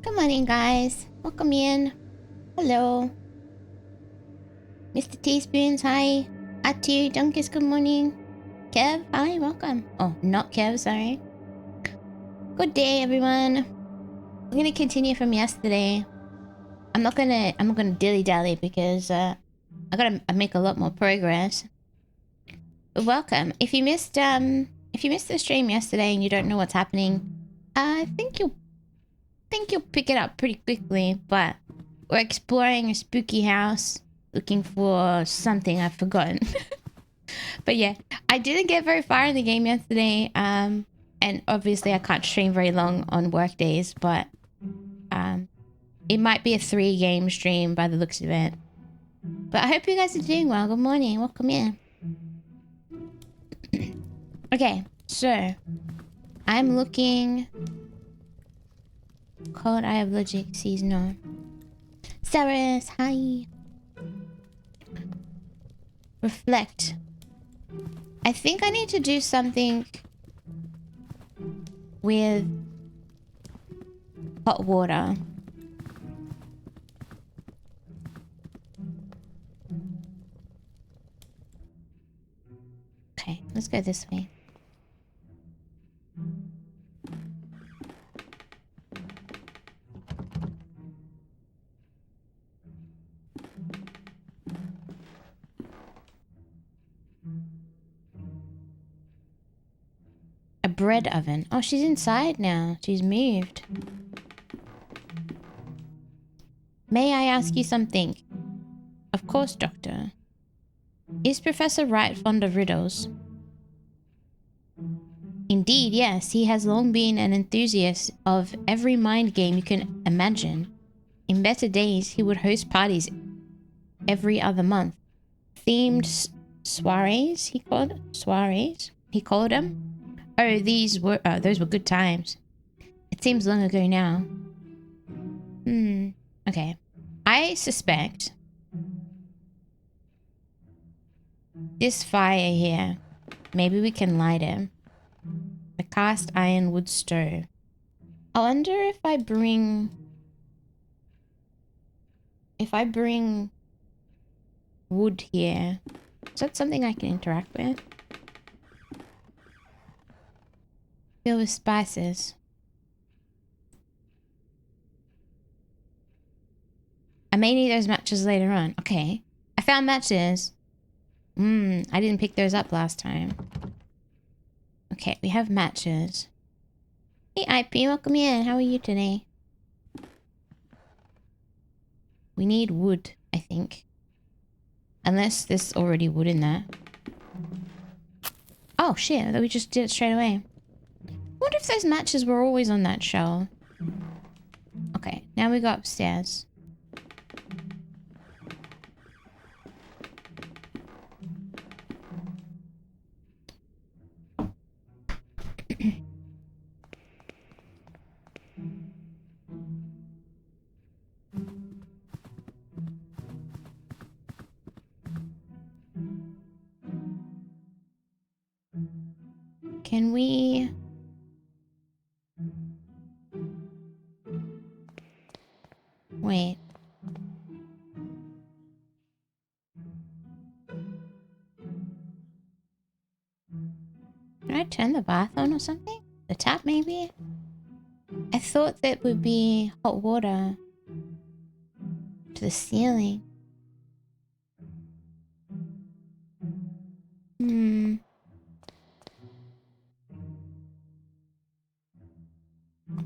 Good morning, guys. Welcome in. Hello. Mr. Teaspoons, hi. Atu, Dunkus, good morning. Kev, hi, welcome. Oh, not Kev, sorry. Good day, everyone. We're gonna continue from yesterday. I'm not gonna dilly-dally because I gotta make a lot more progress. But welcome. If you missed the stream yesterday and you don't know what's happening, I think you'll pick it up pretty quickly, but we're exploring a spooky house, looking for something I've forgotten. But yeah, I didn't get very far in the game yesterday, and obviously I can't stream very long on work days, but it might be a 3-game stream by the looks of it. But I hope you guys are doing well. Good morning, welcome in. Okay, so I'm looking. Cold Eye of Logic sees no. Saris, hi. Reflect. I think I need to do something with hot water. Okay, let's go this way. A bread oven. Oh, she's inside now. She's moved. May I ask you something? Of course, Doctor. Is Professor Wright fond of riddles? Indeed, yes. He has long been an enthusiast of every mind game you can imagine. In better days, he would host parties every other month. Themed soirees, he called soirees? He called them. Oh, those were good times. It seems long ago now. Okay. I suspect this fire here, maybe we can light it. A cast iron wood stove. I wonder if I bring wood here. Is that something I can interact with? Fill with spices. I may need those matches later on. Okay. I found matches. I didn't pick those up last time. Okay, we have matches. Hey IP, welcome in. How are you today? We need wood, I think. Unless there's already wood in there. Oh shit, we just did it straight away. I wonder if those matches were always on that shelf. Okay, now we go upstairs. Can we... Wait. Can I turn the bath on or something? The tap maybe? I thought that would be hot water to the ceiling.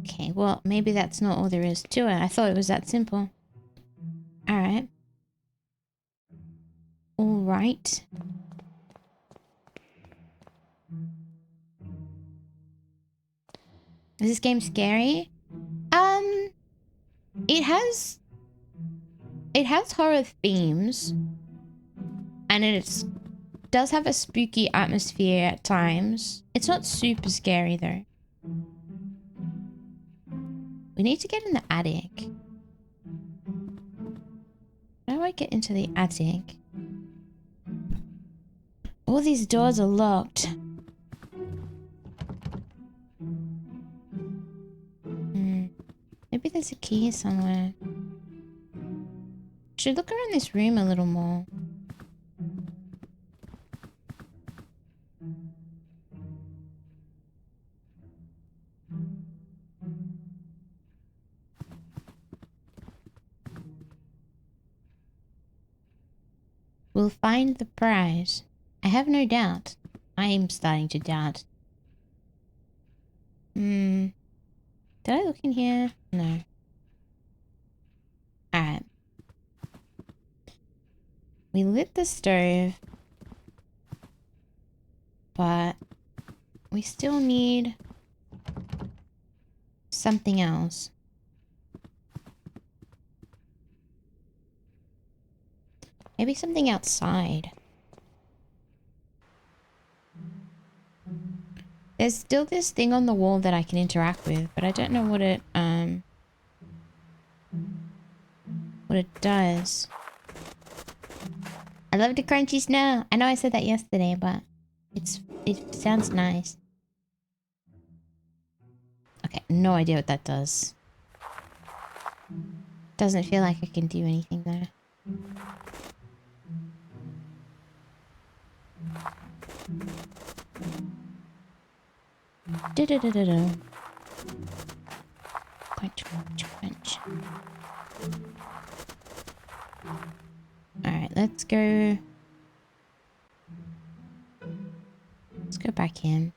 Okay, well, maybe that's not all there is to it. I thought it was that simple. Alright. Alright. Is this game scary? It has horror themes. And it does have a spooky atmosphere at times. It's not super scary though. We need to get in the attic. How do I get into the attic? All these doors are locked. Maybe there's a key somewhere. Should look around this room a little more. We'll find the prize. I have no doubt. I am starting to doubt. Did I look in here? No. Alright. We lit the stove. But we still need something else. Maybe something outside. There's still this thing on the wall that I can interact with, but I don't know what it does. I love the crunchy snow. I know I said that yesterday, but it sounds nice. Okay, no idea what that does. Doesn't feel like I can do anything though. Do-do-do-do-do. Crunch, crunch, crunch. Alright, let's go. Let's go back in.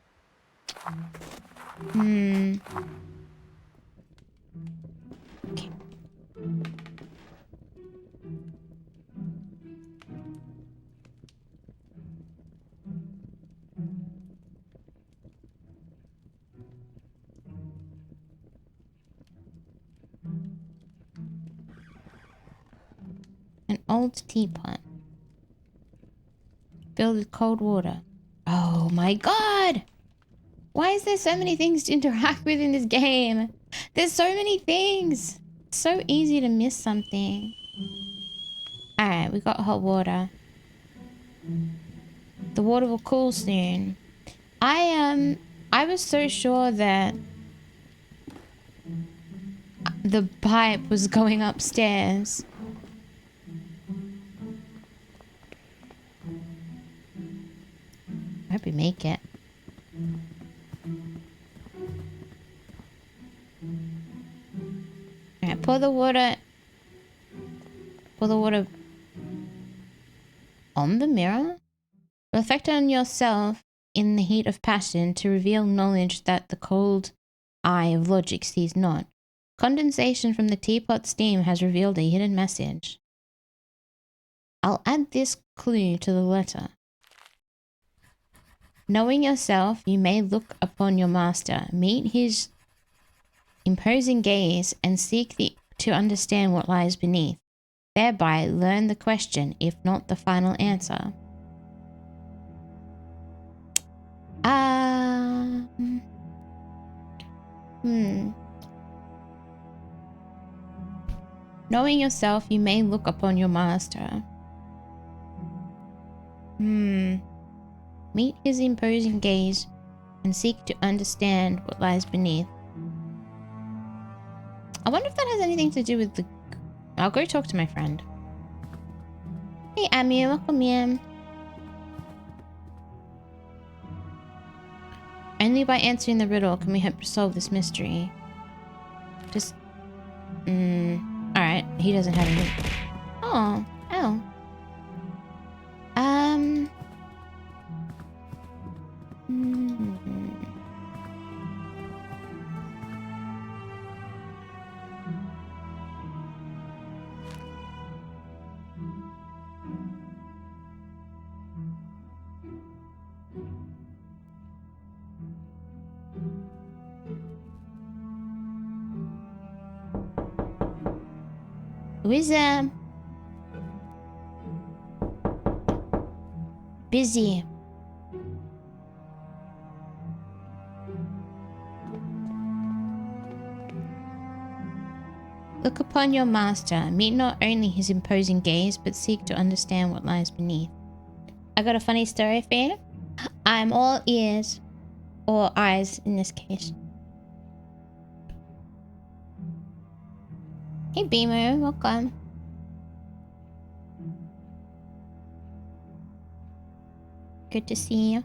Okay. An old teapot. Filled with cold water. Oh my god! Why is there so many things to interact with in this game? There's so many things! It's so easy to miss something. Alright, we got hot water. The water will cool soon. I was so sure that the pipe was going upstairs. I hope we make it. Alright, pour the water on the mirror. Reflect on yourself in the heat of passion to reveal knowledge that the cold eye of logic sees not. Condensation from the teapot steam has revealed a hidden message. I'll add this clue to the letter. Knowing yourself, you may look upon your master, meet his imposing gaze, and seek to understand what lies beneath. Thereby learn the question, if not the final answer. Knowing yourself, you may look upon your master. Meet his imposing gaze and seek to understand what lies beneath. I wonder if that has anything to do with the... I'll go talk to my friend. Hey, Amir, welcome in. Only by answering the riddle can we hope to solve this mystery. Just... Alright, he doesn't have any... Oh. Who is busy? Look upon your master, meet not only his imposing gaze, but seek to understand what lies beneath. I got a funny story for you. I'm all ears, or eyes in this case. Hey Beamer, welcome. Good to see you.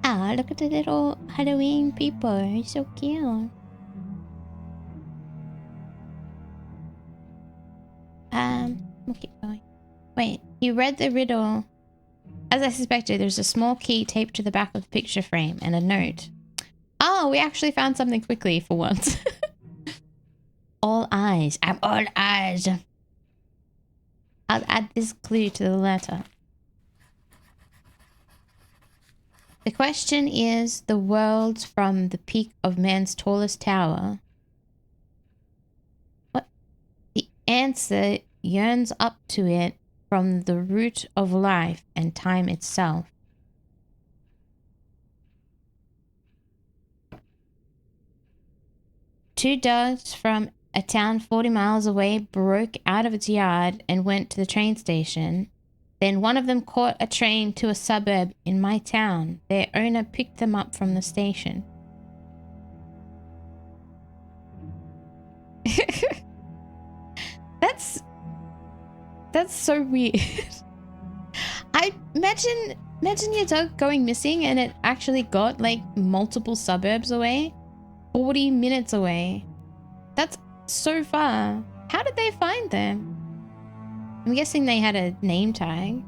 Ah, look at the little Halloween people. He's so cute. We'll keep going. Wait, you read the riddle. As I suspected, there's a small key taped to the back of the picture frame and a note. Oh, we actually found something quickly for once. All eyes. I'm all eyes. I'll add this clue to the letter. The question is the worlds from the peak of man's tallest tower. What? The answer yearns up to it from the root of life and time itself. Two dogs from a town 40 miles away broke out of its yard and went to the train station. Then one of them caught a train to a suburb in my town. Their owner picked them up from the station. That's so weird. I imagine your dog going missing and it actually got like multiple suburbs away. 40 minutes away. That's so far. How did they find them? I'm guessing they had a name tag.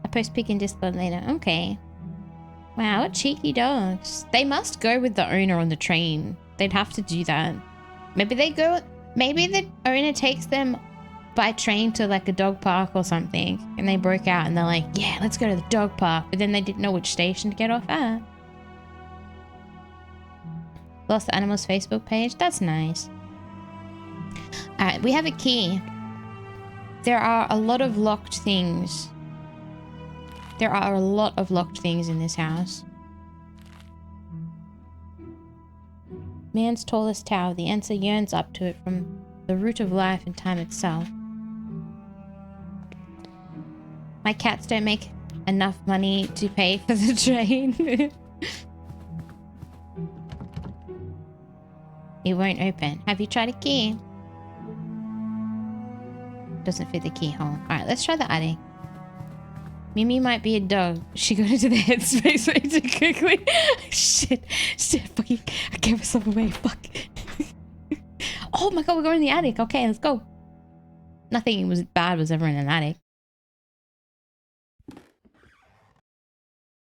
I post pic in Discord later. Okay. Wow, what cheeky dogs. They must go with the owner on the train. They'd have to do that. Maybe the owner takes them by train to like a dog park or something. And they broke out and they're like, yeah, let's go to the dog park. But then they didn't know which station to get off at. Lost the animal's Facebook page. That's nice. Alright, we have a key. There are a lot of locked things. There are a lot of locked things in this house. Man's tallest tower. The answer yearns up to it from the root of life and time itself. My cats don't make enough money to pay for the train. It won't open. Have you tried a key? Doesn't fit the keyhole. Alright, let's try the attic. Mimyh might be a dog. She got into the headspace way too quickly. Shit, fucking, I gave myself away, fuck. Oh my god, we're going in the attic. Okay, let's go. Nothing was bad was ever in an attic.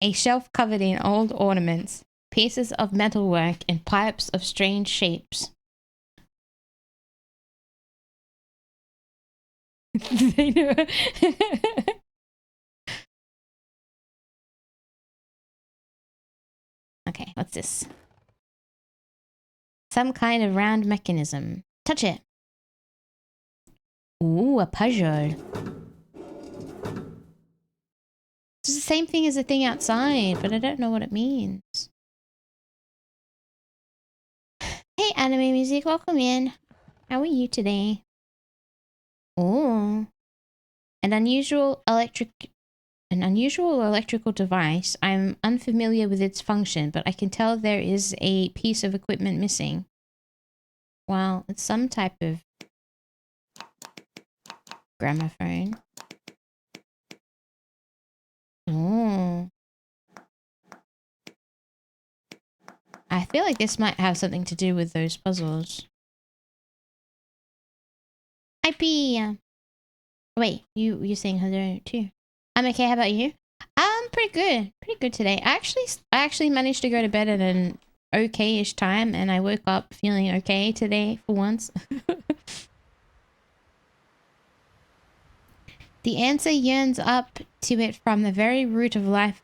A shelf covered in old ornaments, pieces of metalwork, and pipes of strange shapes. They know. Okay, what's this? Some kind of round mechanism. Touch it. Ooh, a puzzle. It's the same thing as the thing outside, but I don't know what it means. Hey, anime music, welcome in. How are you today? Ooh. An unusual electrical device. I'm unfamiliar with its function, but I can tell there is a piece of equipment missing. Well, it's some type of gramophone. Oh. I feel like this might have something to do with those puzzles. IP. Wait, you're saying hello too. I'm okay. How about you? Pretty good. Pretty good today. I actually managed to go to bed at an okay-ish time, and I woke up feeling okay today for once. The answer yearns up to it from the very root of life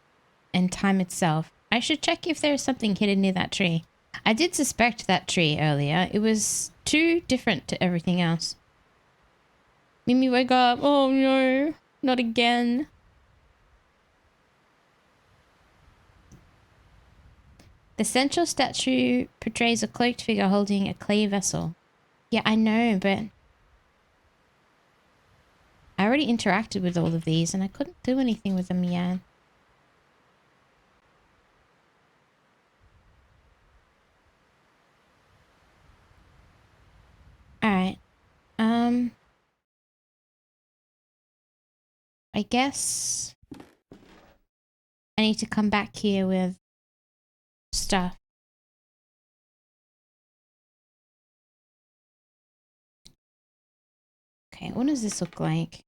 and time itself. I should check if there is something hidden near that tree. I did suspect that tree earlier. It was too different to everything else. Mimyh, wake up. Oh no, not again. The central statue portrays a cloaked figure holding a clay vessel. Yeah, I know, but I already interacted with all of these and I couldn't do anything with them yet. Alright. I guess I need to come back here with stuff. Okay, what does this look like?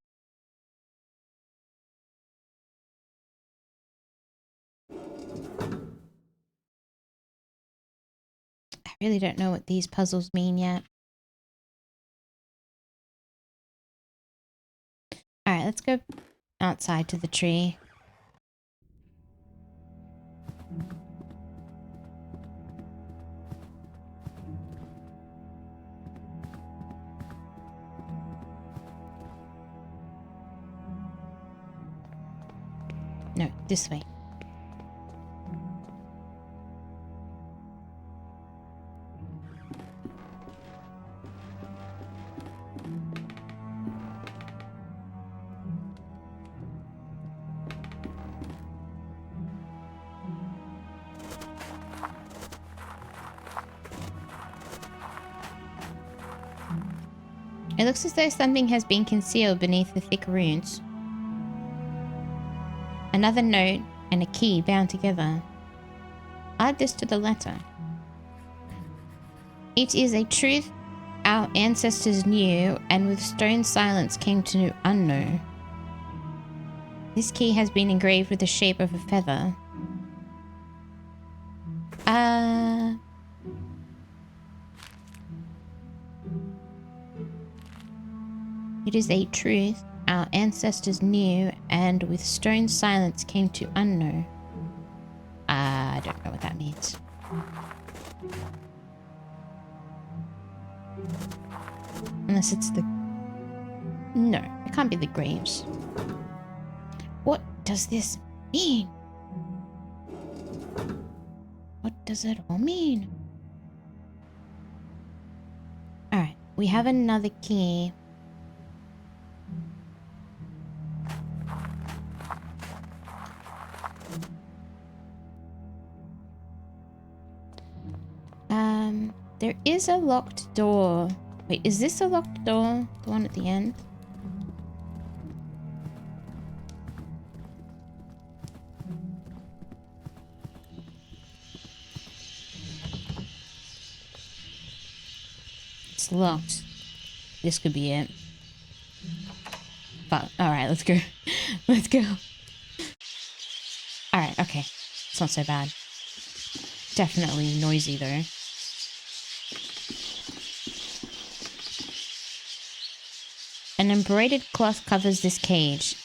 I really don't know what these puzzles mean yet. Alright, let's go outside to the tree. No, this way. It looks as though something has been concealed beneath the thick runes. Another note and a key bound together. Add this to the letter. It is a truth our ancestors knew and with stone silence came to unknow. This key has been engraved with the shape of a feather. It is a truth our ancestors knew and with stone silence came to unknow. I don't know what that means. Unless it's the... No, it can't be the graves. What does this mean? What does it all mean? Alright, we have another key. There is a locked door. Wait, is this a locked door? The one at the end? It's locked. This could be it. But, alright, let's go. Let's go. Alright, okay. It's not so bad. Definitely noisy though. An embroidered cloth covers this cage.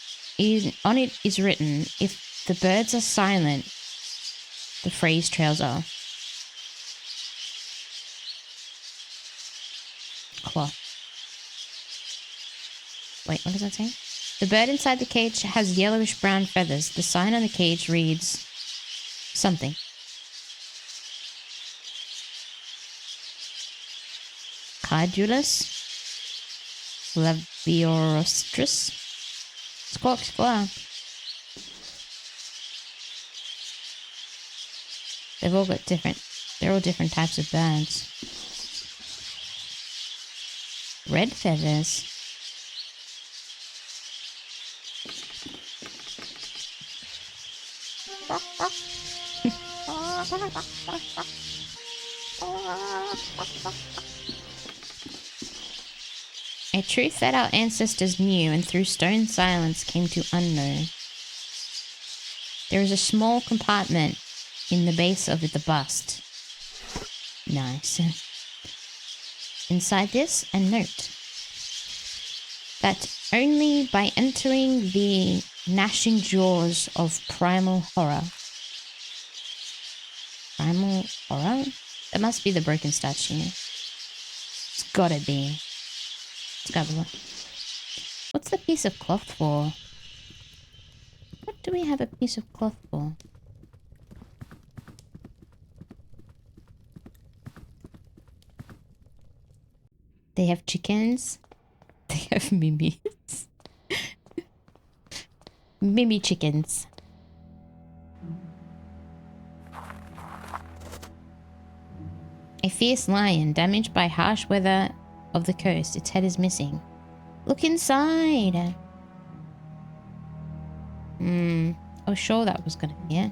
On it is written, if the birds are silent, the phrase trails off. Cloth. Wait, what does that say? The bird inside the cage has yellowish brown feathers. The sign on the cage reads something. Cardulus? Labiorostris? Squawk, squawk. They're all different types of birds. Red feathers. A truth that our ancestors knew and through stone silence came to unknow. There is a small compartment in the base of the bust. Nice. Inside this, a note. That only by entering the gnashing jaws of primal horror. Primal horror? That must be the broken statue. It's gotta be. Let's go have a look. What's the piece of cloth for? What do we have a piece of cloth for? They have chickens. They have mimyhs. Mimyh chickens. A fierce lion damaged by harsh weather of the coast. Its head is missing. Look inside. I was sure that was gonna be it.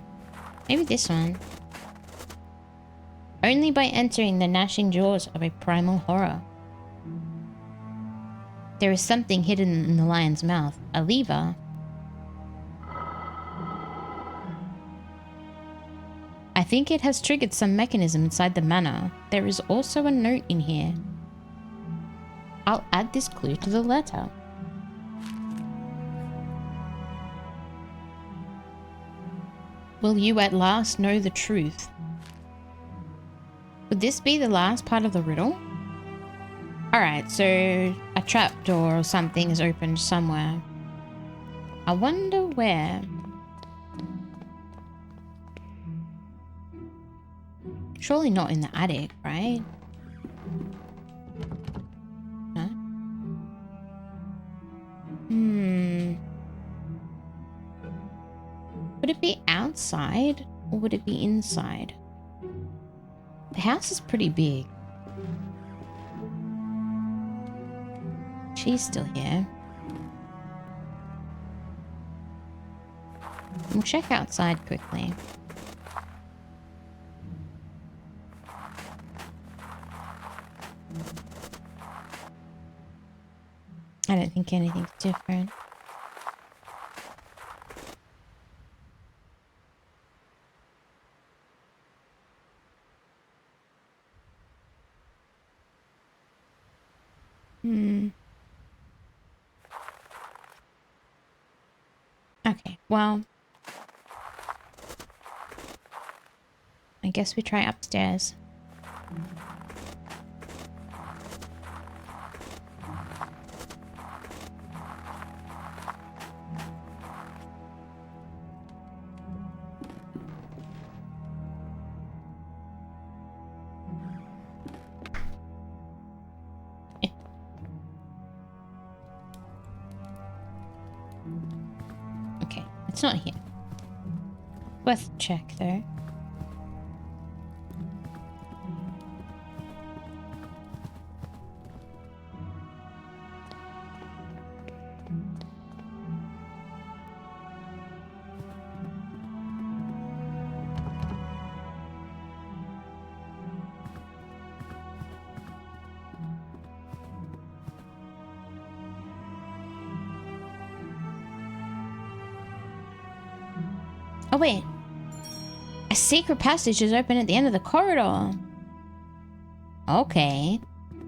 Maybe this one. Only by entering the gnashing jaws of a primal horror. There is something hidden in the lion's mouth. A lever. I think it has triggered some mechanism inside the manor. There is also a note in here. I'll add this clue to the letter. Will you at last know the truth? Would this be the last part of the riddle? Alright, so a trapdoor or something is opened somewhere. I wonder where. Surely not in the attic, right? No? Would it be outside or would it be inside? The house is pretty big. She's still here. We'll check outside quickly. I don't think anything's different. Okay, well, I guess we try upstairs. Okay, it's not here. Worth a check though. Oh wait, a secret passage is open at the end of the corridor. Okay,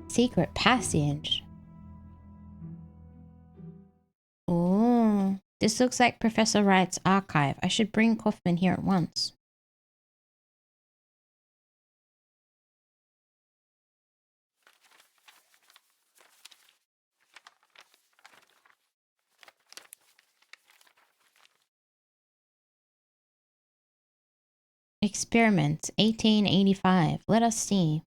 secret passage. Oh, this looks like Professor Wright's archive. I should bring Kaufman here at once. Experiment 1885. Let us see.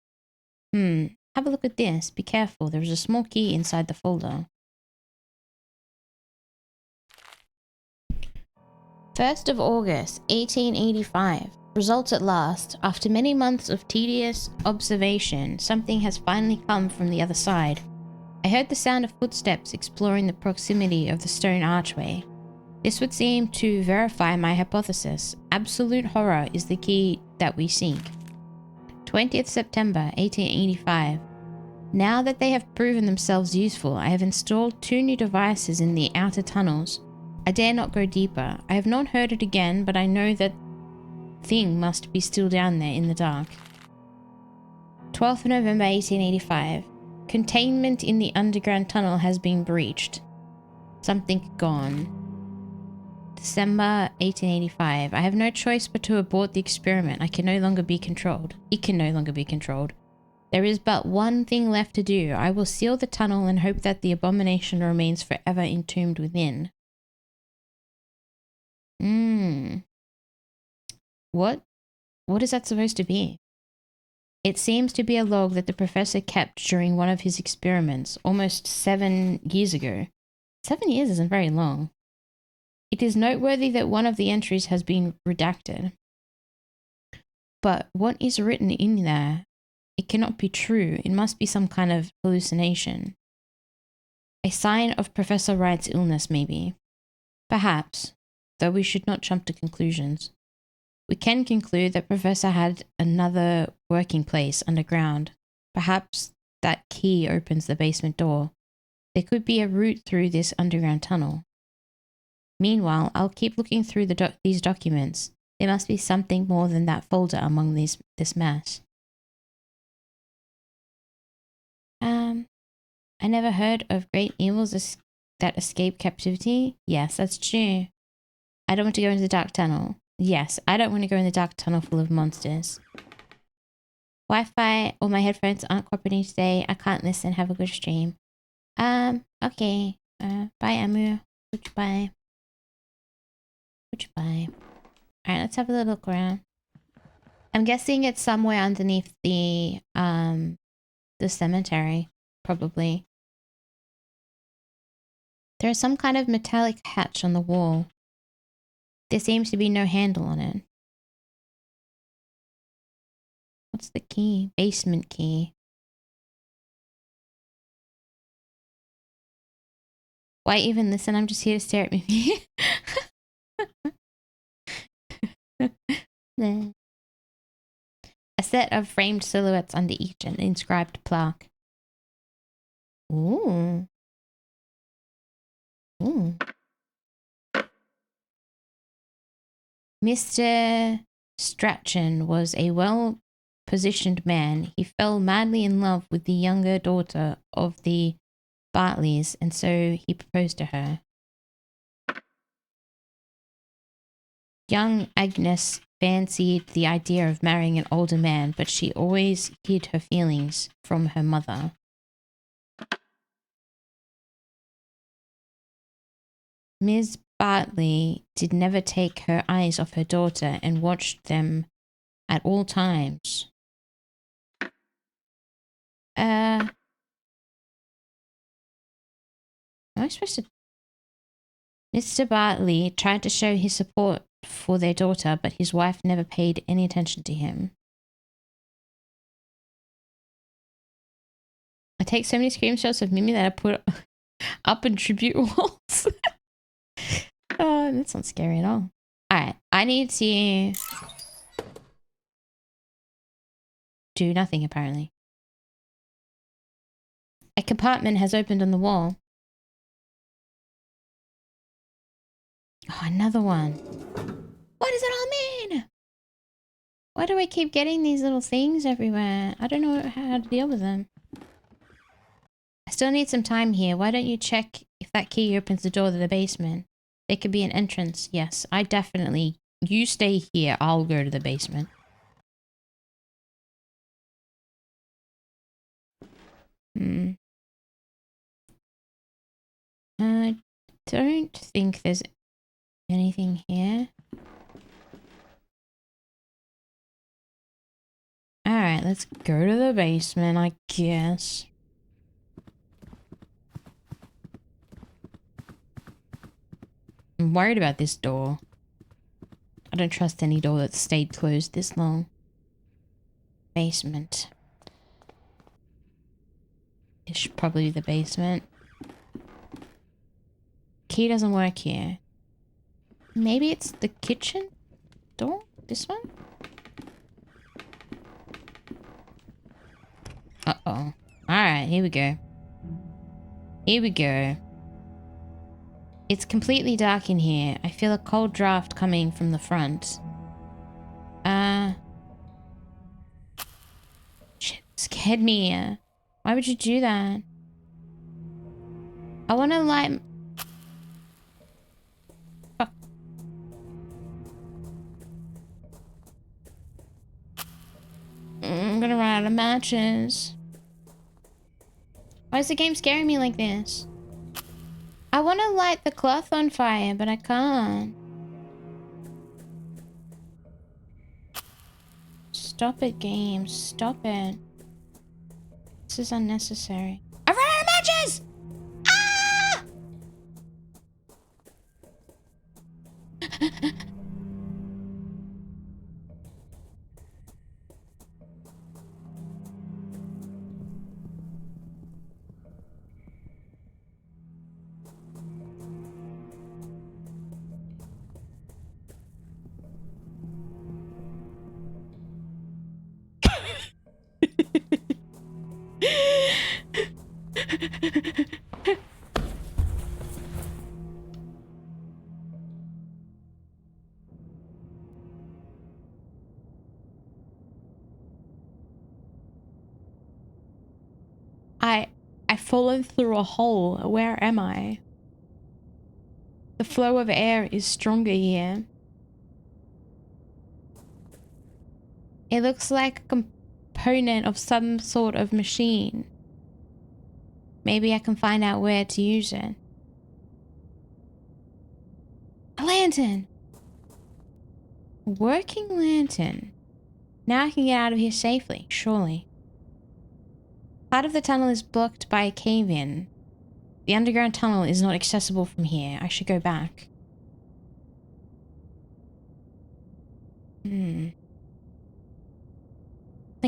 Have a look at this. Be careful. There is a small key inside the folder. 1st of August, 1885. Results at last. After many months of tedious observation, something has finally come from the other side. I heard the sound of footsteps exploring the proximity of the stone archway. This would seem to verify my hypothesis. Absolute horror is the key that we seek. 20th September 1885. Now that they have proven themselves useful, I have installed 2 new devices in the outer tunnels. I dare not go deeper. I have not heard it again, but I know that thing must be still down there in the dark. 12th November 1885. Containment in the underground tunnel has been breached. Something gone. December 1885. I have no choice but to abort the experiment. I can no longer be controlled. It can no longer be controlled. There is but one thing left to do. I will seal the tunnel and hope that the abomination remains forever entombed within. What is that supposed to be? It seems to be a log that the professor kept during one of his experiments almost 7 years ago. 7 years isn't very long. It is noteworthy that one of the entries has been redacted. But what is written in there? It cannot be true. It must be some kind of hallucination. A sign of Professor Wright's illness, maybe. Perhaps, though we should not jump to conclusions. We can conclude that Professor had another working place underground. Perhaps that key opens the basement door. There could be a route through this underground tunnel. Meanwhile, I'll keep looking through these documents. There must be something more than that folder among this mess. I never heard of great evils that escape captivity. Yes, that's true. I don't want to go into the dark tunnel. Yes, I don't want to go in the dark tunnel full of monsters. Wi-Fi or my headphones aren't cooperating today. I can't listen. Have a good stream. Okay. Bye, Amu. Goodbye. Goodbye. Alright, let's have a little look around. I'm guessing it's somewhere underneath the cemetery. Probably. There is some kind of metallic hatch on the wall. There seems to be no handle on it. What's the key? Basement key. Why even listen? I'm just here to stare at Mimyh. A set of framed silhouettes under each and inscribed plaque. Ooh. Ooh. Mr. Strachan was a well-positioned man. He fell madly in love with the younger daughter of the Bartleys, and so he proposed to her. Young Agnes fancied the idea of marrying an older man, but she always hid her feelings from her mother. Ms. Bartley did never take her eyes off her daughter and watched them at all times. Am I supposed to... Mr. Bartley tried to show his support for their daughter, but his wife never paid any attention to him. I take so many screenshots of Mimyh that I put up in tribute walls. Oh, that's not scary at all. Alright, I need to do nothing apparently. A compartment has opened on the wall. Oh, another one. What does it all mean? Why do I keep getting these little things everywhere? I don't know how to deal with them. I still need some time here. Why don't you check if that key opens the door to the basement? There could be an entrance. Yes, I definitely... You stay here. I'll go to the basement. I don't think there's anything here. Alright, let's go to the basement, I guess. I'm worried about this door. I don't trust any door that's stayed closed this long. Basement. It should probably be the basement. Key doesn't work here. Maybe it's the kitchen door? This one? Uh-oh. Alright, here we go. Here we go. It's completely dark in here. I feel a cold draft coming from the front. Shit, scared me. Why would you do that? I want to light... Fuck. I'm gonna run out of matches. Why is the game scaring me like this? I want to light the cloth on fire, but I can't. Stop it, game. Stop it. This is unnecessary. I ran out of matches! Ah! I've fallen through a hole. Where am I? The flow of air is stronger here. It looks like a component of some sort of machine. Maybe I can find out where to use it. A lantern! A working lantern. Now I can get out of here safely, surely. Part of the tunnel is blocked by a cave-in. The underground tunnel is not accessible from here. I should go back. Thank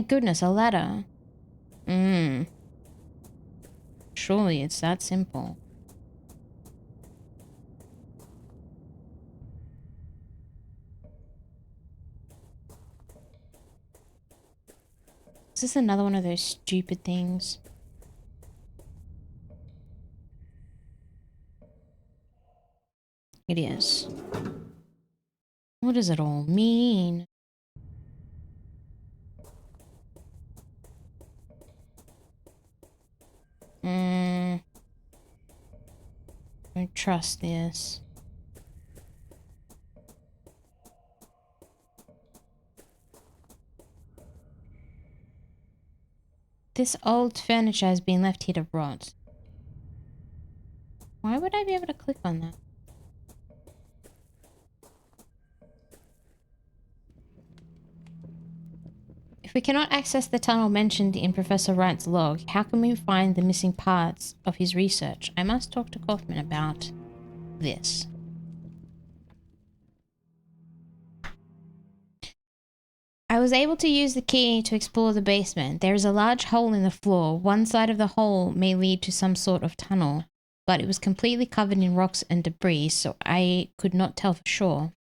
goodness, a ladder. Surely it's that simple. Is this another one of those stupid things? It is. What does it all mean? Don't trust this. This old furniture has been left here to rot. Why would I be able to click on that? If we cannot access the tunnel mentioned in Professor Wright's log, how can we find the missing parts of his research? I must talk to Kaufman about this. I was able to use the key to explore the basement. There is a large hole in the floor. One side of the hole may lead to some sort of tunnel, but it was completely covered in rocks and debris, so I could not tell for sure.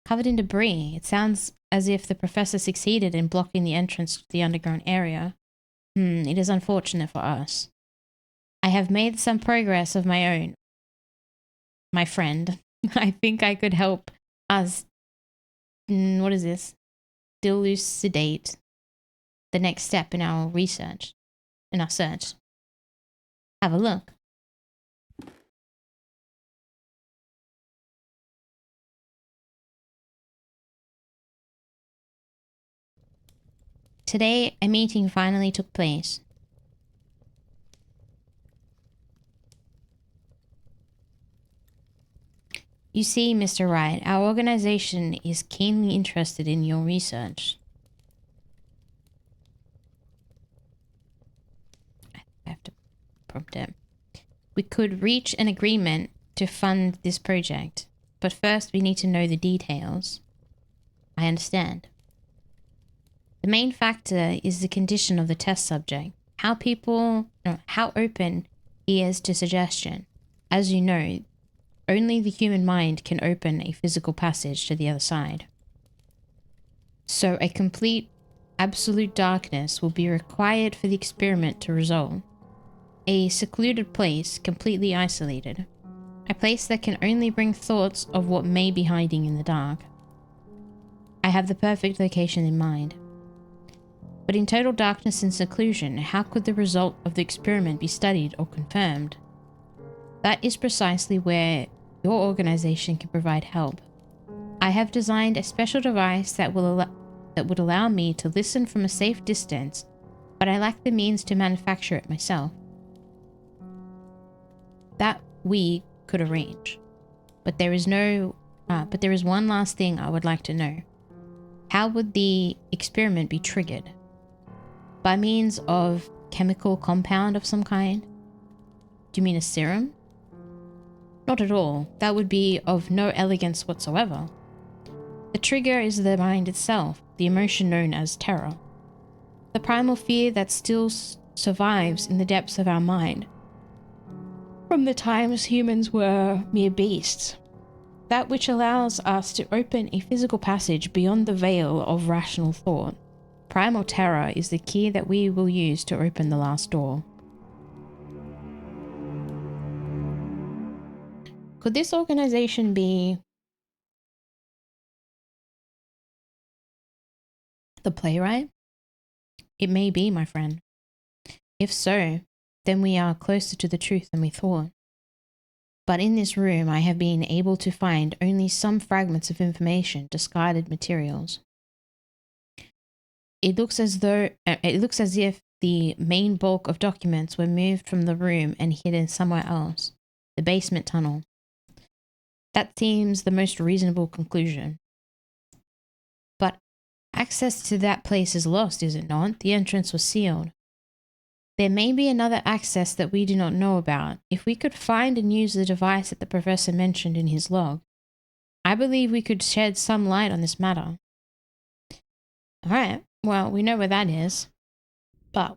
Covered in debris. It sounds as if the professor succeeded in blocking the entrance to the underground area. It is unfortunate for us. I have made some progress of my own. My friend. I think I could help us. What is this? Delucidate the next step in our research. In our search. Have a look. Today, a meeting finally took place. You see, Mr. Wright, our organization is keenly interested in your research. I have to prompt it. We could reach an agreement to fund this project, but first we need to know the details. I understand. The main factor is the condition of the test subject, how open he is to suggestion. As you know, only the human mind can open a physical passage to the other side. So a complete, absolute darkness will be required for the experiment to result. A secluded place, completely isolated. A place that can only bring thoughts of what may be hiding in the dark. I have the perfect location in mind. But in total darkness and seclusion, how could the result of the experiment be studied or confirmed? That is precisely where your organization can provide help. I have designed a special device that would allow me to listen from a safe distance, but I lack the means to manufacture it myself. That we could arrange. But there is one last thing I would like to know. How would the experiment be triggered? By means of chemical compound of some kind? Do you mean a serum? Not at all. That would be of no elegance whatsoever. The trigger is the mind itself, the emotion known as terror. The primal fear that still survives in the depths of our mind. From the times humans were mere beasts. That which allows us to open a physical passage beyond the veil of rational thought. Primal terror is the key that we will use to open the last door. Could this organization be the playwright? It may be, my friend. If so, then we are closer to the truth than we thought. But in this room, I have been able to find only some fragments of information, discarded materials. It looks as if the main bulk of documents were moved from the room and hidden somewhere else, the basement tunnel. That seems the most reasonable conclusion. But access to that place is lost, is it not? The entrance was sealed. There may be another access that we do not know about. If we could find and use the device that the professor mentioned in his log, I believe we could shed some light on this matter. Alright, well, we know where that is. But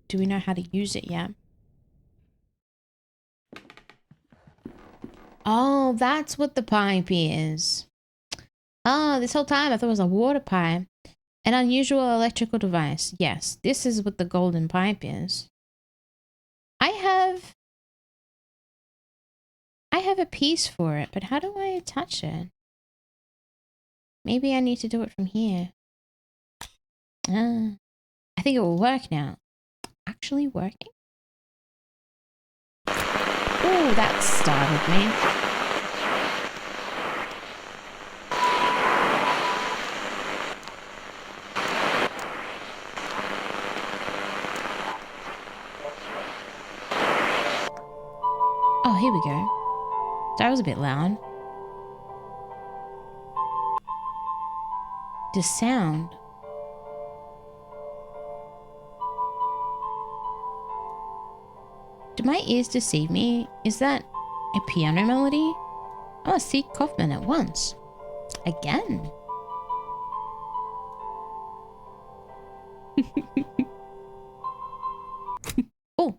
do we know how to use it yet? Oh, that's what the pipe is. Oh, this whole time I thought it was a water pipe. An unusual electrical device. Yes, this is what the golden pipe is. I have a piece for it, but how do I attach it? Maybe I need to do it from here. I think it will work now. Actually working? Oh, that startled me. Oh, here we go. That was a bit loud. The sound. Do my ears deceive me? Is that a piano melody? I must see Kaufman at once. Again. Oh.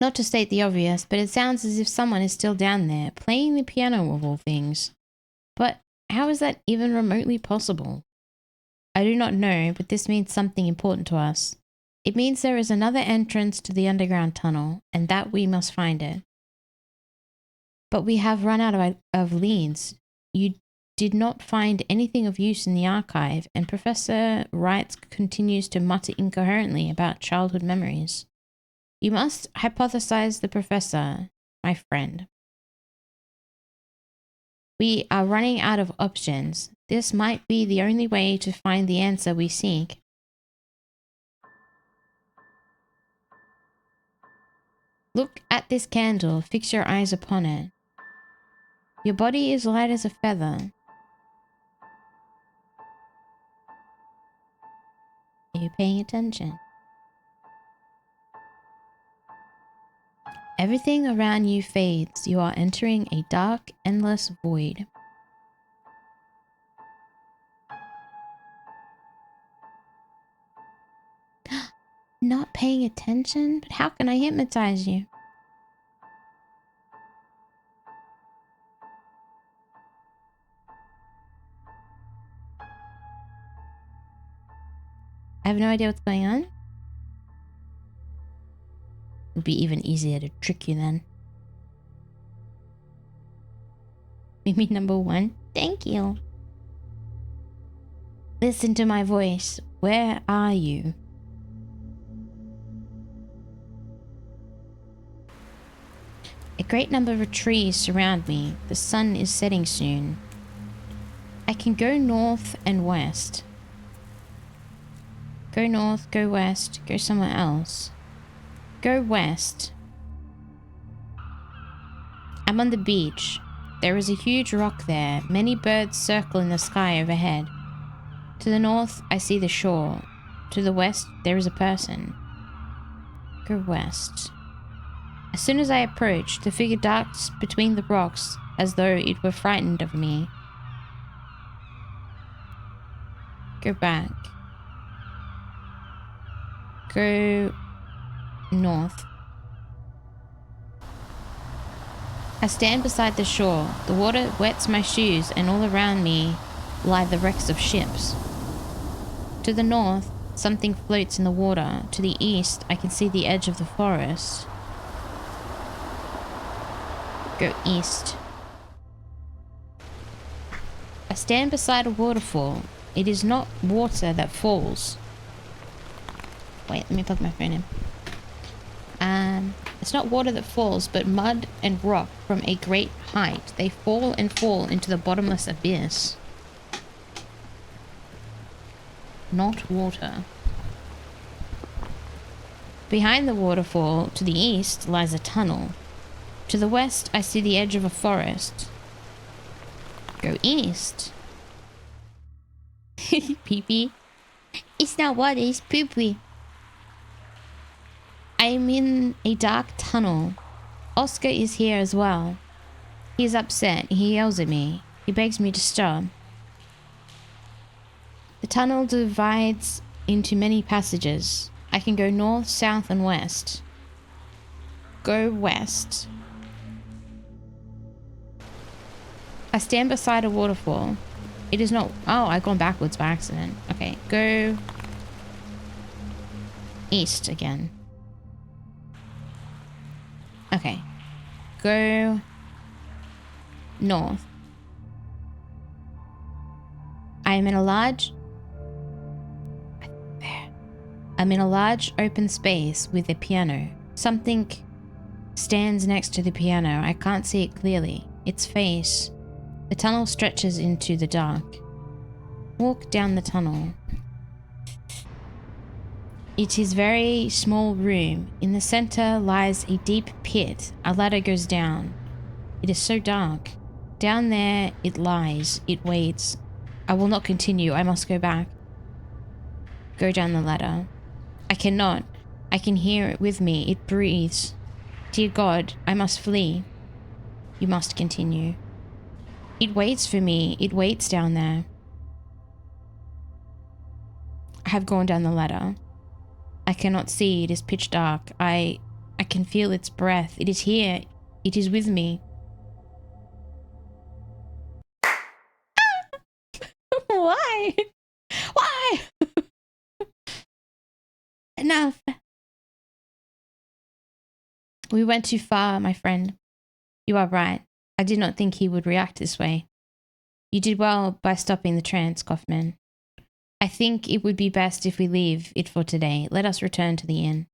Not to state the obvious, but it sounds as if someone is still down there, playing the piano of all things. But how is that even remotely possible? I do not know, but this means something important to us. It means there is another entrance to the underground tunnel, and that we must find it. But we have run out of leads. You did not find anything of use in the archive, and Professor Wright continues to mutter incoherently about childhood memories. You must hypothesize the professor, my friend. We are running out of options. This might be the only way to find the answer we seek. Look at this candle. Fix your eyes upon it. Your body is light as a feather. Are you paying attention? Everything around you fades. You are entering a dark, endless void. Not paying attention? But how can I hypnotize you? I have no idea what's going on. It would be even easier to trick you then. Mimyh number 1. Thank you. Listen to my voice. Where are you? A great number of trees surround me. The sun is setting soon. I can go north and west. Go north, go west, go somewhere else. Go west. I'm on the beach. There is a huge rock there. Many birds circle in the sky overhead. To the north, I see the shore. To the west, there is a person. Go west. As soon as I approach, the figure darts between the rocks as though it were frightened of me. Go back. Go north. I stand beside the shore. The water wets my shoes, and all around me lie the wrecks of ships. To the north, something floats in the water. To the east, I can see the edge of the forest. Go east. I stand beside a waterfall. It is not water that falls. Wait, let me plug my phone in. It's not water that falls, but mud and rock from a great height. They fall and fall into the bottomless abyss. Not water. Behind the waterfall, to the east, lies a tunnel. To the west, I see the edge of a forest. Go east. Pee-pee. It's not water, it's pee-pee. I'm in a dark tunnel. Oscar is here as well. He is upset. He yells at me. He begs me to stop. The tunnel divides into many passages. I can go north, south, and west. Go west. I stand beside a waterfall. It is not... Oh, I've gone backwards by accident. Okay, go east again. Okay. Go north. I'm in a large open space with a piano. Something stands next to the piano. I can't see it clearly. Its face. The tunnel stretches into the dark. Walk down the tunnel. It is a very small room. In the center lies a deep pit. A ladder goes down. It is so dark. Down there it lies. It waits. I will not continue. I must go back. Go down the ladder. I cannot. I can hear it with me. It breathes. Dear God, I must flee. You must continue. It waits for me. It waits down there. I have gone down the ladder. I cannot see. It is pitch dark. I can feel its breath. It is here. It is with me. Why? Why? Enough. We went too far, my friend. You are right. I did not think he would react this way. You did well by stopping the trance, Kaufman. I think it would be best if we leave it for today. Let us return to the inn.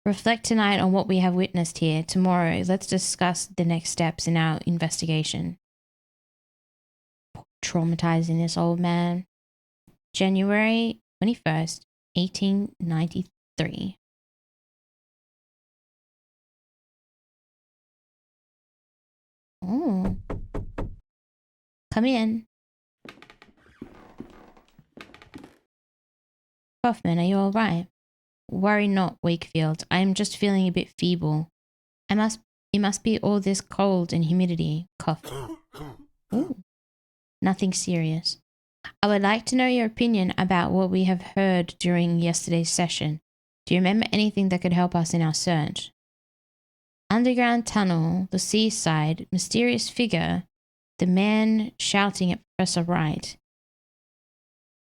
Reflect tonight on what we have witnessed here. Tomorrow, let's discuss the next steps in our investigation. Traumatizing this old man. January 21st, 1893. Oh. Come in. Kaufman, are you all right? Worry not, Wakefield. I am just feeling a bit feeble. It must be all this cold and humidity. Cough. Ooh. Nothing serious. I would like to know your opinion about what we have heard during yesterday's session. Do you remember anything that could help us in our search? Underground tunnel, the seaside, mysterious figure, the man shouting at Professor Wright.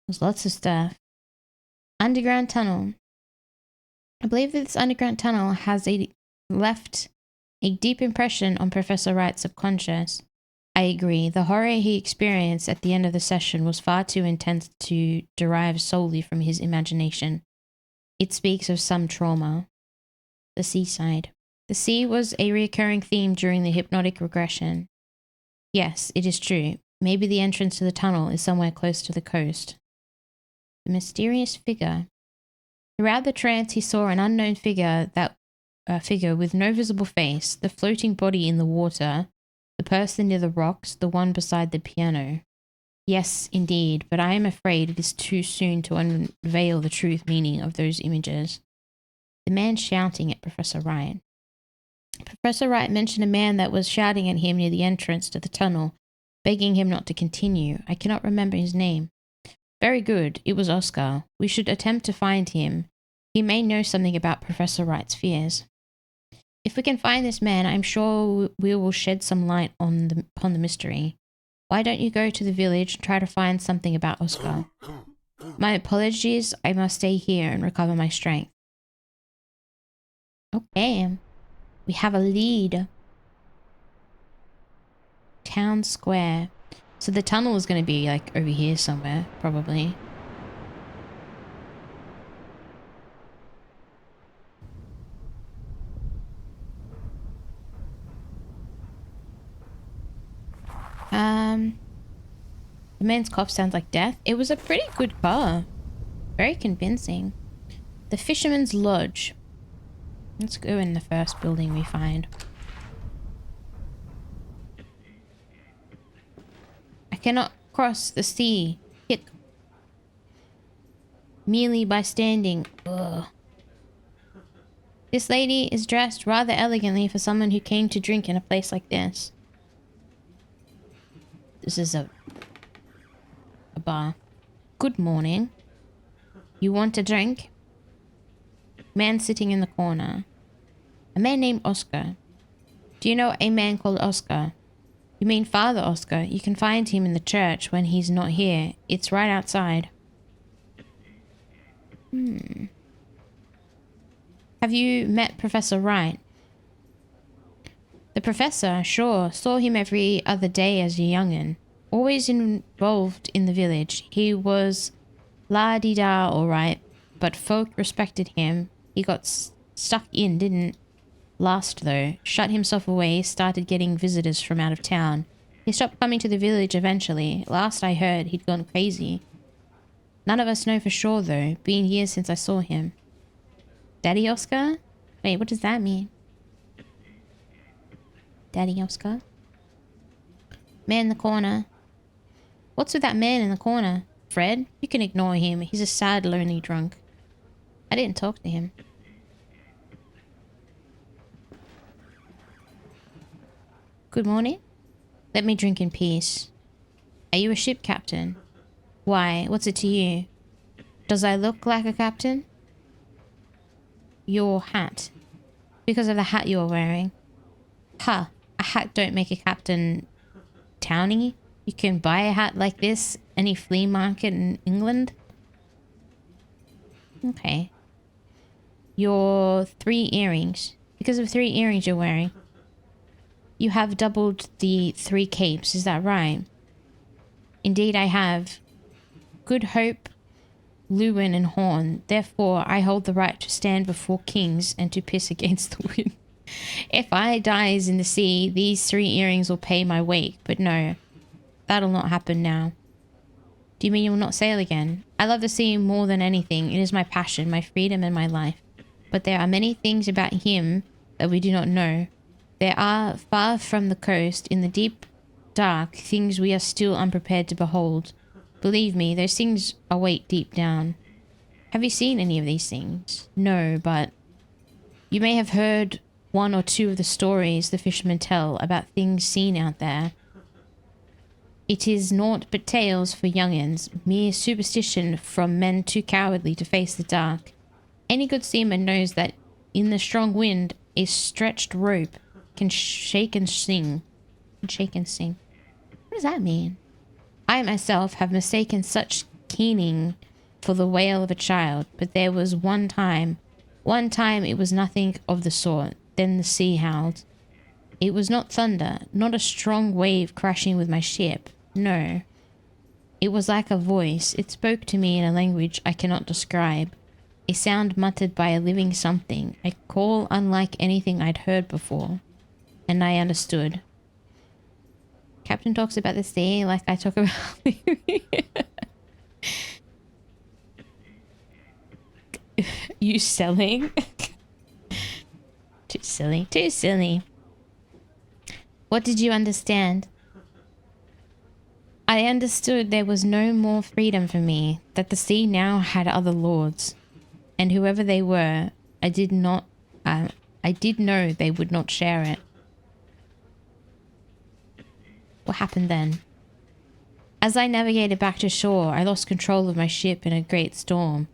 There's lots of stuff. Underground tunnel. I believe that this underground tunnel has left a deep impression on Professor Wright's subconscious. I agree. The horror he experienced at the end of the session was far too intense to derive solely from his imagination. It speaks of some trauma. The seaside. The sea was a recurring theme during the hypnotic regression. Yes, it is true. Maybe the entrance to the tunnel is somewhere close to the coast. The mysterious figure. Throughout the trance, he saw an unknown figure with no visible face, the floating body in the water, the person near the rocks, the one beside the piano. Yes, indeed, but I am afraid it is too soon to unveil the true meaning of those images. The man shouting at Professor Wright. Professor Wright mentioned a man that was shouting at him near the entrance to the tunnel, begging him not to continue. I cannot remember his name. Very good. It was Oscar. We should attempt to find him. He may know something about Professor Wright's fears. If we can find this man, I'm sure we will shed some light upon the mystery. Why don't you go to the village and try to find something about Oscar? My apologies. I must stay here and recover my strength. Okay. We have a lead. Town Square. So the tunnel is going to be like over here somewhere, probably. man's cough sounds like death. It was a pretty good cough. Very convincing. The Fisherman's Lodge. Let's go in the first building we find. I cannot cross the sea. Hic. Merely by standing. Ugh. This lady is dressed rather elegantly for someone who came to drink in a place like this. This is a bar. Good morning. You want a drink? Man sitting in the corner. A man named Oscar. Do you know a man called Oscar? You mean Father Oscar? You can find him in the church when he's not here. It's right outside. Have you met Professor Wright? The professor, sure. Saw him every other day as a young'un. Always involved in the village. He was la-di-da all right, but folk respected him. He got stuck in, didn't last though. Shut himself away, started getting visitors from out of town. He stopped coming to the village eventually. Last I heard, he'd gone crazy. None of us know for sure though. Been years since I saw him. Daddy Oscar? Wait, what does that mean? Daddy Oscar? Man in the corner. What's with that man in the corner? Fred? You can ignore him. He's a sad, lonely drunk. I didn't talk to him. Good morning. Let me drink in peace. Are you a ship captain? Why? What's it to you? Does I look like a captain? Your hat. Because of the hat you're wearing. Huh. A hat don't make a captain townie. You can buy a hat like this any flea market in England. Okay. Your 3 earrings. Because of 3 earrings you're wearing. You have doubled the 3 capes, is that right? Indeed I have. Good Hope, Lewin and Horn. Therefore I hold the right to stand before kings and to piss against the wind. If I dies in the sea, these 3 earrings will pay my weight. But no, that'll not happen now. Do you mean you will not sail again? I love the sea more than anything. It is my passion, my freedom and my life. But there are many things about him that we do not know. There are, far from the coast, in the deep dark, things we are still unprepared to behold. Believe me, those things await deep down. Have you seen any of these things? No, but you may have heard 1 or 2 of the stories the fishermen tell about things seen out there. It is naught but tales for young'uns, mere superstition from men too cowardly to face the dark. Any good seaman knows that in the strong wind, a stretched rope can shake and sing. Shake and sing. What does that mean? I myself have mistaken such keening for the wail of a child, but there was one time it was nothing of the sort. Then the sea howled. It was not thunder, not a strong wave crashing with my ship. No. It was like a voice. It spoke to me in a language I cannot describe. A sound muttered by a living something. A call unlike anything I'd heard before. And I understood. Captain talks about the sea like I talk about you selling? Too silly. Too silly. What did you understand? I understood there was no more freedom for me, that the sea now had other lords, and whoever they were, I did know they would not share it. What happened then? As I navigated back to shore, I lost control of my ship in a great storm.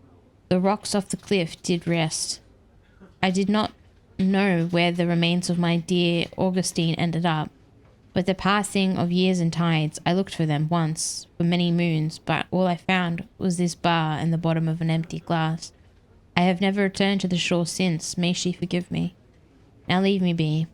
The rocks off the cliff did rest. I did not know where the remains of my dear Augustine ended up. With the passing of years and tides, I looked for them once, for many moons, but all I found was this bar in the bottom of an empty glass. I have never returned to the shore since. May she forgive me. Now leave me be.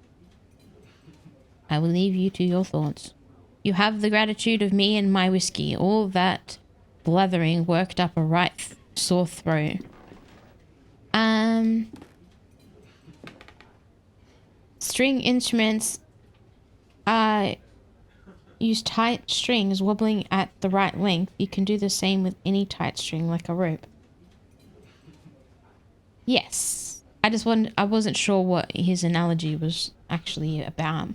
I will leave you to your thoughts. You have the gratitude of me and my whiskey. All that blathering worked up a right sore throat. String instruments. use tight strings wobbling at the right length, you can do the same with any tight string like a rope. Yes. I wasn't sure what his analogy was actually about.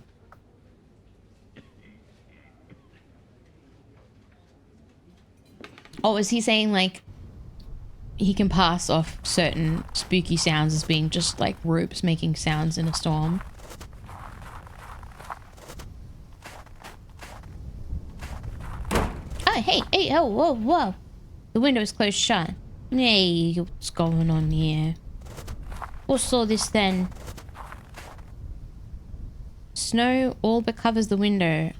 Oh, is he saying like he can pass off certain spooky sounds as being just like ropes making sounds in a storm? Oh, hey, oh, whoa. The window is closed shut. Hey, what's going on here? What's all this then? Snow all but covers the window.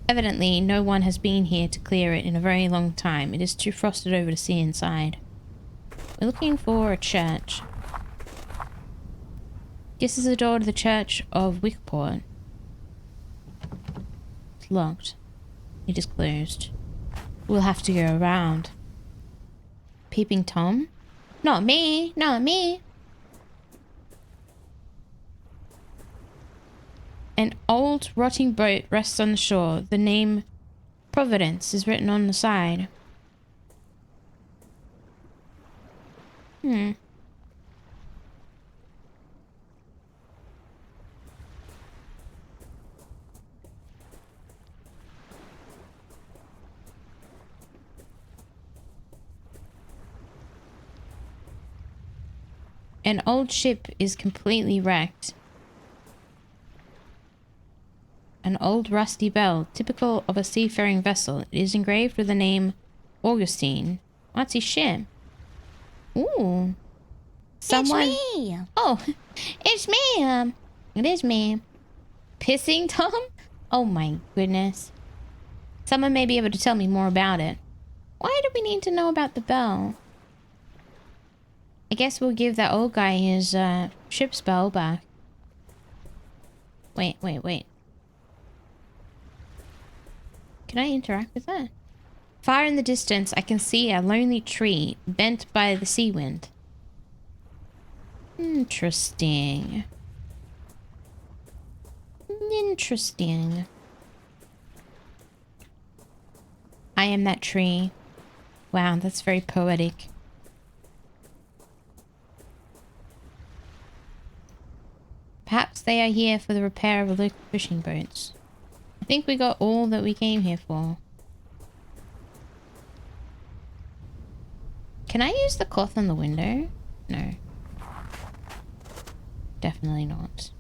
Evidently, no one has been here to clear it in a very long time. It is too frosted over to see inside. We're looking for a church. This is the door to the church of Wickport. It's locked. It is closed. We'll have to go around. Peeping Tom? Not me! Not me! An old rotting boat rests on the shore. The name Providence is written on the side. An old ship is completely wrecked. An old rusty bell, typical of a seafaring vessel. It is engraved with the name Augustine. What's his ship? Ooh. Someone... It's me! Oh, it's me! It is me. Pissing Tom? Oh my goodness. Someone may be able to tell me more about it. Why do we need to know about the bell? I guess we'll give that old guy his ship's bell back. Wait. Can I interact with that? Far in the distance, I can see a lonely tree bent by the sea wind. Interesting. I am that tree. Wow, that's very poetic. Perhaps they are here for the repair of local fishing boats. I think we got all that we came here for. Can I use the cloth on the window? No. Definitely not.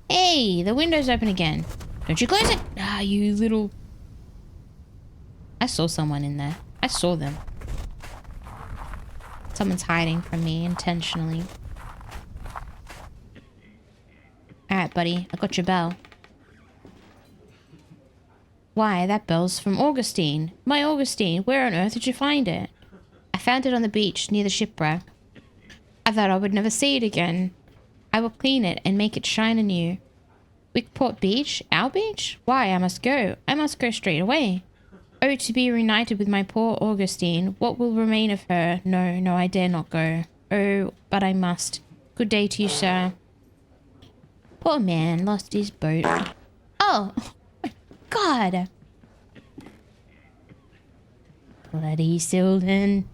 Hey, the window's open again. Don't you close it! Ah, you little... I saw someone in there. I saw them. Someone's hiding from me intentionally. Alright, buddy. I got your bell. Why, that bell's from Augustine. My Augustine, where on earth did you find it? I found it on the beach near the shipwreck. I thought I would never see it again. I will clean it and make it shine anew. Wickport Beach? Our beach? Why, I must go. I must go straight away. Oh, to be reunited with my poor Augustine. What will remain of her? No, I dare not go. Oh, but I must. Good day to you, sir. Poor man lost his boat. Oh, my God. Bloody Sylvan.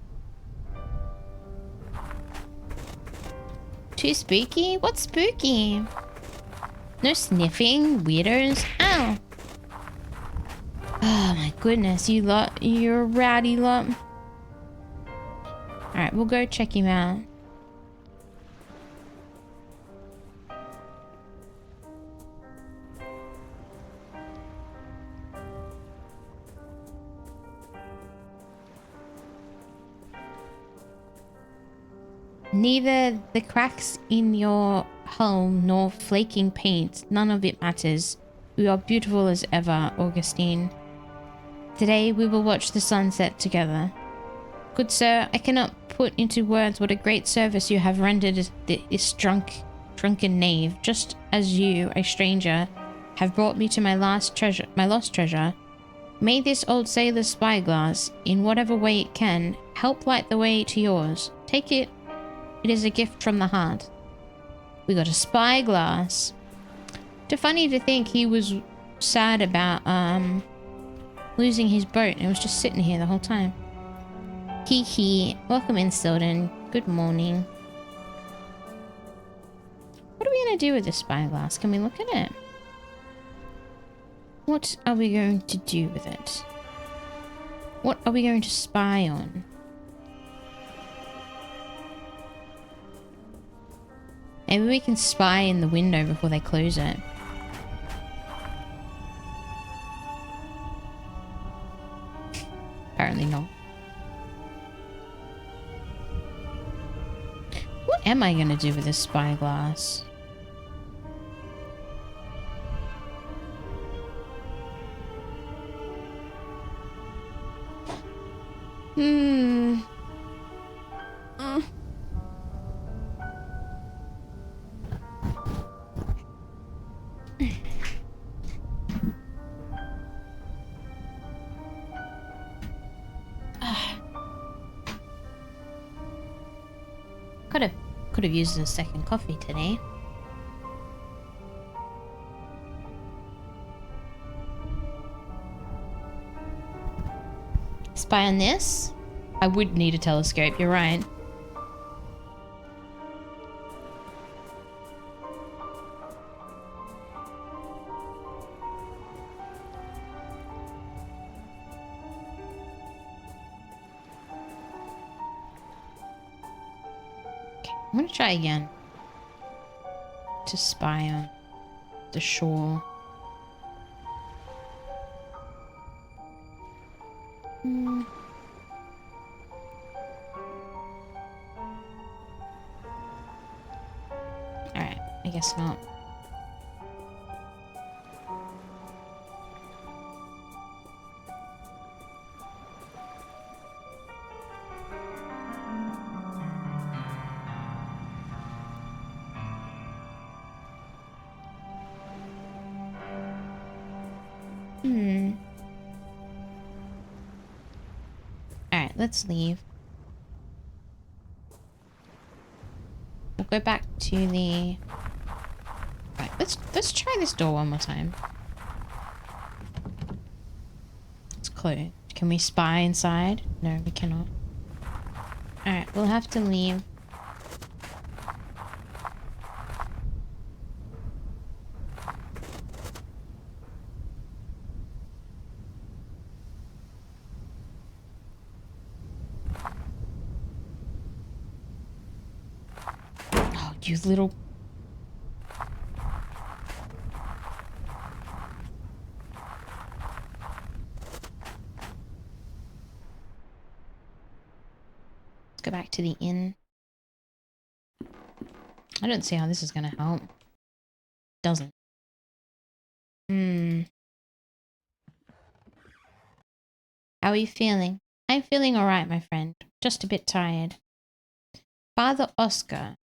Too spooky? What's spooky? No sniffing, weirdos. Ow. Oh my goodness, you lot, you're a rowdy lot. Alright, we'll go check him out. Neither the cracks in your hull nor flaking paint, none of it matters. We are beautiful as ever, Augustine. Today we will watch the sunset together. Good sir, I cannot put into words what a great service you have rendered this drunken knave, just as you, a stranger, have brought me to my lost treasure. May this old sailor's spyglass, in whatever way it can, help light the way to yours. Take it. It is a gift from the heart. We got a spyglass. Too funny to think he was sad about losing his boat and it was just sitting here the whole time. Hee hee. Welcome in, Silden. Good morning. What are we going to do with this spyglass? Can we look at it? What are we going to do with it? What are we going to spy on? Maybe we can spy in the window before they close it. Apparently not. What am I going to do with this spyglass? Could have used a second coffee today. Spy on this? I would need a telescope, you're right. I'm gonna try again to spy on the shore. Alright, I guess not. Alright, let's leave. We'll go back to the... Right, let's try this door one more time. It's closed. Can we spy inside? No, we cannot. Alright, we'll have to leave. You little... Let's go back to the inn. I don't see how this is gonna help. Doesn't. How are you feeling? I'm feeling alright, my friend. Just a bit tired. Father Oscar.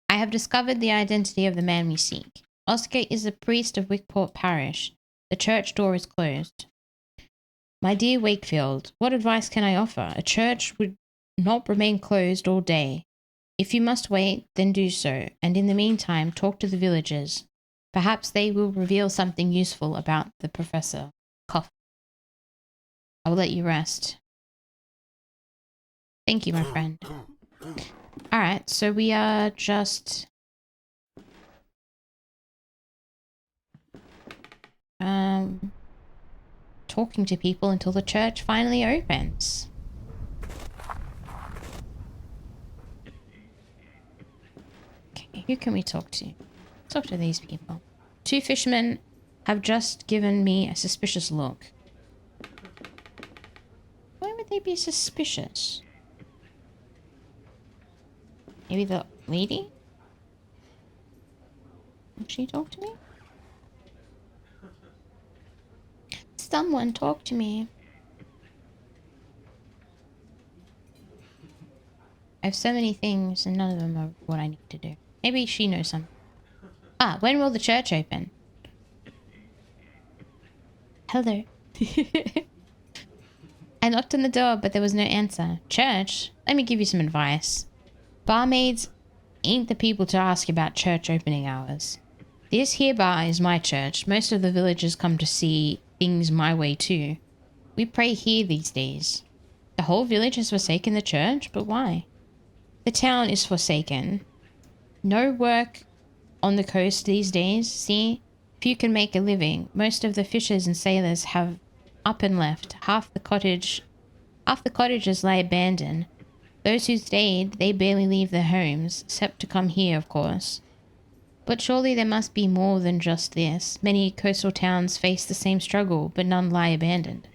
I have discovered the identity of the man we seek. Oscar is a priest of Wickport Parish. The church door is closed. My dear Wakefield, what advice can I offer? A church would not remain closed all day. If you must wait, then do so, and in the meantime talk to the villagers. Perhaps they will reveal something useful about the professor. Cough. I will let you rest. Thank you, my friend. Alright, so we are just... talking to people until the church finally opens. Okay, who can we talk to? Talk to these people. 2 fishermen have just given me a suspicious look. Why would they be suspicious? Maybe the lady? Will she talk to me? Someone talk to me. I have so many things and none of them are what I need to do. Maybe she knows some. Ah, when will the church open? Hello. I knocked on the door, but there was no answer. Church? Let me give you some advice. Barmaids ain't the people to ask about church opening hours. This here bar is my church. Most of the villagers come to see things my way too. We pray here these days. The whole village has forsaken the church? But why? The town is forsaken. No work on the coast these days, see? Few can make a living. Most of the fishers and sailors have up and left. Half the cottages lie abandoned. Those who stayed, they barely leave their homes, except to come here, of course. But surely there must be more than just this. Many coastal towns face the same struggle, but none lie abandoned.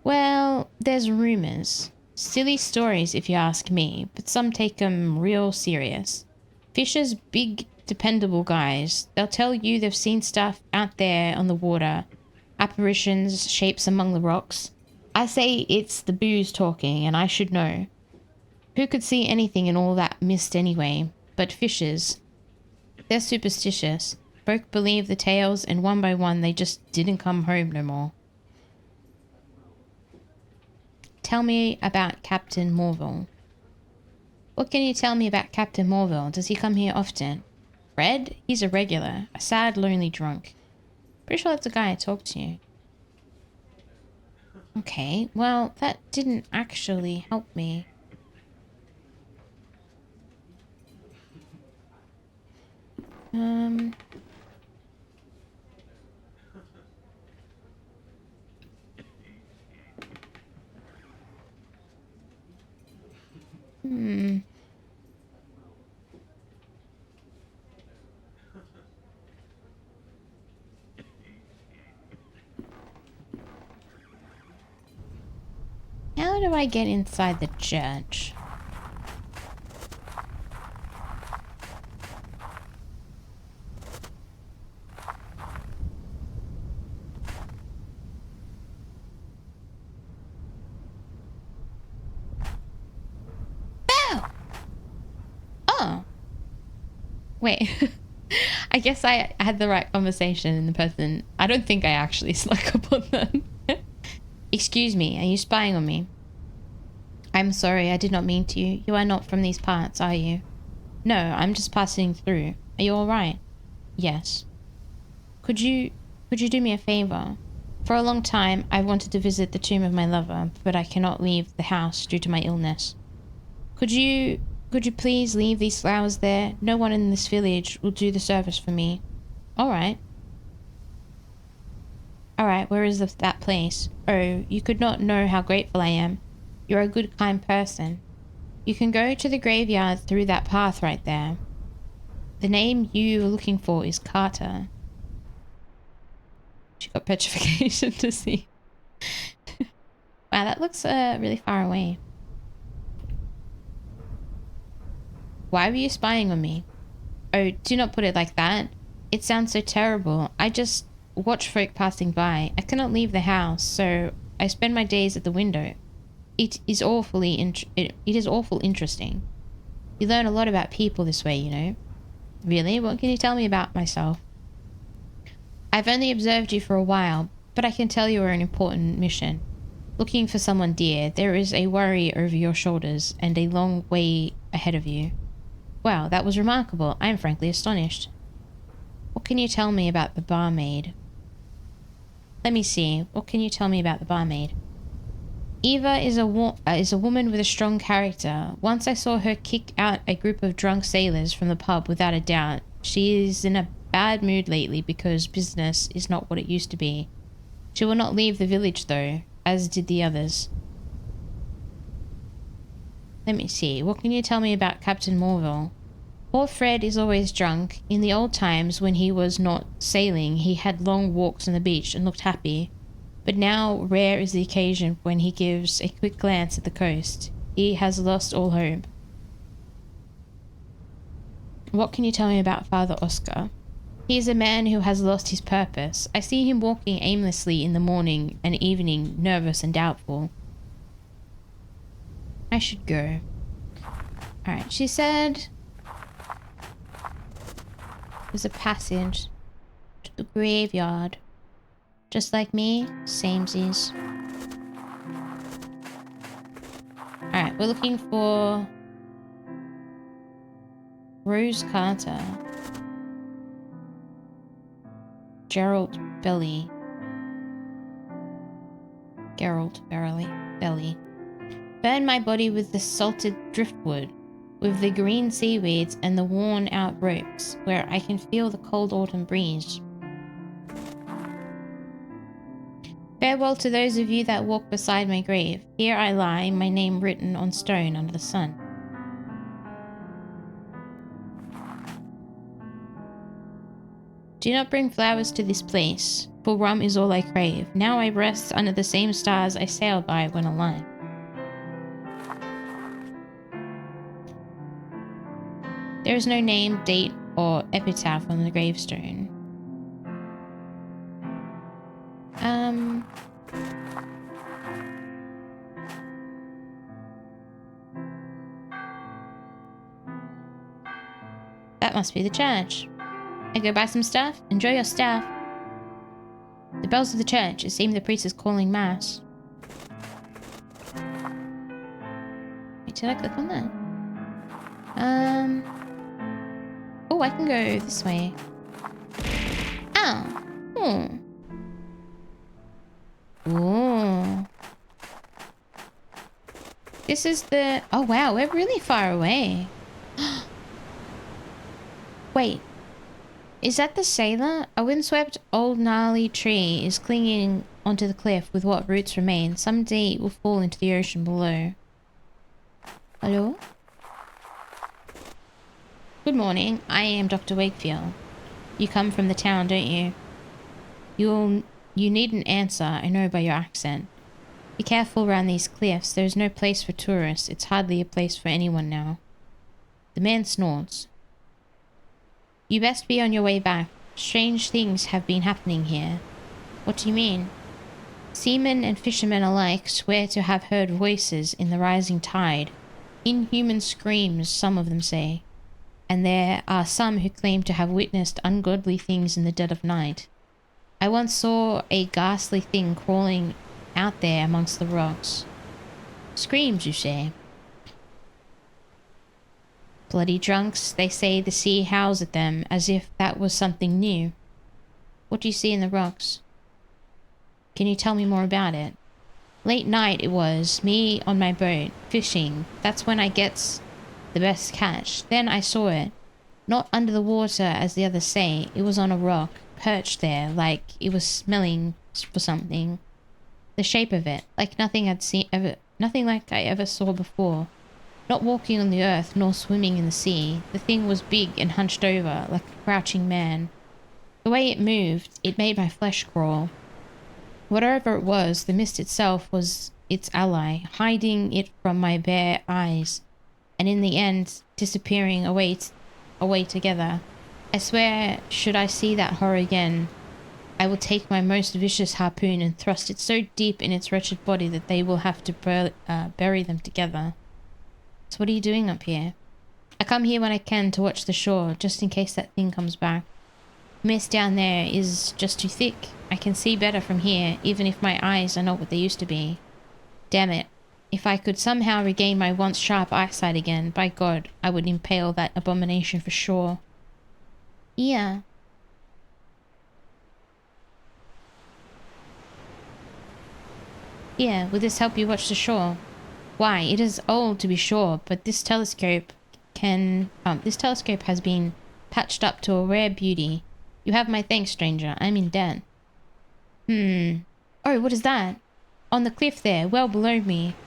Well, there's rumors. Silly stories if you ask me, but some take 'em real serious. Fishers, big, dependable guys. They'll tell you they've seen stuff out there on the water. Apparitions, shapes among the rocks. I say it's the booze talking, and I should know. Who could see anything in all that mist anyway? But fishers, they're superstitious. Folk believe the tales, and one by one they just didn't come home no more. Tell me about Captain Morville. What can you tell me about Captain Morville? Does he come here often? Fred? He's a regular. A sad, lonely drunk. Pretty sure that's the guy I talked to. Okay, well, that didn't actually help me. How do I get inside the church? Oh! Wait. I guess I had the right conversation in the person. I don't think I actually snuck up on them. Excuse me, are you spying on me? I'm sorry, I did not mean to. You are not from these parts, are you? No, I'm just passing through. Are you alright? Yes. Could you do me a favor? For a long time, I've wanted to visit the tomb of my lover, but I cannot leave the house due to my illness. Could you please leave these flowers there? No one in this village will do the service for me. Alright. Alright, where is that place? Oh, you could not know how grateful I am. You're a good, kind person. You can go to the graveyard through that path right there. The name you were looking for is Carter. She got petrification to see. Wow, that looks really far away. Why were you spying on me? Oh, do not put it like that. It sounds so terrible. I just watch folk passing by. I cannot leave the house, so I spend my days at the window. It is awful interesting. You learn a lot about people this way, you know. Really? What can you tell me about myself? I've only observed you for a while, but I can tell you are an important mission. Looking for someone dear, there is a worry over your shoulders and a long way ahead of you. Wow, that was remarkable. I am frankly astonished. What can you tell me about the barmaid? Let me see. What can you tell me about the barmaid? Eva is a woman with a strong character. Once I saw her kick out a group of drunk sailors from the pub without a doubt. She is in a bad mood lately because business is not what it used to be. She will not leave the village though, as did the others. Let me see. What can you tell me about Captain Morville? Poor Fred is always drunk. In the old times when he was not sailing, he had long walks on the beach and looked happy. But now rare is the occasion when he gives a quick glance at the coast. He has lost all hope. What can you tell me about Father Oscar? He is a man who has lost his purpose. I see him walking aimlessly in the morning and evening, nervous and doubtful. I should go. Alright, she said there's a passage to the graveyard. Just like me, samesies. Alright, we're looking for Rose Carter. Gerald Belly. Belly. Burn my body with the salted driftwood, with the green seaweeds and the worn-out ropes, where I can feel the cold autumn breeze. Farewell to those of you that walk beside my grave. Here I lie, my name written on stone under the sun. Do not bring flowers to this place, for rum is all I crave. Now I rest under the same stars I sailed by when alive. There is no name, date, or epitaph on the gravestone. That must be the church. I go buy some stuff. Enjoy your stuff. The bells of the church. It seems the priest is calling mass. Wait, did I click on that? Oh, I can go this way. Oh. Ooh. This is the... Oh, wow. We're really far away. Wait. Is that the sailor? A windswept old gnarly tree is clinging onto the cliff with what roots remain. Someday it will fall into the ocean below. Hello? Good morning. I am Dr. Wakefield. You come from the town, don't you? You needn't answer, I know by your accent. Be careful around these cliffs. There is no place for tourists. It's hardly a place for anyone now. The man snorts. You best be on your way back. Strange things have been happening here. What do you mean? Seamen and fishermen alike swear to have heard voices in the rising tide. Inhuman screams, some of them say. And there are some who claim to have witnessed ungodly things in the dead of night. I once saw a ghastly thing crawling out there amongst the rocks. Screams, you say? Bloody drunks, they say the sea howls at them as if that was something new. What do you see in the rocks? Can you tell me more about it? Late night it was, me on my boat, fishing. That's when I gets the best catch. Then I saw it. Not under the water as the others say. It was on a rock, perched there, like it was smelling for something. The shape of it, like nothing like I ever saw before. Not walking on the earth, nor swimming in the sea. The thing was big and hunched over, like a crouching man. The way it moved, it made my flesh crawl. Whatever it was, the mist itself was its ally, hiding it from my bare eyes, and in the end, disappearing away together. I swear, should I see that horror again, I will take my most vicious harpoon and thrust it so deep in its wretched body that they will have to bury them together. So what are you doing up here? I come here when I can to watch the shore, just in case that thing comes back. The mist down there is just too thick. I can see better from here, even if my eyes are not what they used to be. Damn it. If I could somehow regain my once sharp eyesight again, by God, I would impale that abomination for sure. Yeah. Yeah, will this help you watch the shore? Why, it is old to be sure, but this telescope has been patched up to a rare beauty. You have my thanks, stranger. I'm in debt. Oh, what is that? On the cliff there, well below me.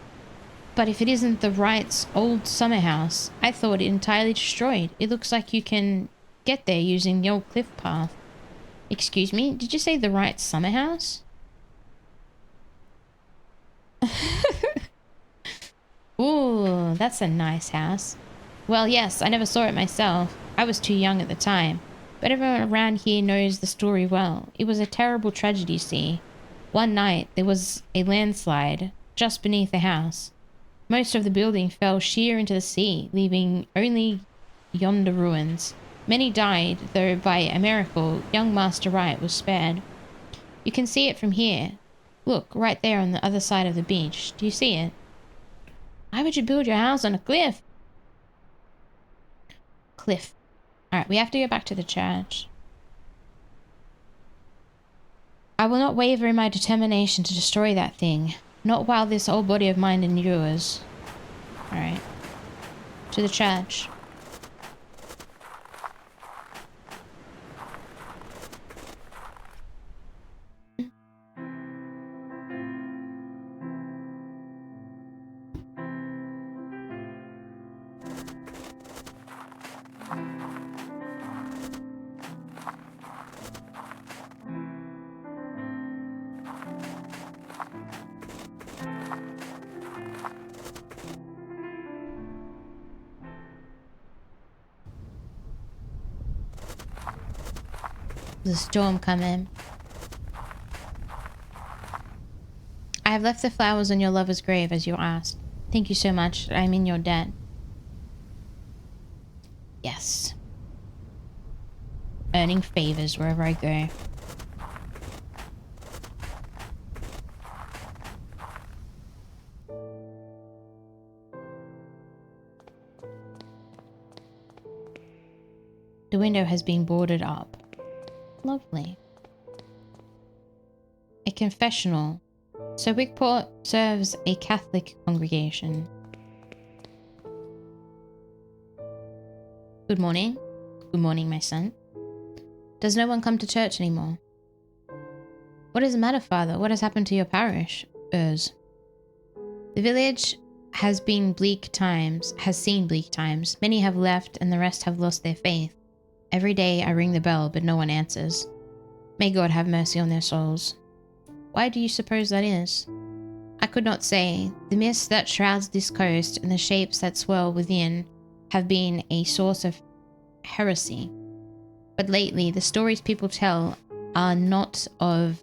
But if it isn't the Wright's old summer house, I thought it entirely destroyed. It looks like you can get there using the old cliff path. Excuse me, did you say the Wright's summer house? Ooh, that's a nice house. Well, yes, I never saw it myself. I was too young at the time. But everyone around here knows the story well. It was a terrible tragedy, see. One night, there was a landslide just beneath the house. Most of the building fell sheer into the sea, leaving only yonder ruins. Many died, though by a miracle, young Master Wright was spared. You can see it from here. Look, right there on the other side of the beach. Do you see it? Why would you build your house on a cliff? Cliff. Alright, we have to go back to the church. I will not waver in my determination to destroy that thing. Not while this old body of mine endures. Alright. To the church. The storm coming. I have left the flowers on your lover's grave as you asked. Thank you so much. I'm in your debt. Yes. Earning favors wherever I go. The window has been boarded up. Lovely. A confessional. So Wigport serves a Catholic congregation. Good morning. Good morning, my son. Does no one come to church anymore? What is the matter, father? What has happened to your parish? The village has seen bleak times. Many have left and the rest have lost their faith. Every day I ring the bell, but no one answers. May God have mercy on their souls. Why do you suppose that is? I could not say. The mist that shrouds this coast and the shapes that swirl within have been a source of heresy. But lately, the stories people tell are not of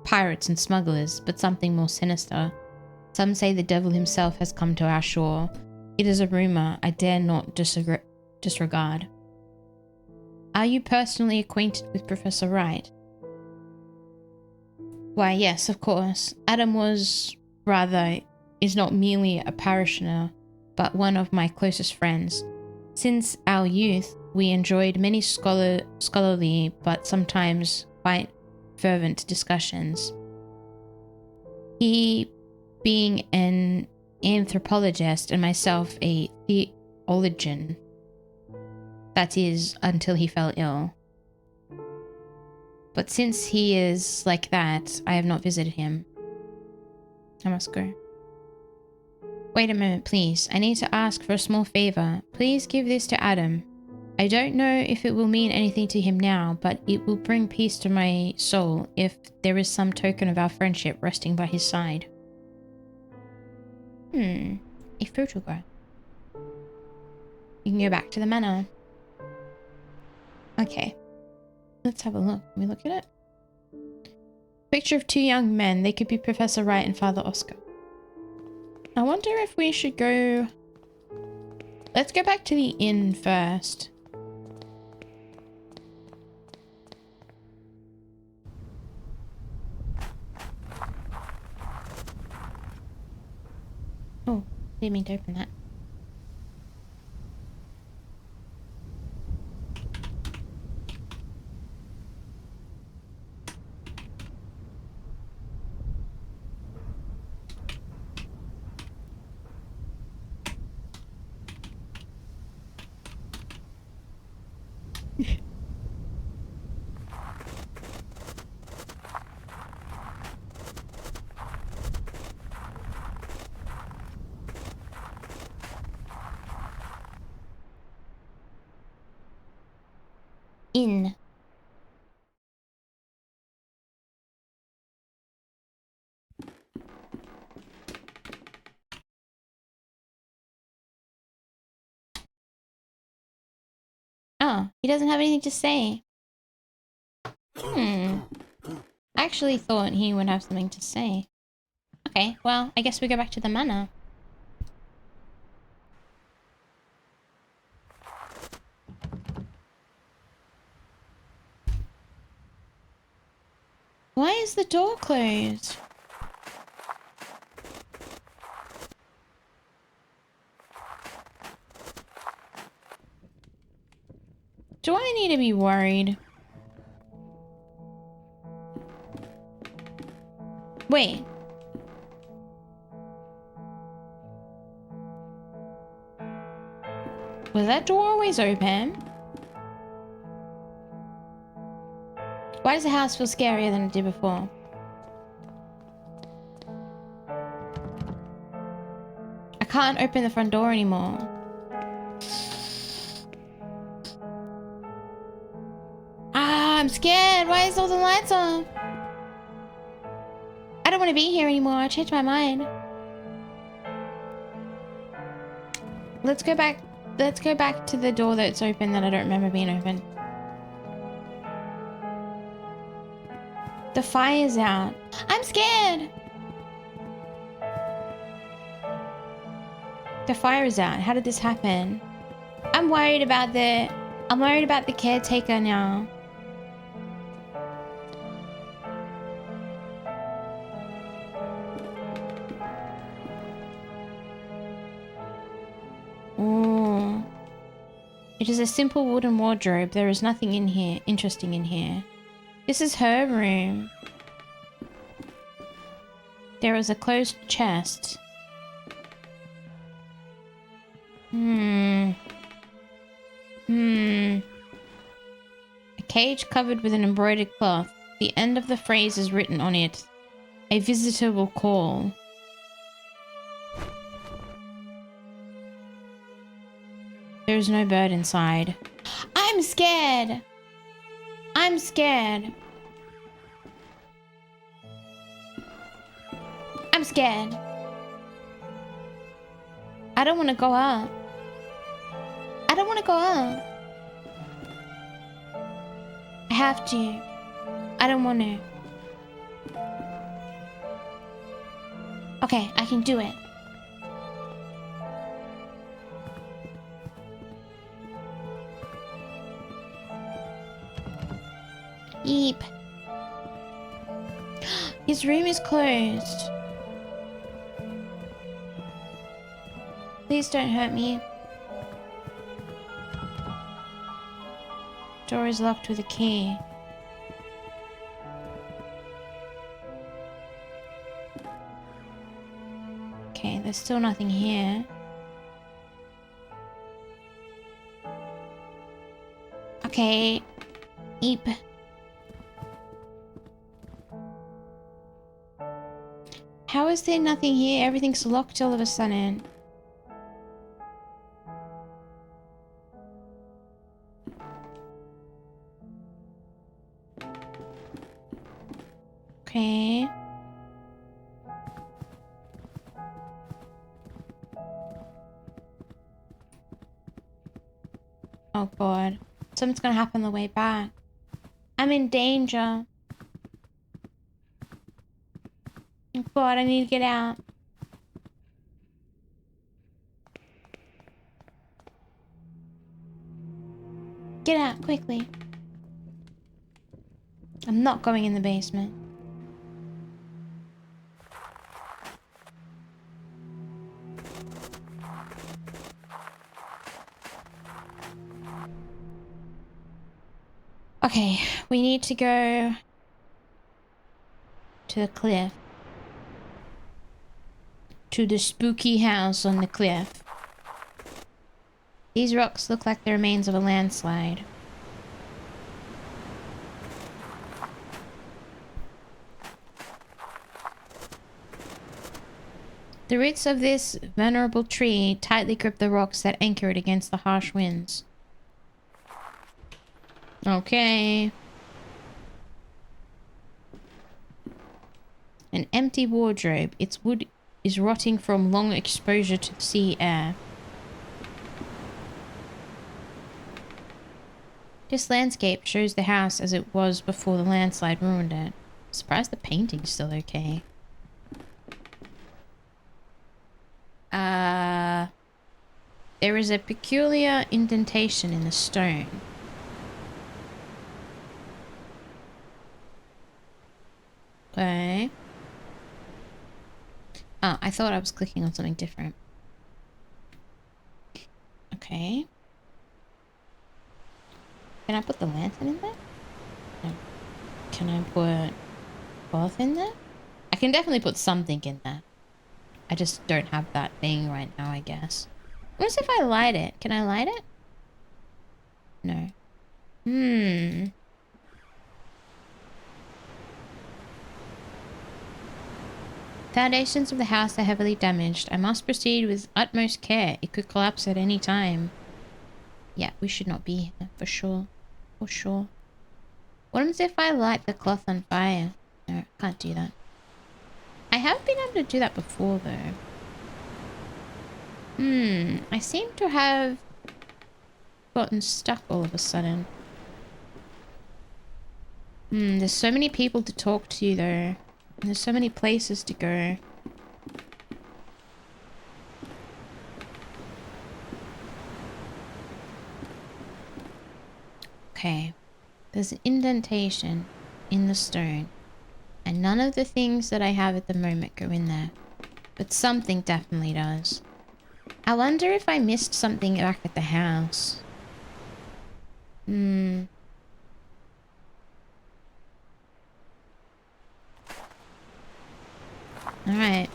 pirates and smugglers, but something more sinister. Some say the devil himself has come to our shore. It is a rumor I dare not disregard. Are you personally acquainted with Professor Wright? Why, yes, of course. Adam is not merely a parishioner, but one of my closest friends. Since our youth, we enjoyed many scholarly, but sometimes quite fervent discussions. He being an anthropologist and myself a theologian. That is, until he fell ill. But since he is like that, I have not visited him. I must go. Wait a moment, please. I need to ask for a small favor. Please give this to Adam. I don't know if it will mean anything to him now, but it will bring peace to my soul if there is some token of our friendship resting by his side. A photograph. You can go back to the manor. Okay. Let's have a look. Can we look at it? Picture of two young men. They could be Professor Wright and Father Oscar. I wonder if we should go... Let's go back to the inn first. Oh, didn't mean to open that. Inn. Oh, he doesn't have anything to say. I actually thought he would have something to say. Okay, well, I guess we go back to the manor. Why is the door closed? Do I need to be worried? Wait. Was that door always open? Why does the house feel scarier than it did before? I can't open the front door anymore. Ah, I'm scared. Why is all the lights on? I don't want to be here anymore. I changed my mind. Let's go back. Let's go back to the door that's open that I don't remember being open. The fire's out. I'm scared. The fire is out. How did this happen? I'm worried about the caretaker now. Ooh. It is a simple wooden wardrobe. There is nothing in here interesting in here. This is her room. There is a closed chest. A cage covered with an embroidered cloth. The end of the phrase is written on it. A visitor will call. There is no bird inside. I'm scared. I'm scared. I'm scared. I don't want to go up. I don't want to go up. I have to. I don't want to. Okay, I can do it. Eep. His room is closed. Please don't hurt me. Door is locked with a key. Okay, there's still nothing here. Okay. Eep. How is there nothing here? Everything's locked all of a sudden. Okay. Oh god. Something's gonna happen on the way back. I'm in danger. Oh god, I need to get out. Get out, quickly. I'm not going in the basement. Okay, we need to go to the cliff. To the spooky house on the cliff. These rocks look like the remains of a landslide. The roots of this venerable tree tightly grip the rocks that anchor it against the harsh winds. Okay. An empty wardrobe. Its wood is rotting from long exposure to the sea air. This landscape shows the house as it was before the landslide ruined it. I'm surprised the painting's still okay. There is a peculiar indentation in the stone. Okay. Oh, I thought I was clicking on something different. Okay. Can I put the lantern in there? No. Can I put cloth in there? I can definitely put something in there. I just don't have that thing right now, I guess. What if I light it? Can I light it? No. Foundations of the house are heavily damaged. I must proceed with utmost care. It could collapse at any time. Yeah, we should not be here, for sure. For sure. What happens if I light the cloth on fire? No, I can't do that. I have been able to do that before, though. I seem to have gotten stuck all of a sudden. There's so many people to talk to, though. And there's so many places to go. Okay. There's an indentation in the stone. And none of the things that I have at the moment go in there. But something definitely does. I wonder if I missed something back at the house. Alright.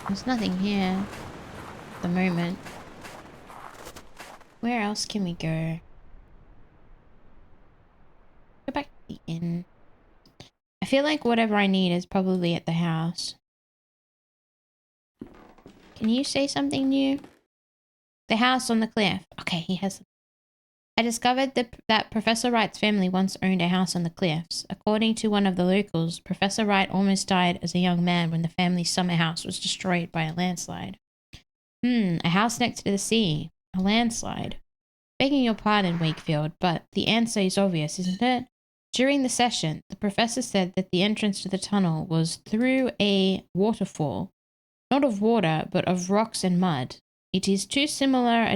There's nothing here at the moment. Where else can we go? Go back to the inn. I feel like whatever I need is probably at the house. Can you say something new? The house on the cliff. Okay, he has... I discovered that Professor Wright's family once owned a house on the cliffs. According to one of the locals, Professor Wright almost died as a young man when the family's summer house was destroyed by a landslide. A house next to the sea. A landslide. Begging your pardon, Wakefield, but the answer is obvious, isn't it? During the session, the professor said that the entrance to the tunnel was through a waterfall. Not of water, but of rocks and mud. It is too similar a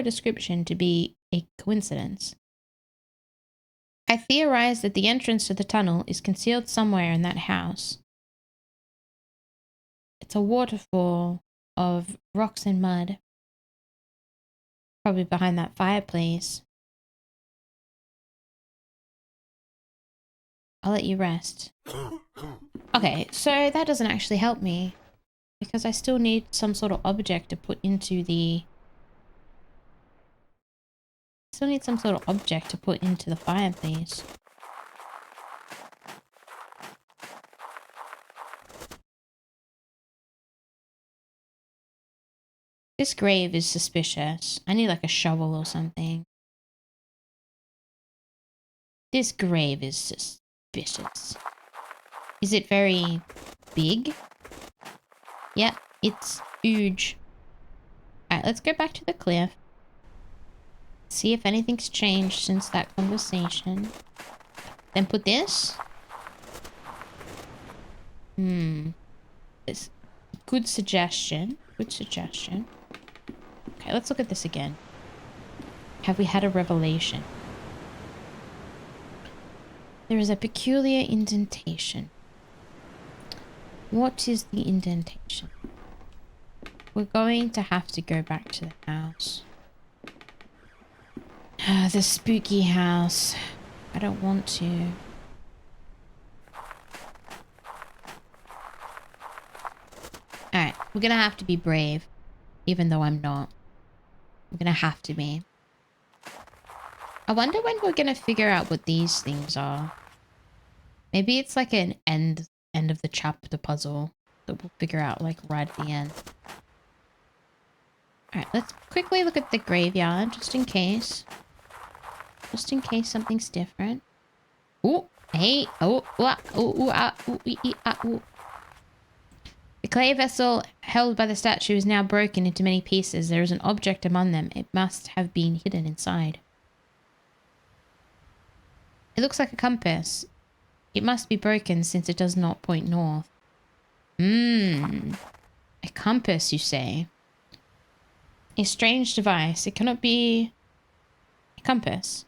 description to be a coincidence. I theorize that the entrance to the tunnel is concealed somewhere in that house. It's a waterfall of rocks and mud. Probably behind that fireplace. I'll let you rest. Okay, so that doesn't actually help me. Because I still need some sort of object to put into the... fireplace. This grave is suspicious. I need like a shovel or something. This grave is suspicious. Is it very big? Yep, it's huge. Alright, let's go back to the cliff. See if anything's changed since that conversation. Then put this. This. Good suggestion. Good suggestion. Okay, let's look at this again. Have we had a revelation? There is a peculiar indentation. What is the indentation? We're going to have to go back to the house. The spooky house. I don't want to. Alright, we're gonna have to be brave. Even though I'm not. We're gonna have to be. I wonder when we're gonna figure out what these things are. Maybe it's like an end of the chapter puzzle that we'll figure out like right at the end. Alright, let's quickly look at the graveyard just in case. Just in case something's different. Ooh, hey, oh, ooh. The clay vessel held by the statue is now broken into many pieces. There is an object among them. It must have been hidden inside. It looks like a compass. It must be broken since it does not point north. A compass, you say? A strange device. It cannot be a compass,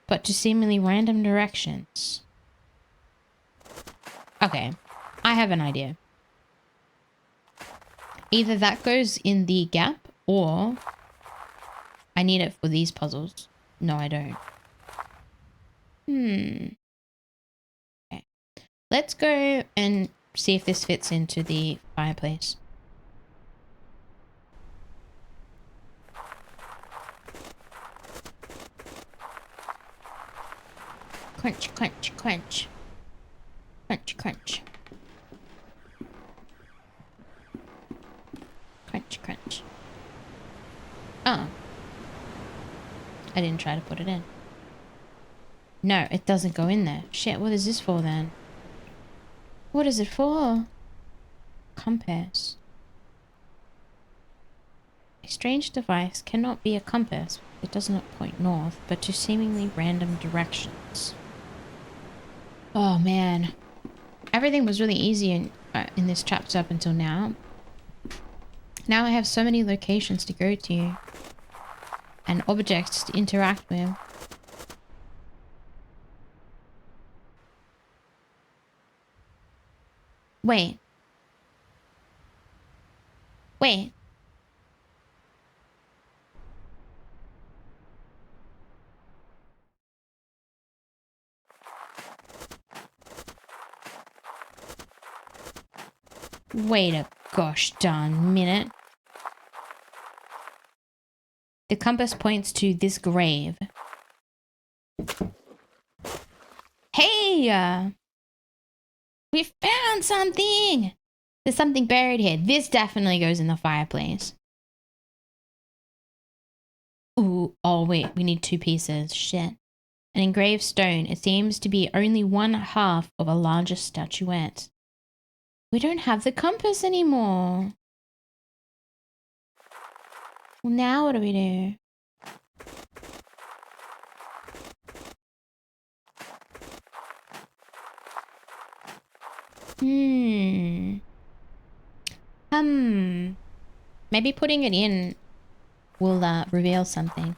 but to seemingly random directions. Okay, I have an idea. Either that goes in the gap, or I need it for these puzzles. No, I don't. Okay. Let's go and see if this fits into the fireplace. Crunch, crunch, crunch. Crunch, crunch. Crunch, crunch. Oh. I didn't try to put it in. No, it doesn't go in there. Shit, what is this for then? What is it for? Compass. A strange device cannot be a compass. It does not point north, but to seemingly random directions. Oh man. Everything was really easy in this chapter up until now. Now I have so many locations to go to. And objects to interact with. Wait. Wait. Wait a gosh darn minute. The compass points to this grave. Hey! We found something! There's something buried here. This definitely goes in the fireplace. Ooh, oh wait, we need 2 pieces. Shit. An engraved stone. It seems to be only 1/2 of a larger statuette. We don't have the compass anymore. Well, now what do we do? Maybe putting it in will reveal something.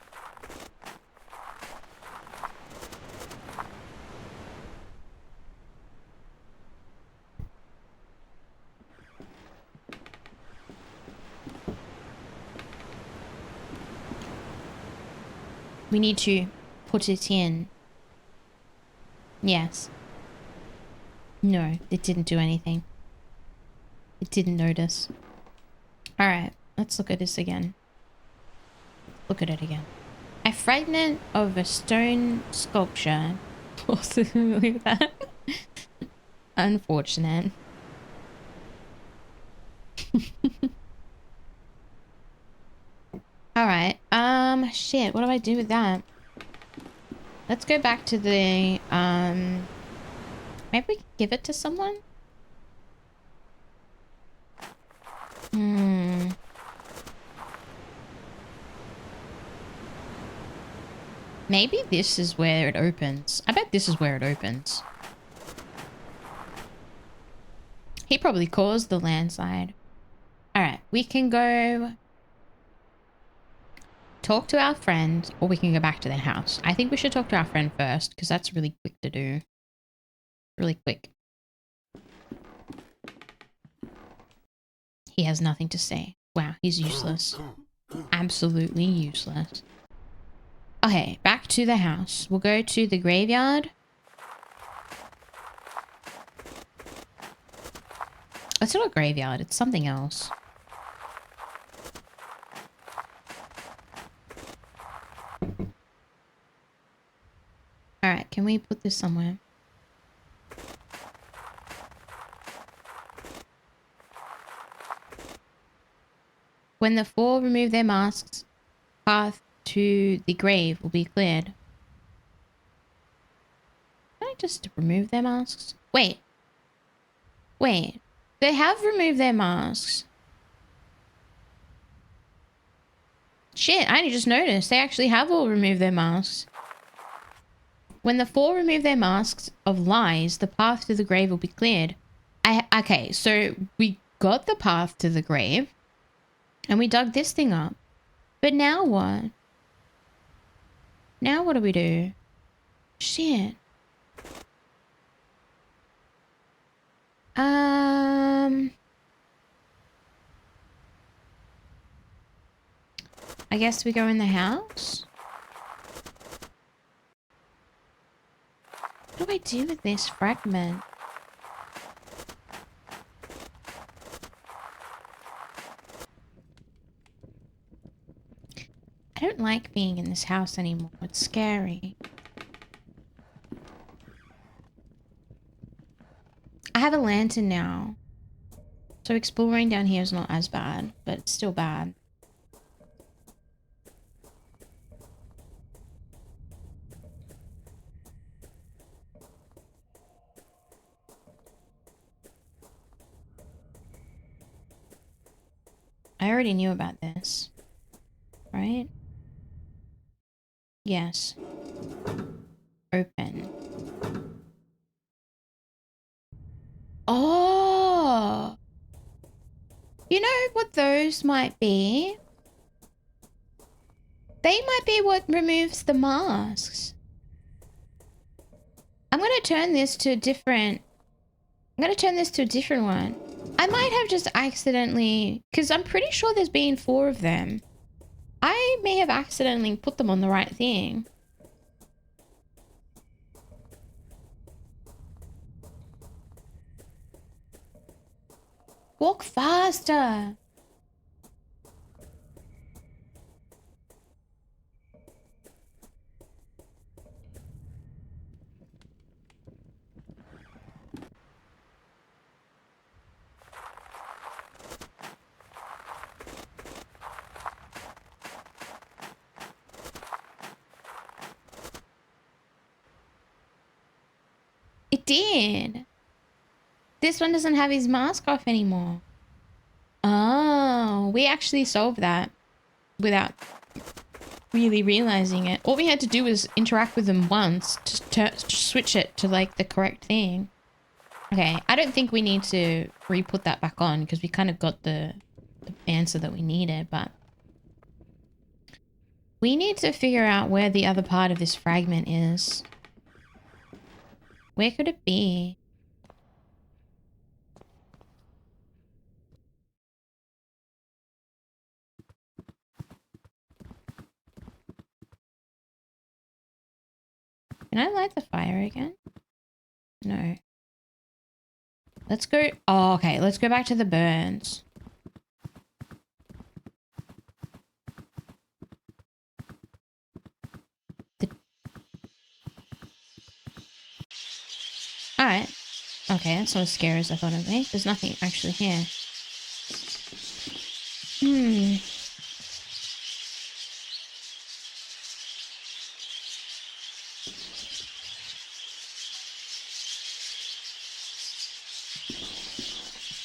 We need to put it in. Yes. No, it didn't do anything. It didn't notice. Alright, let's look at this again. Look at it again. A fragment of a stone sculpture. Also familiar with that. Unfortunate. Alright, shit, what do I do with that? Let's go back to the, maybe we can give it to someone? Maybe this is where it opens. I bet this is where it opens. He probably caused the landslide. Alright, we can go talk to our friend, or we can go back to their house. I think we should talk to our friend first, because that's really quick to do. Really quick. He has nothing to say. Wow, he's useless. Absolutely useless. Okay, back to the house. We'll go to the graveyard. It's not a graveyard, it's something else. Alright, can we put this somewhere? When the 4 remove their masks, path to the grave will be cleared. Can I just remove their masks? Wait. Wait. They have removed their masks. Shit, I only just noticed. They actually have all removed their masks. When the 4 remove their masks of lies, the path to the grave will be cleared. Okay, so we got the path to the grave. And we dug this thing up. But now what? Now what do we do? Shit. I guess we go in the house? What do I do with this fragment? I don't like being in this house anymore. It's scary. I have a lantern now. So exploring down here is not as bad, but it's still bad. I already knew about this. Right? Yes. Open. Oh! You know what those might be? They might be what removes the masks. I'm gonna turn this to a different... I'm gonna turn this to a different one. I might have just accidentally... Because I'm pretty sure there's been 4 of them. I may have accidentally put them on the right thing. Walk faster! It did! This one doesn't have his mask off anymore. Oh, we actually solved that without really realizing it. All we had to do was interact with them once to switch it to like the correct thing. Okay, I don't think we need to re-put that back on because we kind of got the answer that we needed, but we need to figure out where the other part of this fragment is. Where could it be? Can I light the fire again? No. Let's go... Oh, okay. Let's go back to the burns. Alright. Okay, that's not as scary as I thought it would be. There's nothing actually here. Hmm.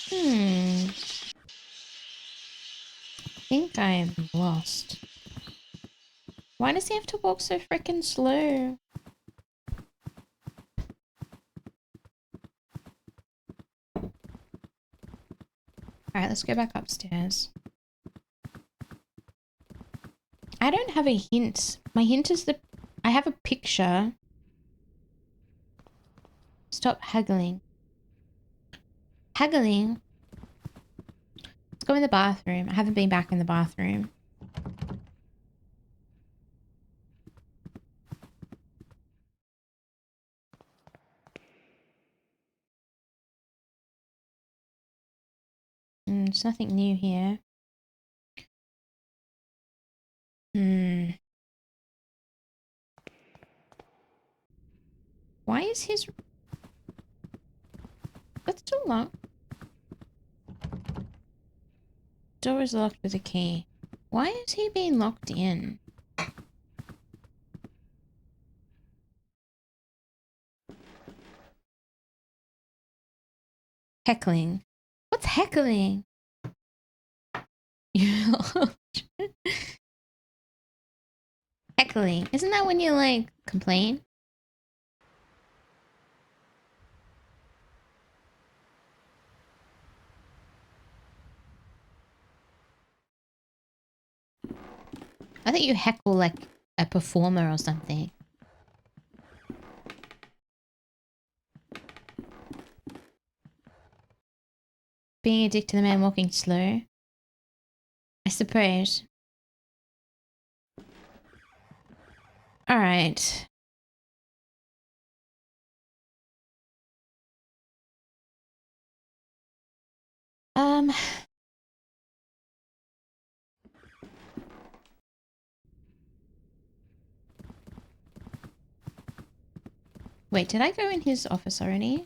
Hmm. I think I am lost. Why does he have to walk so freaking slow? Alright, let's go back upstairs. I don't have a hint. My hint is the... I have a picture. Stop haggling. Haggling? Let's go in the bathroom. I haven't been back in the bathroom. There's nothing new here. Why is his... That's still locked. Door is locked with a key. Why is he being locked in? Heckling. What's heckling? Heckling. Isn't that when you, like, complain? I think you heckle like a performer or something. Being a dick to the man walking slow. I suppose. Alright. Wait, did I go in his office already?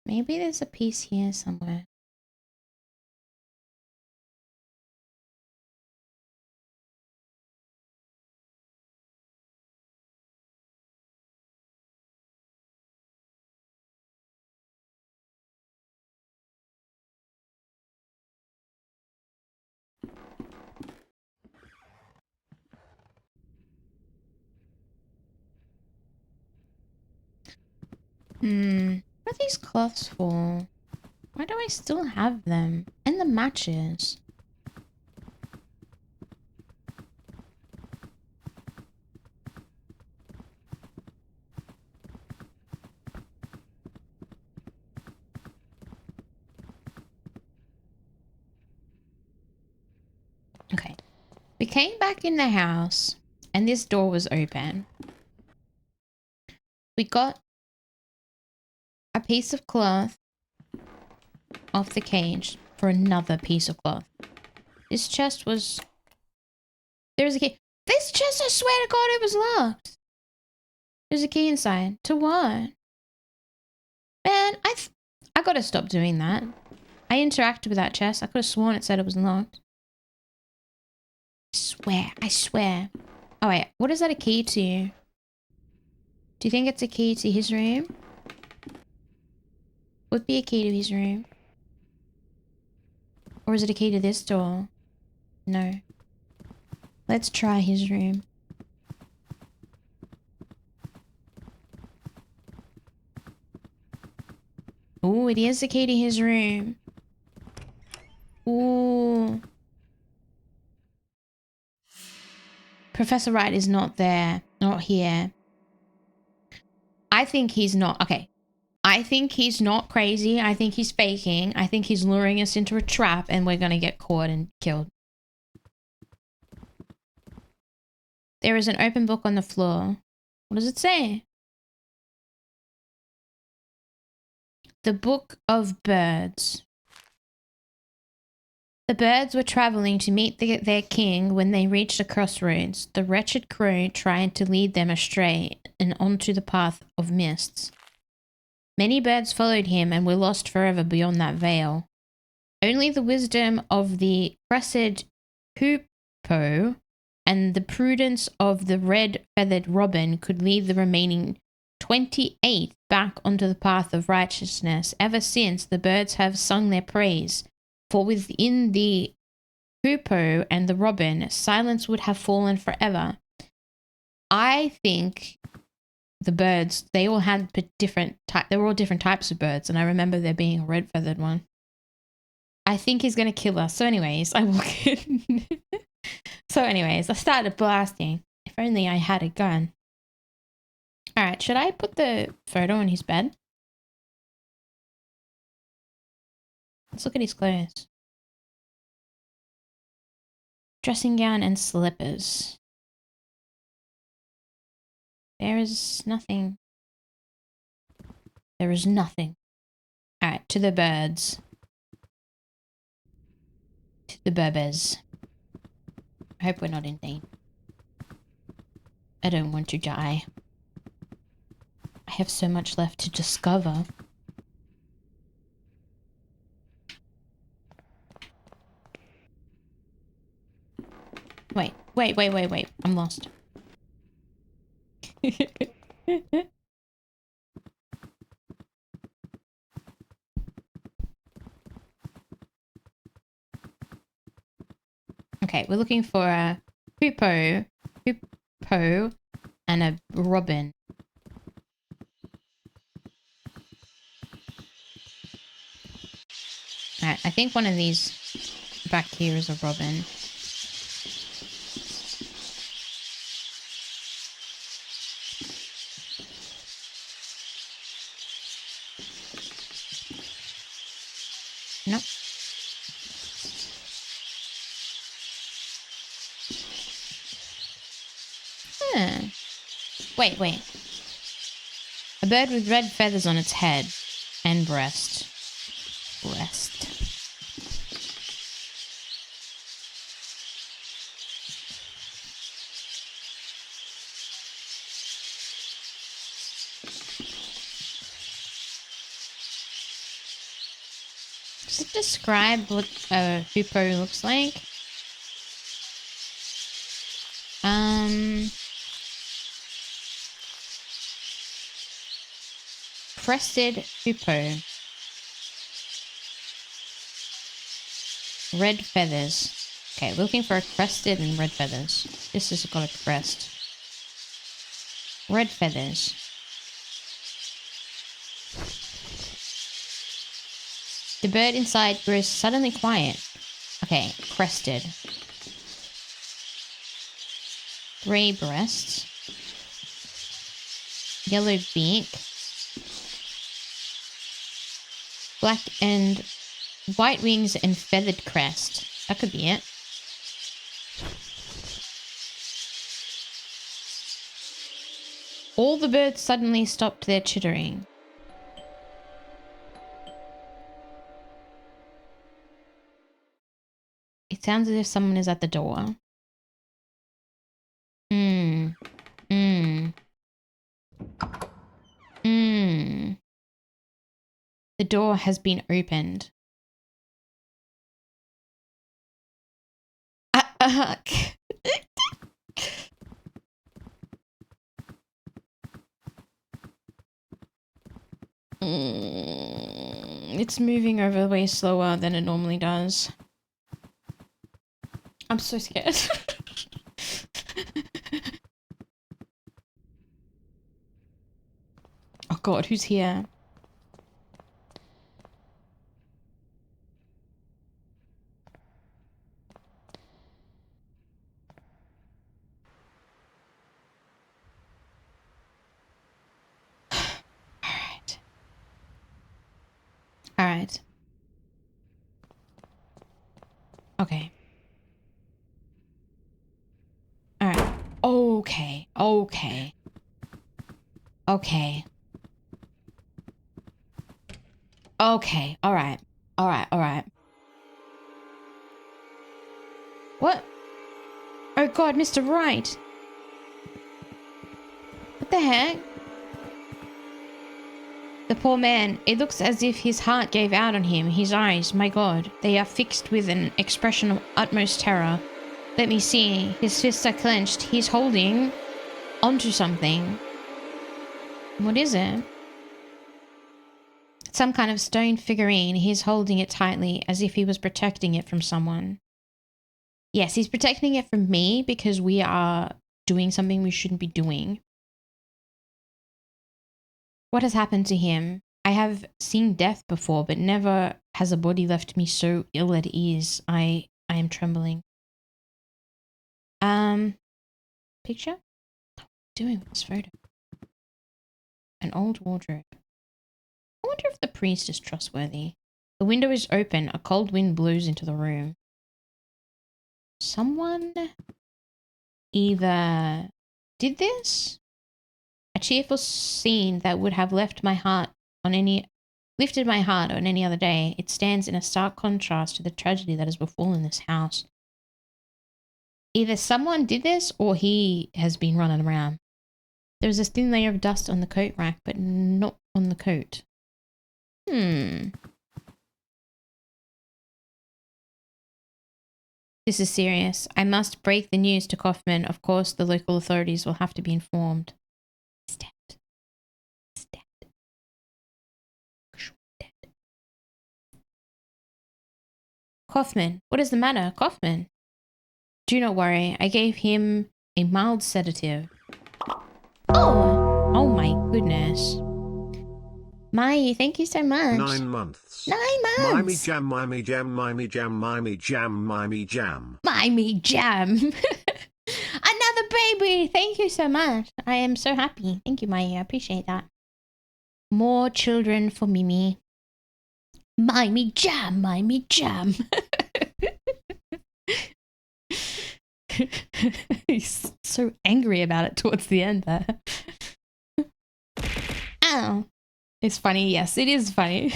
Maybe there's a piece here somewhere. What are these cloths for? Why do I still have them? And the matches. Okay. We came back in the house and this door was open. We got a piece of cloth off the cage for another piece of cloth. This chest was... There's a key. This chest, I swear to God, it was locked. There's a key inside. To what? Man, I gotta stop doing that. I interacted with that chest. I could have sworn it said it was locked. I swear. Oh wait, what is that a key to? Do you think it's a key to his room? Would be a key to his room. Or is it a key to this door? No. Let's try his room. Ooh, it is a key to his room. Ooh. Professor Wright is not there. Not here. I think he's not. Okay. I think he's not crazy. I think he's faking. I think he's luring us into a trap and we're gonna get caught and killed. There is an open book on the floor. What does it say? The Book of Birds. The birds were traveling to meet their king when they reached a crossroads. The wretched crow tried to lead them astray and onto the path of mists. Many birds followed him and were lost forever beyond that veil. Only the wisdom of the crested hoopoe and the prudence of the red-feathered robin could lead the remaining 28 back onto the path of righteousness. Ever since, the birds have sung their praise. For within the hoopoe and the robin, silence would have fallen forever. I think the birds, they all had different types. They were all different types of birds, and I remember there being a red-feathered one. I think he's going to kill us. So anyways, I walk in. So anyways, I started blasting. If only I had a gun. Alright, should I put the photo on his bed? Let's look at his clothes. Dressing gown and slippers. There is nothing. There is nothing. Alright, to the birds. To the berbers. I hope we're not in danger. I don't want to die. I have so much left to discover. Wait. I'm lost. Okay, we're looking for a hoopoe, and a robin. Alright, I think one of these back here is a robin. Nope. there? Wait. A bird with red feathers on its head and breast. Does it describe what a hippo looks like? Crested hippo. Red feathers. Okay, looking for a crested and red feathers. This has got a crest. Red feathers. The bird inside grows suddenly quiet. Okay, crested. 3 breasts. Yellow beak. Black and white wings and feathered crest. That could be it. All the birds suddenly stopped their chittering. It sounds as if someone is at the door. The door has been opened. It's moving over way slower than it normally does. I'm so scared. Oh god, who's here? Alright. Okay. Alright. Okay. Alright. What? Oh god, Mr. Wright. What the heck? The poor man, it looks as if his heart gave out on him. His eyes, my god, they are fixed with an expression of utmost terror. Let me see. His fists are clenched. He's holding onto something. What is it? Some kind of stone figurine. He's holding it tightly as if he was protecting it from someone. Yes, he's protecting it from me because we are doing something we shouldn't be doing. What has happened to him? I have seen death before, but never has a body left me so ill at ease. I am trembling. Picture? What are we doing with this photo? An old wardrobe. I wonder if the priest is trustworthy. The window is open. A cold wind blows into the room. Someone either did this? A cheerful scene that would have lifted my heart on any other day. It stands in a stark contrast to the tragedy that has befallen this house. Either someone did this or he has been running around. There is a thin layer of dust on the coat rack, but not on the coat. This is serious. I must break the news to Kaufman. Of course, the local authorities will have to be informed. He's dead. He's dead. Dead. Kaufman, what is the matter? Kaufman? Do not worry. I gave him a mild sedative. Oh my goodness. Mimyh, thank you so much. 9 months. 9 months. Mimyh jam, Mimyh jam, Mimyh jam, Mimyh jam, Mimyh jam. Mimyh jam. Another baby. Thank you so much. I am so happy. Thank you, Mimyh. I appreciate that. More children for Mimyh. Mimyh jam, Mimyh jam. He's so angry about it towards the end there. Ow. It's funny. Yes, it is funny.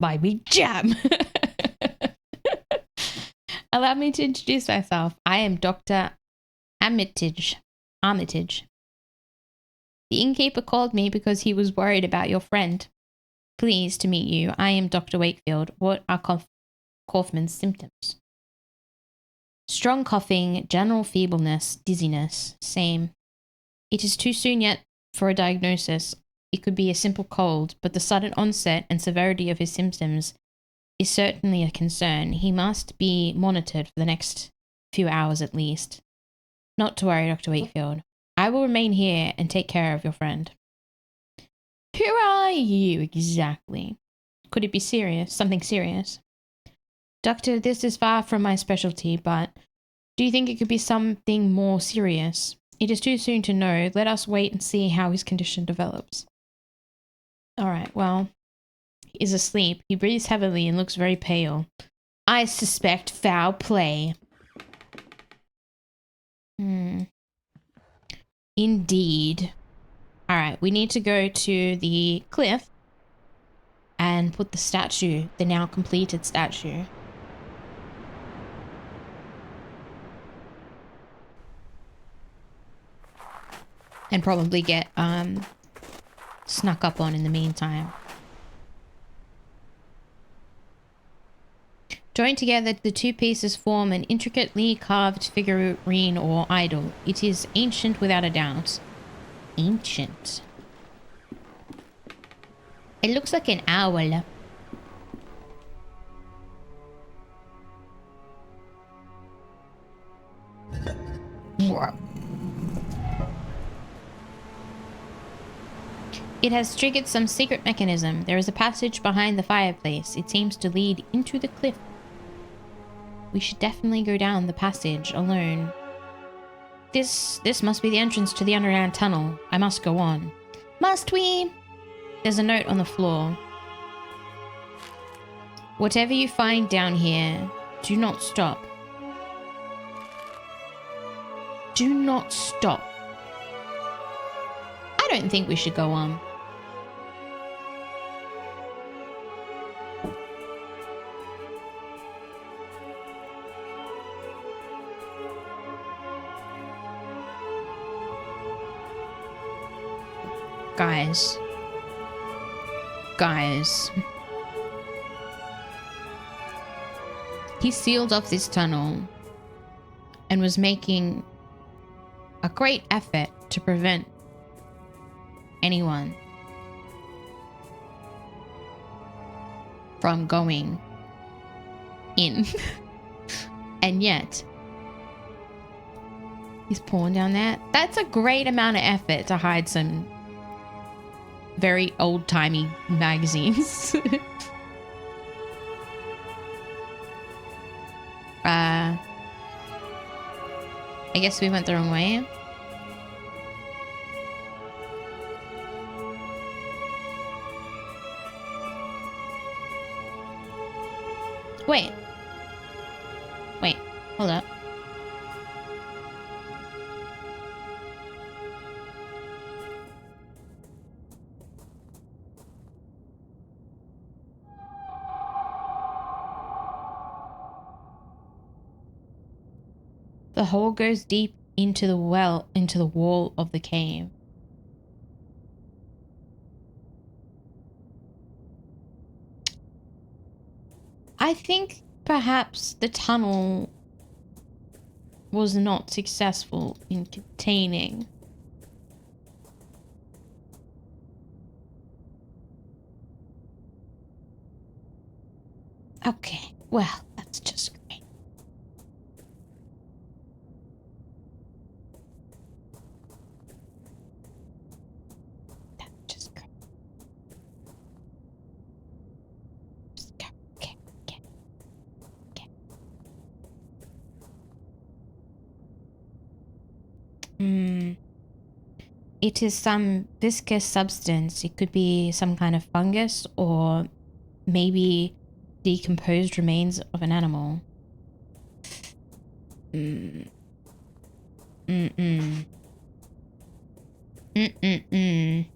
Mimyh jam. Allow me to introduce myself. I am Dr. Armitage. The innkeeper called me because he was worried about your friend. Pleased to meet you. I am Dr. Wakefield. What are Kaufman's symptoms? Strong coughing, general feebleness, dizziness. Same. It is too soon yet for a diagnosis. It could be a simple cold, but the sudden onset and severity of his symptoms is certainly a concern. He must be monitored for the next few hours at least. Not to worry, Dr. Wakefield. I will remain here and take care of your friend. Who are you exactly? Could it be serious? Something serious? Doctor, this is far from my specialty, but do you think it could be something more serious? It is too soon to know. Let us wait and see how his condition develops. All right, well, he is asleep. He breathes heavily and looks very pale. I suspect foul play. Indeed. All right, we need to go to the cliff and put the statue, the now completed statue. And probably get snuck up on in the meantime. Joined together, the two pieces form an intricately carved figurine or idol. It is ancient without a doubt. Ancient. It looks like an owl. It has triggered some secret mechanism. There is a passage behind the fireplace. It seems to lead into the cliff. We should definitely go down the passage alone. This must be the entrance to the underground tunnel. I must go on. Must we? There's a note on the floor. Whatever you find down here, do not stop. Do not stop. I don't think we should go on. Guys. He sealed off this tunnel and was making a great effort to prevent anyone from going in. And yet he's pulling down that. That's a great amount of effort to hide some very old-timey magazines. I guess we went the wrong way. Wait, hold up. The hole goes deep into the wall of the cave. I think perhaps the tunnel was not successful in containing. Okay, well, that's just great. That's just great. Just go. Okay. It is some viscous substance. It could be some kind of fungus or maybe decomposed remains of an animal. Mm. Mm-mm. Mm-mm-mm.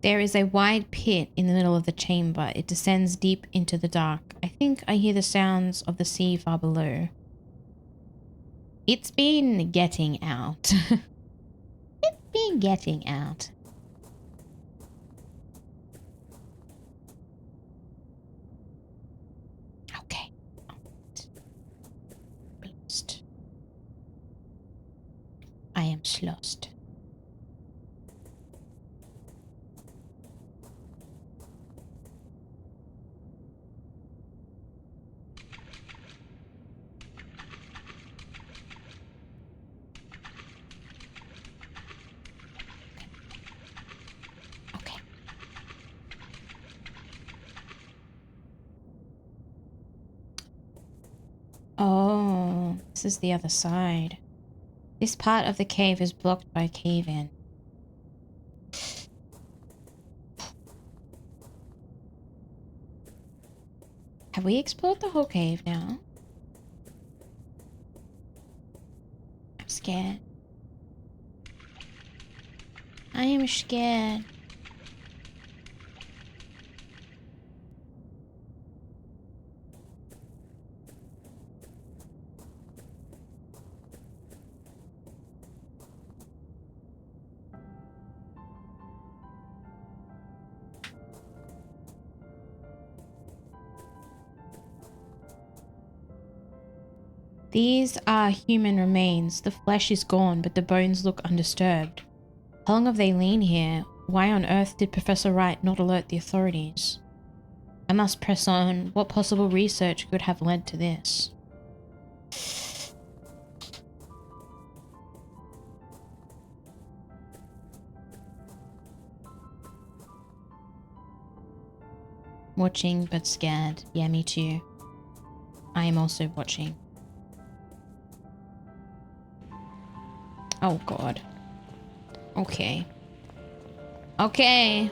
There is a wide pit in the middle of the chamber. It descends deep into the dark. I think I hear the sounds of the sea far below. It's been getting out. It's been getting out. Okay. Lost. I am lost. Okay. Oh, this is the other side. This part of the cave is blocked by a cave-in. Have we explored the whole cave now? I'm scared. I am scared. These are human remains. The flesh is gone, but the bones look undisturbed. How long have they lain here? Why on earth did Professor Wright not alert the authorities? I must press on. What possible research could have led to this? Watching but scared. Yeah, me too. I am also watching. Oh god. Okay. Okay.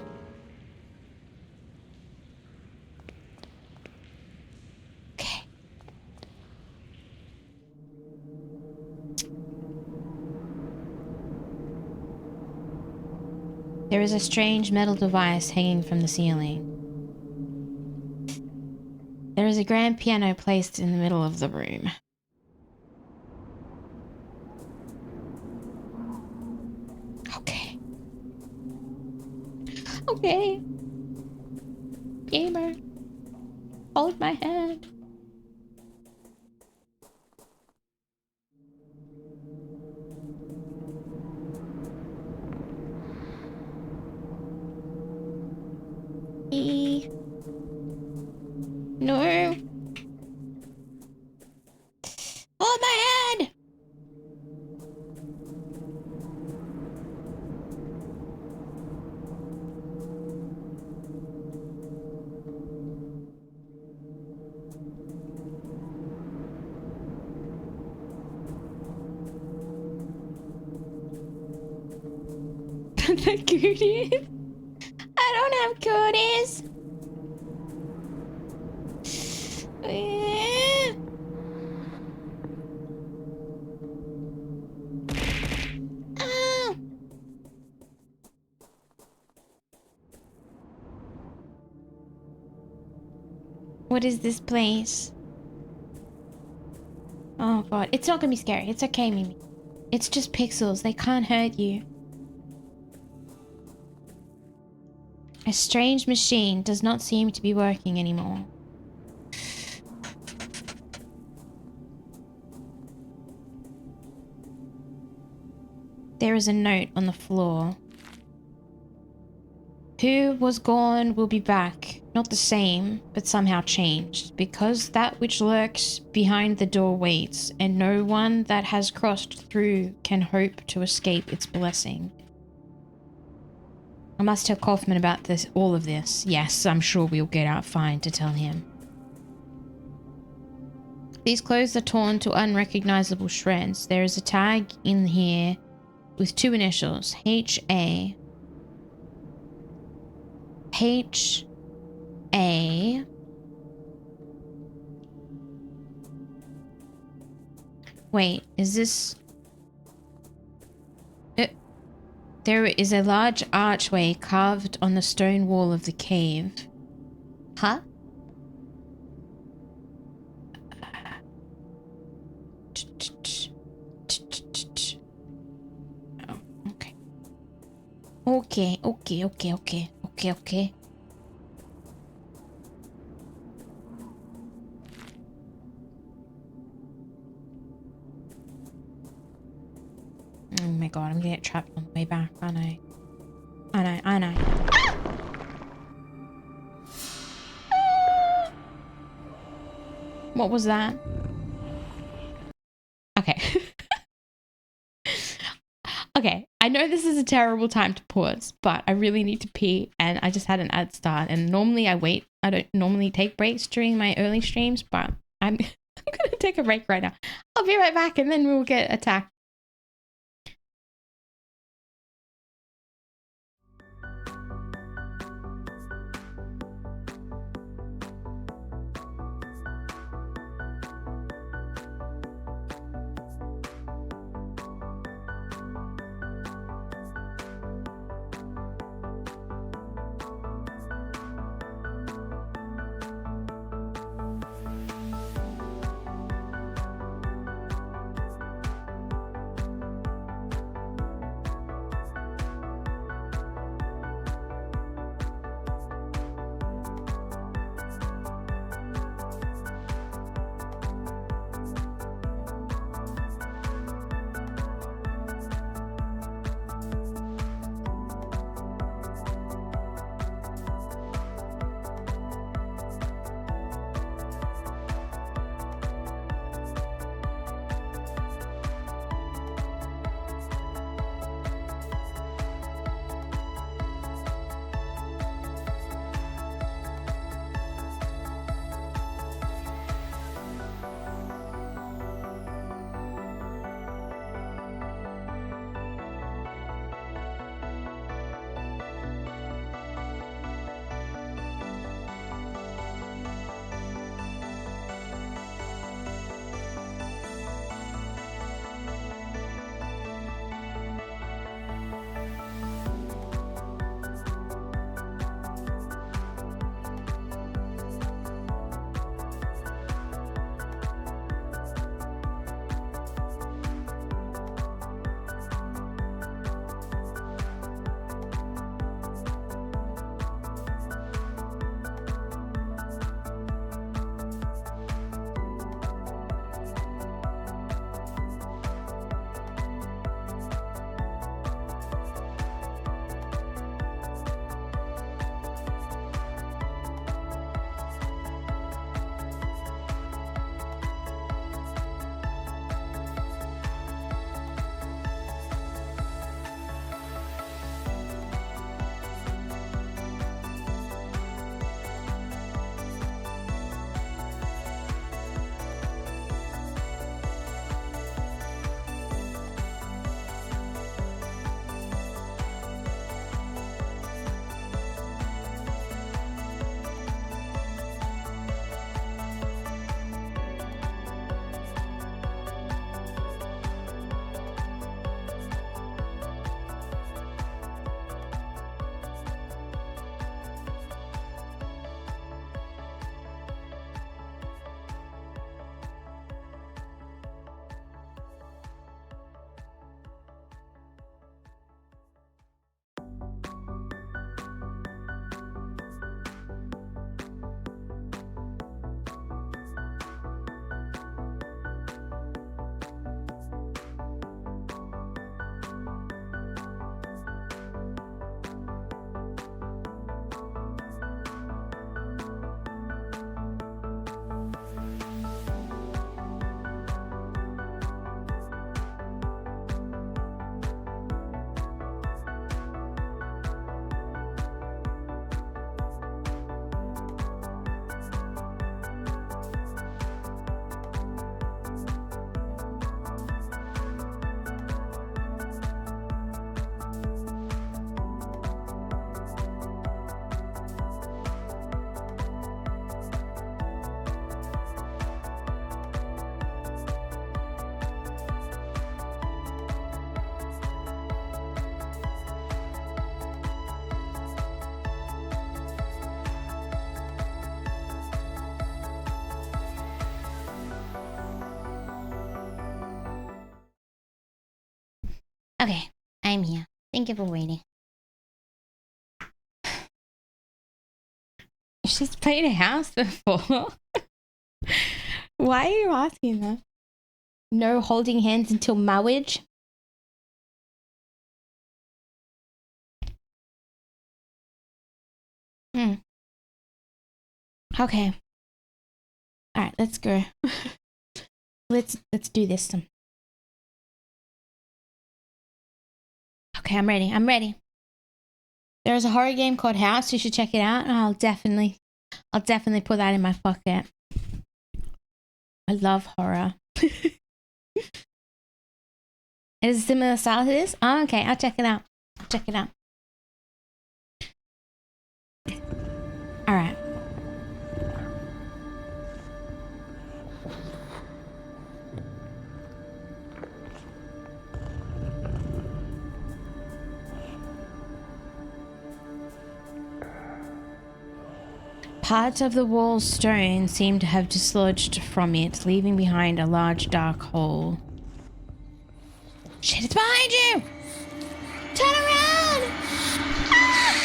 Okay. There is a strange metal device hanging from the ceiling. There is a grand piano placed in the middle of the room. Okay. Okay. Gamer. Hold my hand. No. Hold my hand. The cooties. I don't have cooties. Oh. What is this place? Oh god, it's not gonna be scary. It's okay, Mimyh. It's just pixels. They can't hurt you. A strange machine does not seem to be working anymore. There is a note on the floor. Who was gone will be back. Not the same, but somehow changed. Because that which lurks behind the door waits, and no one that has crossed through can hope to escape its blessing. I must tell Kaufman about this, all of this. Yes, I'm sure we'll get out fine to tell him. These clothes are torn to unrecognizable shreds. There is a tag in here with two initials, H.A. H-A... Wait, is this... There is a large archway carved on the stone wall of the cave. Huh? Oh, okay. Okay. Oh my god, I'm gonna get trapped on the way back, aren't I? I know. Ah! Ah! What was that? Okay. Okay, I know this is a terrible time to pause, but I really need to pee and I just had an ad start and normally I wait. I don't normally take breaks during my early streams, but I'm gonna take a break right now. I'll be right back and then we'll get attacked. Okay, I'm here. Thank you for waiting. She's played a house before. Why are you asking that? No holding hands until marriage? Okay. Alright, let's go. Let's do this. Okay, I'm ready. There's a horror game called House. You should check it out. I'll definitely put that in my pocket. I love horror. It is a similar style to this? Oh, okay, I'll check it out. Alright. Parts of the wall's stone seem to have dislodged from it, leaving behind a large dark hole. Shit, it's behind you! Turn around! Ah!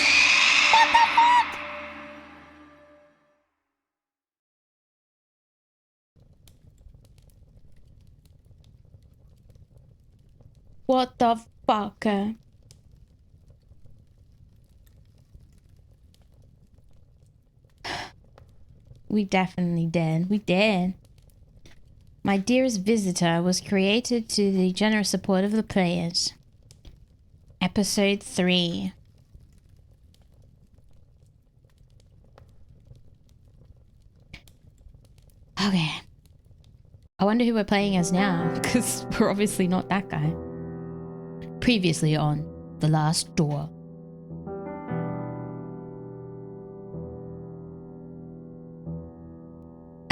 What the fuck? What the fuck? We definitely did. We did. My Dearest Visitor was created to the generous support of the players. Episode 3. Okay. I wonder who we're playing as now, because we're obviously not that guy. Previously on The Last Door.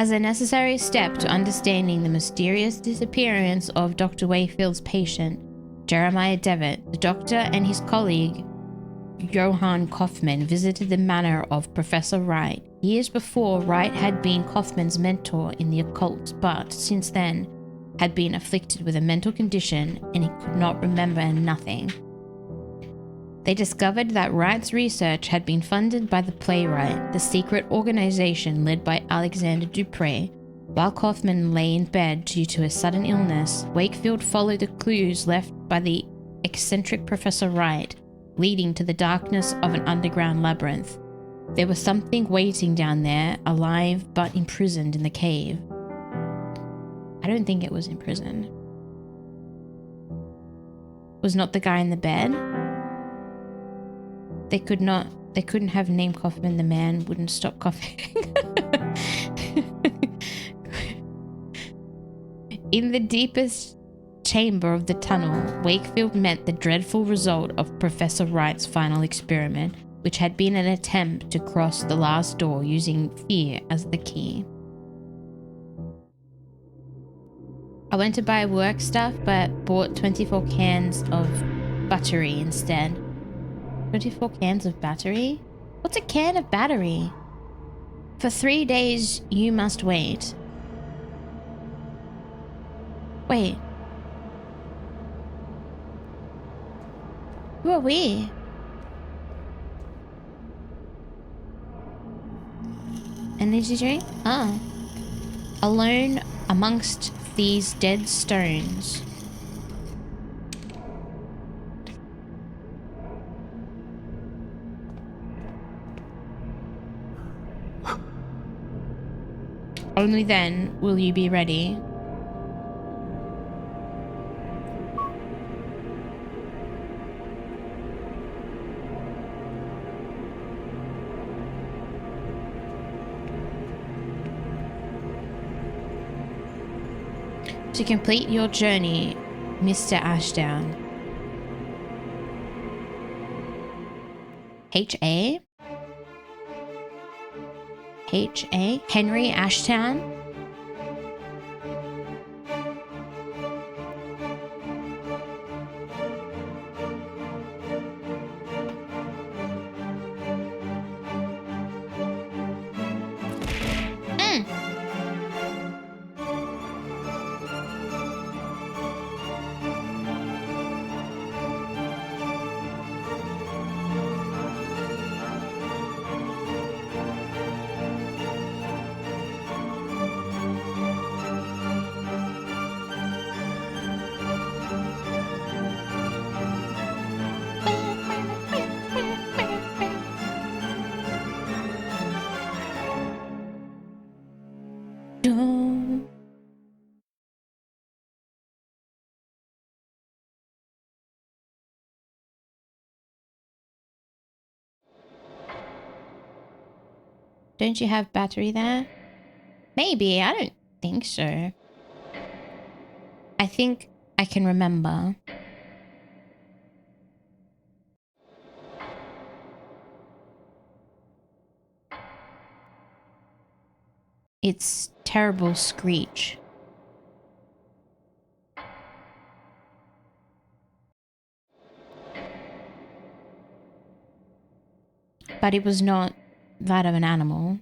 As a necessary step to understanding the mysterious disappearance of Dr. Wayfield's patient, Jeremiah Devitt, the doctor and his colleague, Johann Kaufman, visited the manor of Professor Wright. Years before, Wright had been Kaufman's mentor in the occult, but since then had been afflicted with a mental condition and he could not remember nothing. They discovered that Wright's research had been funded by the Playwright, the secret organization led by Alexander Dupre. While Kaufman lay in bed due to a sudden illness, Wakefield followed the clues left by the eccentric Professor Wright, leading to the darkness of an underground labyrinth. There was something waiting down there, alive but imprisoned in the cave. I don't think it was imprisoned. Was not the guy in the bed? They couldn't have named Kaufman. The man wouldn't stop coughing. In the deepest chamber of the tunnel, Wakefield met the dreadful result of Professor Wright's final experiment, which had been an attempt to cross the last door using fear as the key. I went to buy work stuff, but bought 24 cans of battery instead. 24 cans of battery? What's a can of battery? For 3 days, you must wait. Wait. Who are we? Energy drink? Oh. Alone amongst these dead stones. Only then will you be ready. To complete your journey, Mr. Ashdown. H.A.? H.A.? Henry Ashtown? Don't you have battery there? Maybe. I don't think so. I think I can remember. Its terrible screech. But it was not that of an animal.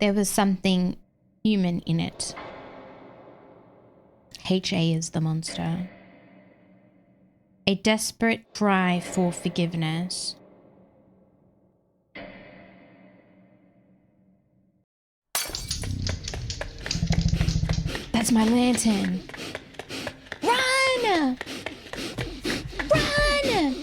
There was something human in it. HA is the monster. A desperate cry for forgiveness. That's my lantern. Run! Run!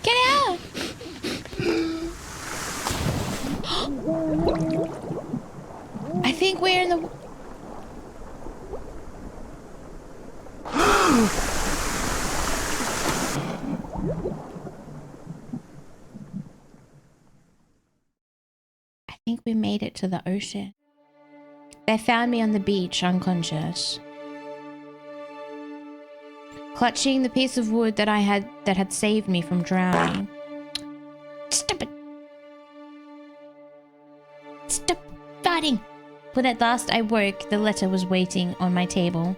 Get out! I think we're in the... I think we made it to the ocean. They found me on the beach, unconscious. Clutching the piece of wood that had saved me from drowning. Stop it! Stop fighting! When at last I woke, the letter was waiting on my table.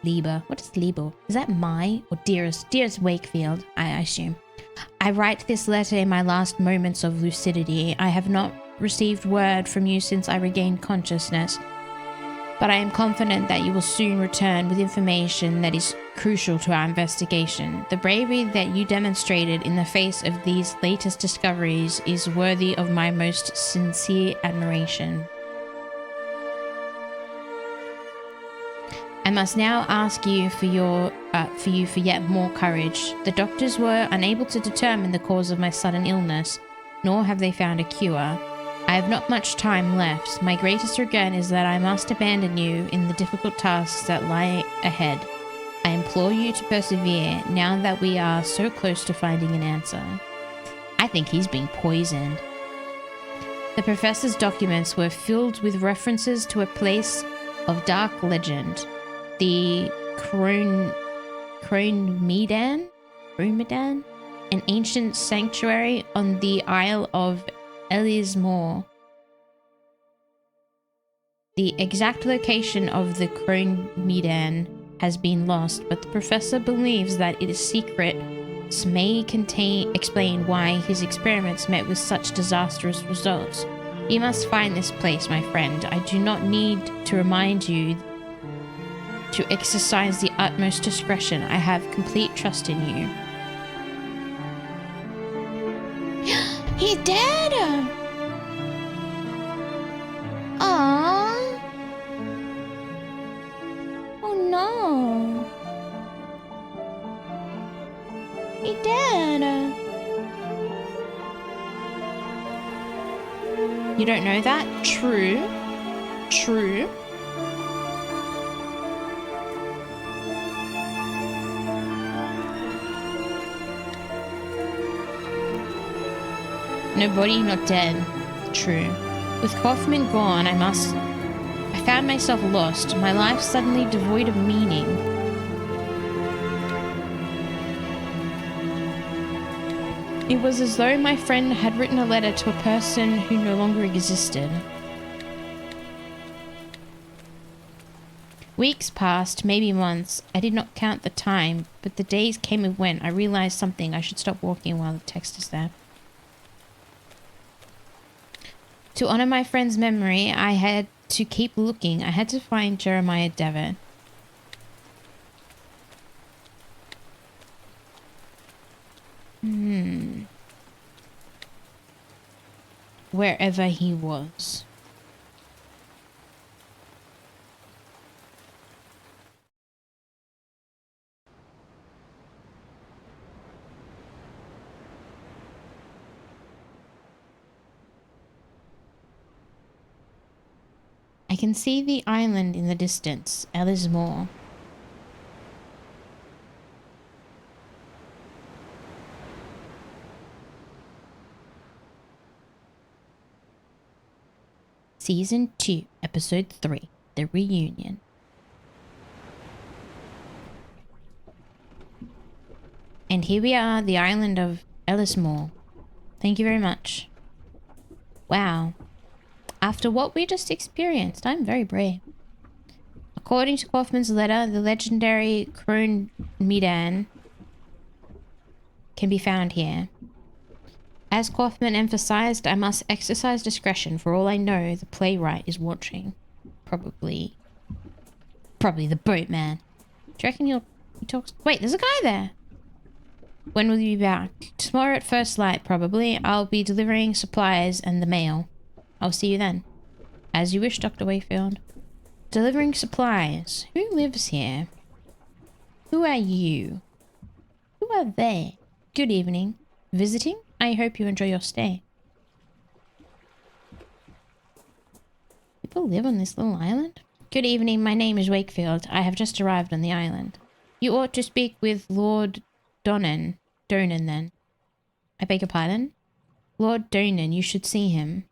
Lieber. What is Lieber? Is that my or dearest? Dearest Wakefield, I assume. I write this letter in my last moments of lucidity. I have not received word from you since I regained consciousness, but I am confident that you will soon return with information that is crucial to our investigation. The bravery that you demonstrated in the face of these latest discoveries is worthy of my most sincere admiration. I must now ask you for yet more courage. The doctors were unable to determine the cause of my sudden illness, nor have they found a cure. I have not much time left. My greatest regret is that I must abandon you in the difficult tasks that lie ahead. I implore you to persevere now that we are so close to finding an answer. I think he's being poisoned. The professor's documents were filled with references to a place of dark legend. The Cronemedan, an ancient sanctuary on the Isle of Elismore. The exact location of the Cronemedan has been lost, but the professor believes that its secrets may explain why his experiments met with such disastrous results. You must find this place, my friend. I do not need to remind you to exercise the utmost discretion. I have complete trust in you. He's dead! Aww. Oh no. He's dead. You don't know that? True. True. No body, not dead. True. With Kaufman gone, I found myself lost, my life suddenly devoid of meaning. It was as though my friend had written a letter to a person who no longer existed. Weeks passed, maybe months. I did not count the time, but the days came and went. I realized something. I should stop walking while the text is there. To honor my friend's memory, I had to keep looking. I had to find Jeremiah Devitt. wherever he was. I can see the island in the distance. Ellismore. Season 2, Episode 3, The Reunion. And here we are, the island of Ellismore. Thank you very much. Wow. After what we just experienced, I'm very brave. According to Kaufman's letter, the legendary Crone Medan can be found here. As Kaufman emphasized, I must exercise discretion. For all I know, the playwright is watching. Probably the boatman. Do you reckon he talks? Wait, there's a guy there. When will you be back? Tomorrow at first light, probably. I'll be delivering supplies and the mail. I'll see you then. As you wish, Dr. Wakefield. Delivering supplies. Who lives here? Who are you? Who are they? Good evening. Visiting? I hope you enjoy your stay. People live on this little island? Good evening, my name is Wakefield. I have just arrived on the island. You ought to speak with Lord Donan then. I beg your pardon? Lord Donan, you should see him.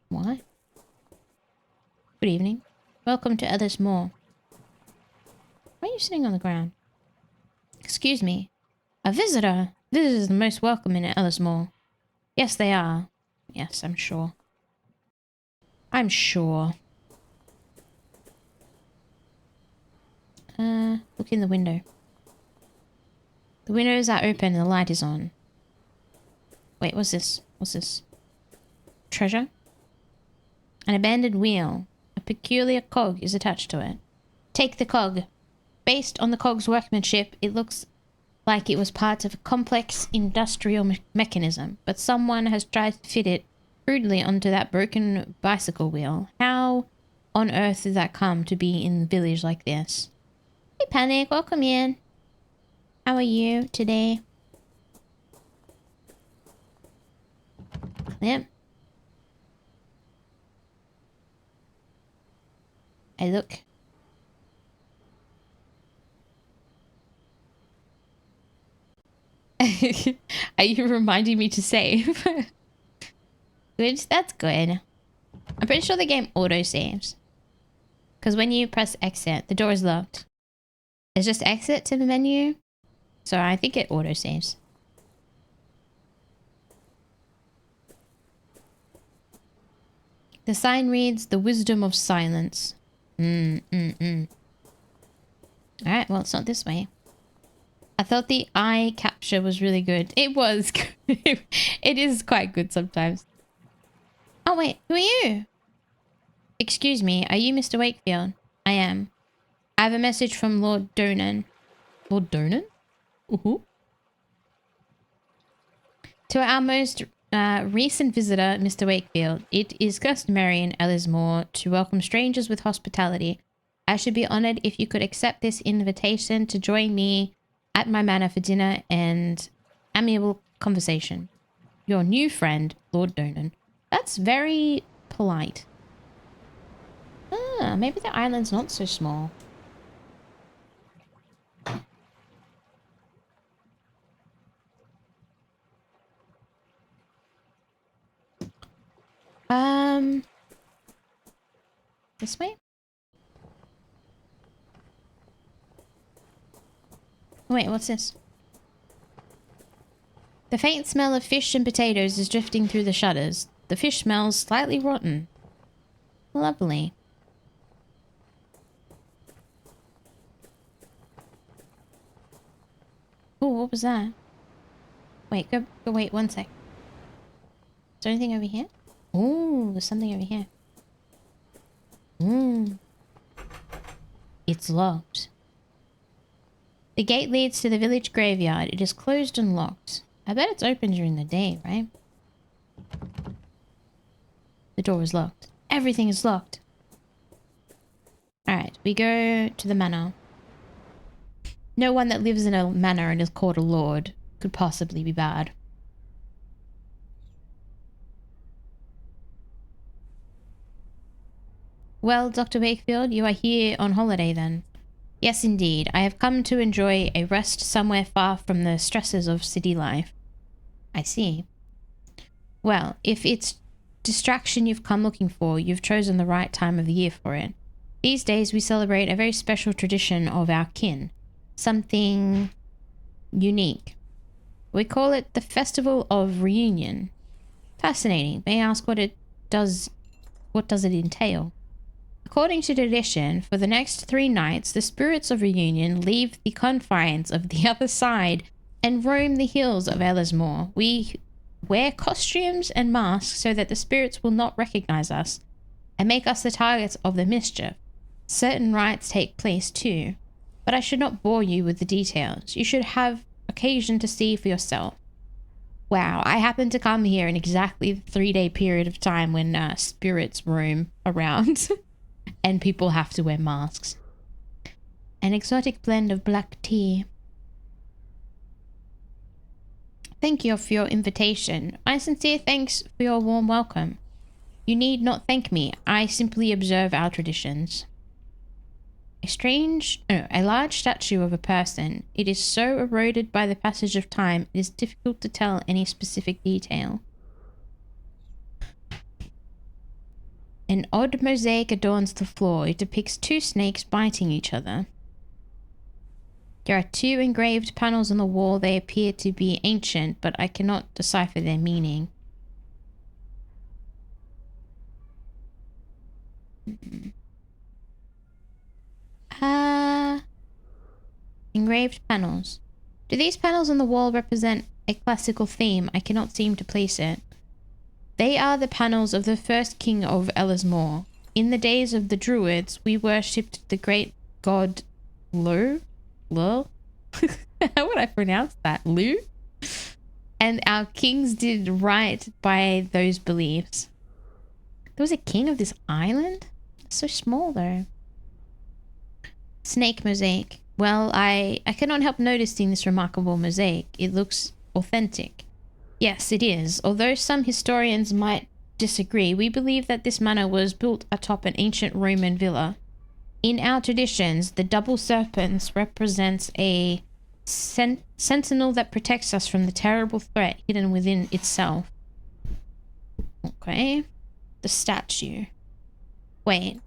What? Good evening. Welcome to Ellismore. Why are you sitting on the ground? Excuse me. A visitor? Visitors are the most welcome in Ellismore. Yes, they are. Yes, I'm sure. I'm sure. Look in the window. The windows are open and the light is on. Wait, what's this? What's this? Treasure? An abandoned wheel. A peculiar cog is attached to it. Take the cog. Based on the cog's workmanship, it looks like it was part of a complex industrial mechanism, but someone has tried to fit it crudely onto that broken bicycle wheel. How on earth did that come to be in a village like this? Hey Panic, welcome in. How are you today? Yep. I look. Are you reminding me to save? Good, that's good. I'm pretty sure the game auto-saves. Because when you press exit, the door is locked. It's just exit to the menu. So I think it auto-saves. The sign reads, the wisdom of silence. Alright, well, it's not this way. I thought the eye capture was really good. It was good. It is quite good sometimes. Oh, wait. Who are you? Excuse me. Are you Mr. Wakefield? I am. I have a message from Lord Donan. Lord Donan? To our most recent visitor, Mr. Wakefield, it is customary in Ellismore to welcome strangers with hospitality. I should be honored if you could accept this invitation to join me at my manor for dinner and amiable conversation. Your new friend, Lord Donan. That's very polite. Ah, maybe the island's not so small. This way? Wait, what's this? The faint smell of fish and potatoes is drifting through the shutters. The fish smells slightly rotten. Lovely. Oh, what was that? Wait, go wait one sec. Is there anything over here? Oh, there's something over here. It's locked. The gate leads to the village graveyard. It is closed and locked. I bet it's open during the day, right? The door is locked. Everything is locked. Alright, we go to the manor. No one that lives in a manor and is called a lord could possibly be bad. Well, Dr. Wakefield, you are here on holiday then. Yes, indeed. I have come to enjoy a rest somewhere far from the stresses of city life. I see. Well, if it's distraction you've come looking for, you've chosen the right time of the year for it. These days we celebrate a very special tradition of our kin. Something unique. We call it the Festival of Reunion. Fascinating. May I ask what does it entail? According to tradition, for the next 3 nights, the spirits of reunion leave the confines of the other side and roam the hills of Ellismore. We wear costumes and masks so that the spirits will not recognize us and make us the targets of the mischief. Certain rites take place too, but I should not bore you with the details. You should have occasion to see for yourself. Wow, I happened to come here in exactly the 3-day period of time when spirits roam around. And people have to wear masks. An exotic blend of black tea. Thank you for your invitation. My sincere thanks for your warm welcome. You need not thank me. I simply observe our traditions. A large statue of a person. It is so eroded by the passage of time, it is difficult to tell any specific detail. An odd mosaic adorns the floor. It depicts 2 snakes biting each other. There are 2 engraved panels on the wall. They appear to be ancient, but I cannot decipher their meaning. Engraved panels. Do these panels on the wall represent a classical theme? I cannot seem to place it. They are the panels of the first king of Ellismore. In the days of the Druids, we worshipped the great god Lu? How would I pronounce that? Lu? And our kings did right by those beliefs. There was a king of this island? It's so small though. Snake mosaic. Well, I cannot help noticing this remarkable mosaic. It looks authentic. Yes, it is. Although some historians might disagree, we believe that this manor was built atop an ancient Roman villa. In our traditions, the double serpents represents a sentinel that protects us from the terrible threat hidden within itself. Okay. The statue. Wait.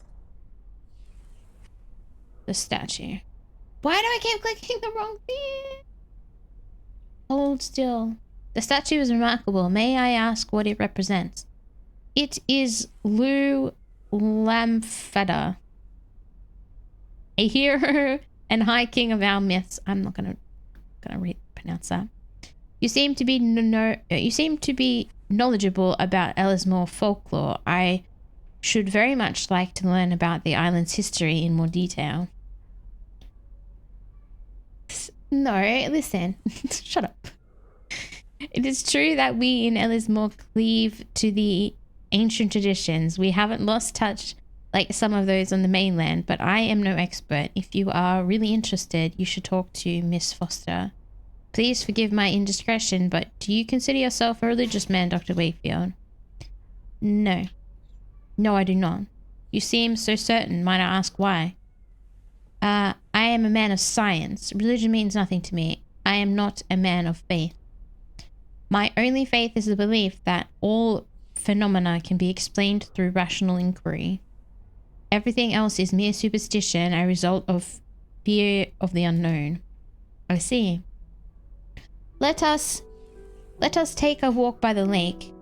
The statue. Why do I keep clicking the wrong thing? Hold still. The statue is remarkable. May I ask what it represents? It is Lu Lamfada, a hero and high king of our myths. I'm not gonna pronounce that. You seem to be knowledgeable about Ellismore folklore. I should very much like to learn about the island's history in more detail. No, listen. Shut up. It is true that we in Ellismore cleave to the ancient traditions. We haven't lost touch like some of those on the mainland, but I am no expert. If you are really interested, you should talk to Miss Foster. Please forgive my indiscretion, but do you consider yourself a religious man, Dr. Wakefield? No. No, I do not. You seem so certain. Might I ask why? I am a man of science. Religion means nothing to me. I am not a man of faith. My only faith is the belief that all phenomena can be explained through rational inquiry. Everything else is mere superstition, a result of fear of the unknown. I see. Let us take a walk by the lake.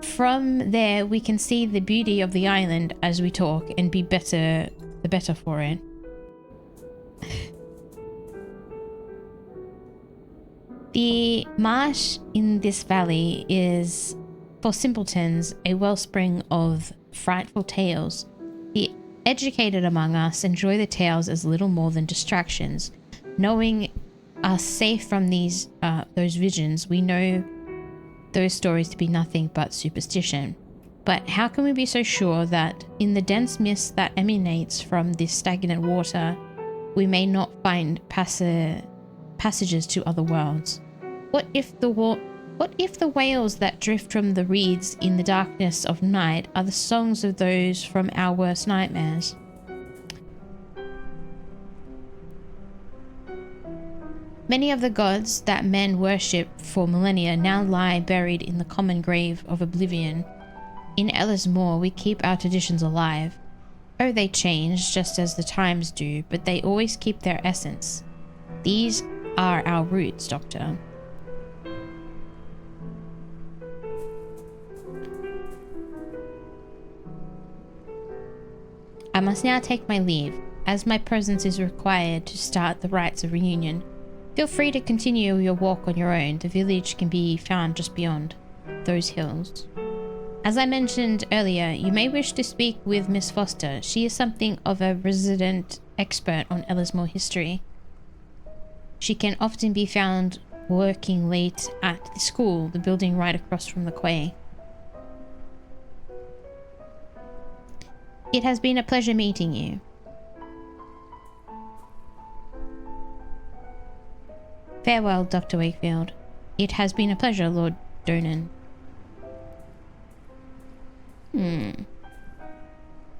From there we can see the beauty of the island as we talk and be the better for it. The marsh in this valley is, for simpletons, a wellspring of frightful tales. The educated among us enjoy the tales as little more than distractions. Knowing us safe from those visions, we know those stories to be nothing but superstition. But how can we be so sure that in the dense mist that emanates from this stagnant water, we may not find passages to other worlds? What if the wails that drift from the reeds in the darkness of night are the songs of those from our worst nightmares? Many of the gods that men worship for millennia now lie buried in the common grave of oblivion. In Ellismore, we keep our traditions alive. Oh, they change just as the times do, but they always keep their essence. These are our roots, Doctor. I must now take my leave, as my presence is required to start the rites of reunion. Feel free to continue your walk on your own. The village can be found just beyond those hills. As I mentioned earlier, you may wish to speak with Miss Foster. She is something of a resident expert on Ellismore history. She can often be found working late at the school, the building right across from the quay. It has been a pleasure meeting you. Farewell, Dr. Wakefield. It has been a pleasure, Lord Donan.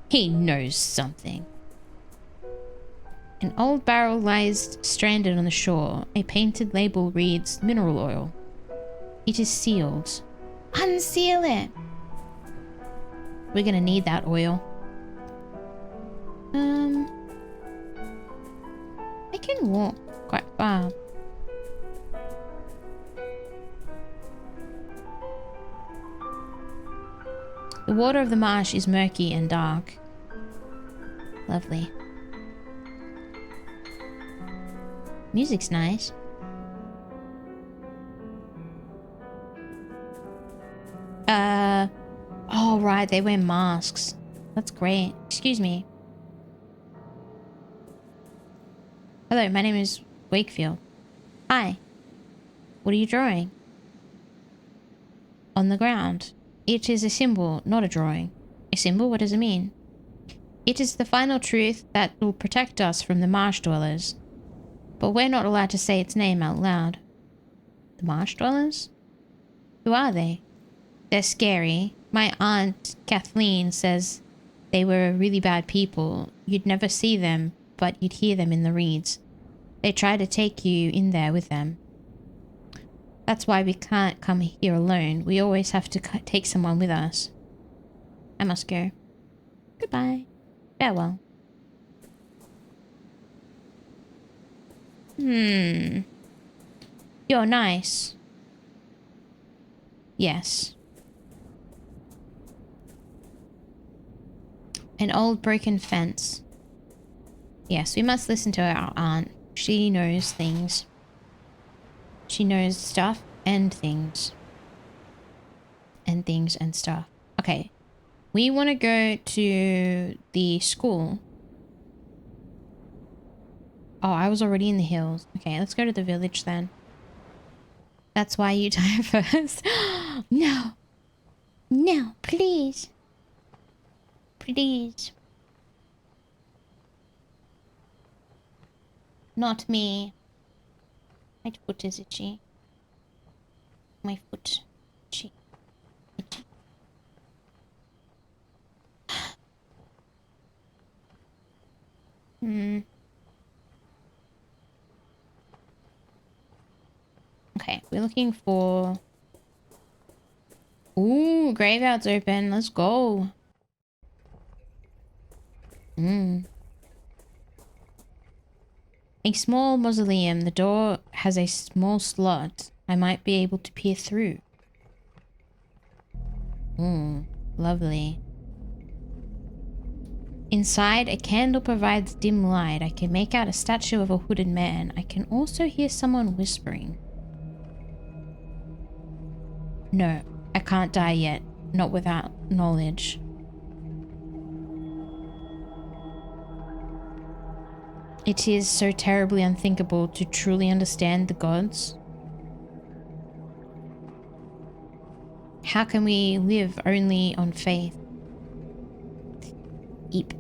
He knows something. An old barrel lies stranded on the shore. A painted label reads mineral oil. It is sealed. Unseal it! We're gonna need that oil. I can walk quite far. The water of the marsh is murky and dark. Lovely. Music's nice. Oh right, they wear masks. That's great. Excuse me. Hello, my name is Wakefield. Hi. What are you drawing? On the ground. It is a symbol, not a drawing. A symbol? What does it mean? It is the final truth that will protect us from the marsh dwellers. But we're not allowed to say its name out loud. The marsh dwellers? Who are they? They're scary. My aunt, Kathleen, says they were really bad people. You'd never see them, but you'd hear them in the reeds. They try to take you in there with them. That's why we can't come here alone. We always have to take someone with us. I must go. Goodbye. Farewell. You're nice. Yes. An old broken fence. Yes, we must listen to our aunt. She knows things. She knows stuff and things. And things and stuff. Okay. We want to go to the school. Oh, I was already in the hills. Okay, let's go to the village then. That's why you die first. No. No, please. Please. Not me. My foot is itchy. My foot. Itchy. Itchy. Okay, we're looking for... Ooh, graveyard's open. Let's go. A small mausoleum. The door has a small slot. I might be able to peer through. Lovely. Inside, a candle provides dim light. I can make out a statue of a hooded man. I can also hear someone whispering. No, I can't die yet. Not without knowledge. It is so terribly unthinkable to truly understand the gods. How can we live only on faith? Eep.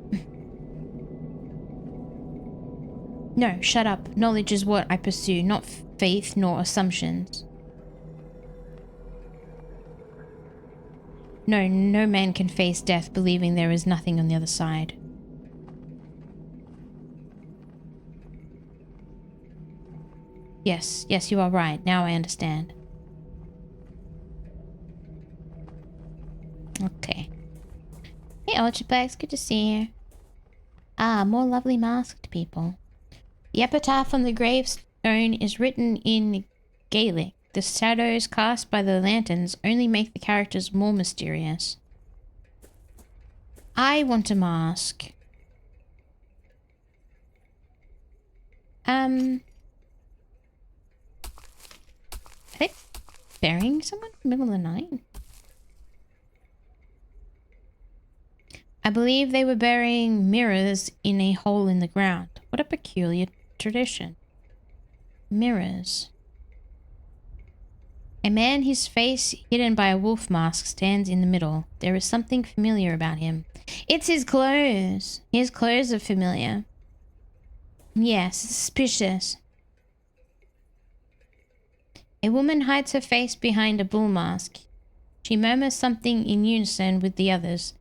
No, shut up. Knowledge is what I pursue, not faith nor assumptions. No, no man can face death believing there is nothing on the other side. Yes, yes, you are right. Now I understand. Okay. Hey, Ultrabags, good to see you. Ah, more lovely masked people. The epitaph on the gravestone is written in Gaelic. The shadows cast by the lanterns only make the characters more mysterious. I want a mask. Are they burying someone in the middle of the night? I believe they were burying mirrors in a hole in the ground. What a peculiar tradition. Mirrors. A man, his face hidden by a wolf mask, stands in the middle. There is something familiar about him. It's his clothes. His clothes are familiar. Yes, suspicious. A woman hides her face behind a bull mask. She murmurs something in unison with the others.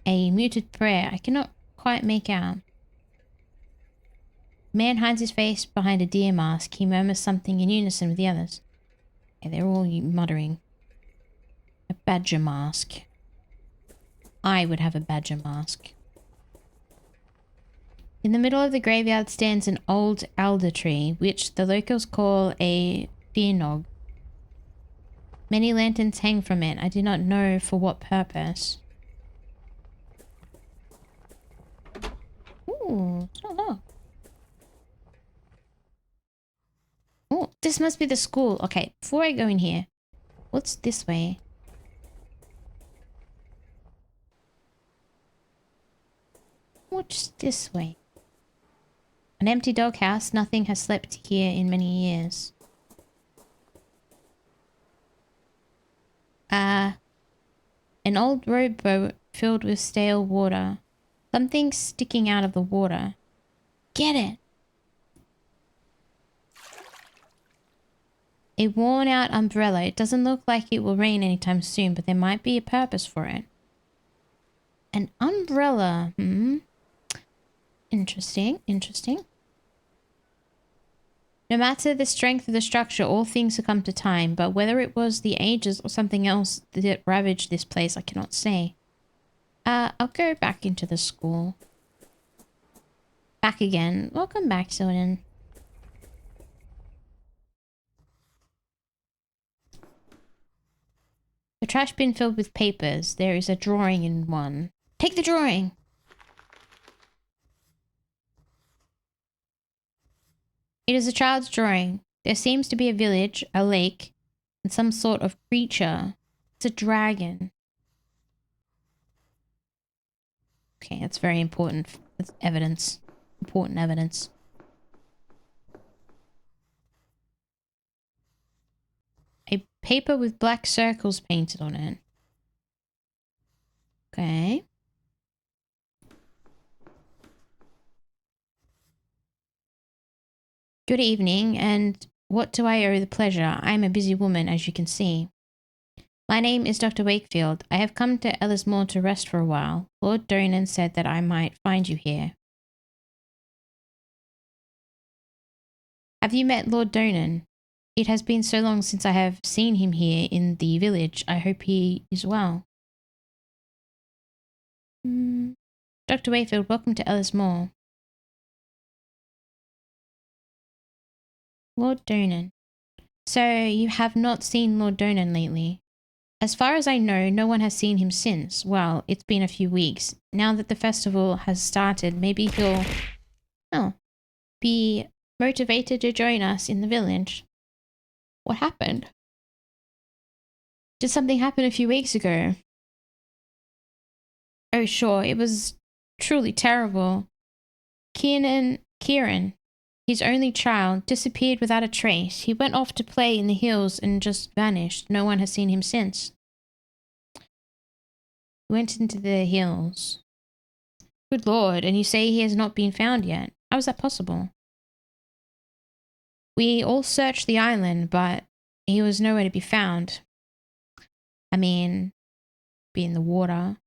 A muted prayer I cannot quite make out. Man hides his face behind a deer mask. He murmurs something in unison with the others. Okay, they're all muttering. A badger mask. I would have a badger mask. In the middle of the graveyard stands an old alder tree, which the locals call a fearnog. Many lanterns hang from it. I do not know for what purpose. Ooh, it's not locked. Oh, this must be the school. Okay, before I go in here, what's this way? What's this way? An empty doghouse. Nothing has slept here in many years. An old rowboat filled with stale water. Something sticking out of the water. Get it! A worn out umbrella. It doesn't look like it will rain anytime soon, but there might be a purpose for it. An umbrella. Interesting, interesting. No matter the strength of the structure, all things succumb to time, but whether it was the ages or something else that ravaged this place, I cannot say. I'll go back into the school. Back again. Welcome back, Soden. The trash bin filled with papers. There is a drawing in one. Take the drawing! It is a child's drawing. There seems to be a village, a lake, and some sort of creature. It's a dragon. Okay, that's very important. That's evidence. Important evidence. A paper with black circles painted on it. Okay. Good evening, and what do I owe the pleasure? I am a busy woman, as you can see. My name is Dr. Wakefield. I have come to Ellismore to rest for a while. Lord Donan said that I might find you here. Have you met Lord Donan? It has been so long since I have seen him here in the village. I hope he is well. Dr. Wakefield, welcome to Ellismore. Lord Donan. So you have not seen Lord Donan lately? As far as I know, no one has seen him since. Well, it's been a few weeks. Now that the festival has started, maybe he'll be motivated to join us in the village. What happened? Did something happen a few weeks ago? Oh, sure, it was truly terrible. Kieran, his only child, disappeared without a trace. He went off to play in the hills and just vanished. No one has seen him since. He went into the hills. Good Lord, and you say he has not been found yet? How is that possible? We all searched the island, but he was nowhere to be found. I mean, be in the water.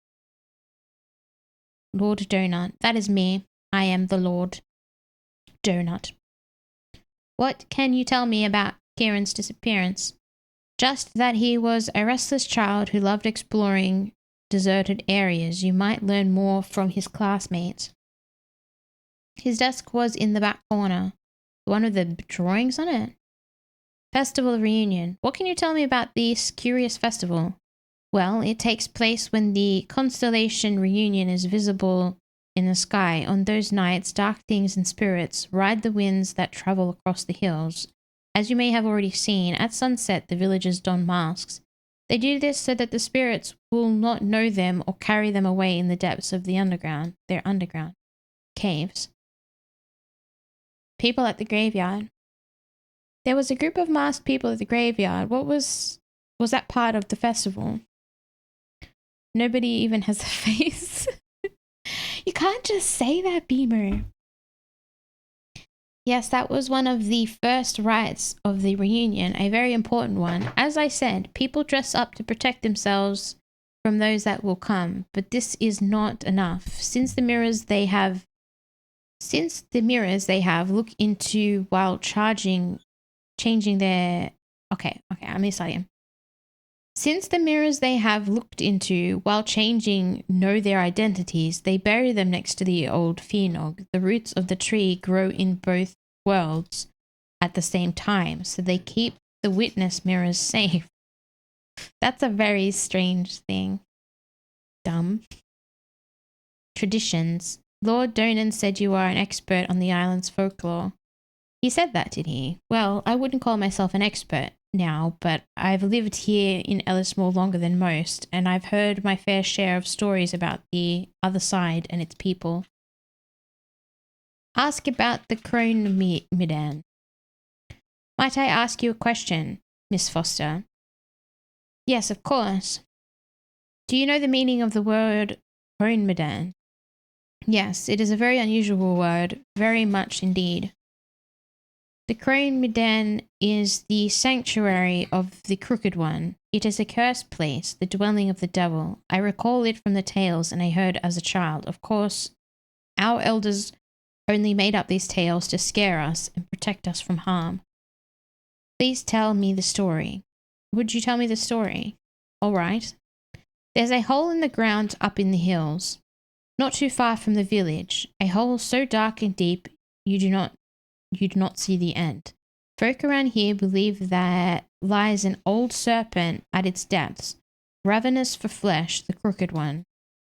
Lord Donut. That is me. I am the Lord Donut. What can you tell me about Kieran's disappearance? Just that he was a restless child who loved exploring deserted areas. You might learn more from his classmates. His desk was in the back corner, the one with the drawings on it. Festival Reunion. What can you tell me about this curious festival? Well, it takes place when the constellation Reunion is visible in the sky. On those nights, dark things and spirits ride the winds that travel across the hills. As you may have already seen, at sunset the villagers don masks. They do this so that the spirits will not know them or carry them away in the depths of the underground, their underground caves. People at the graveyard. There was a group of masked people at the graveyard. What was that part of the festival? Nobody even has a face. You can't just say that, Beamer. Yes, that was one of the first rites of the reunion, a very important one. As I said, people dress up to protect themselves from those that will come, but this is not enough. Since the mirrors they have look into while changing their... Okay, I'm gonna start again. Since the mirrors they have looked into while changing know their identities, they bury them next to the old phenog. The roots of the tree grow in both worlds at the same time, so they keep the witness mirrors safe. That's a very strange thing. Dumb. Traditions. Lord Donan said you are an expert on the island's folklore. He said that, did he? Well, I wouldn't call myself an expert now, but I've lived here in Ellismore longer than most, and I've heard my fair share of stories about the other side and its people. Ask about the Crone Midan. Might I ask you a question, Miss Foster? Yes, of course. Do you know the meaning of the word Crone Midan? Yes, it is a very unusual word, very much indeed. The Crone Midan is the sanctuary of the Crooked One. It is a cursed place, the dwelling of the devil. I recall it from the tales and I heard as a child. Of course, our elders only made up these tales to scare us and protect us from harm. Please tell me the story. Would you tell me the story? All right. There's a hole in the ground up in the hills, not too far from the village, a hole so dark and deep you do not see the end. Folk around here believe that lies an old serpent at its depths, ravenous for flesh, the Crooked One.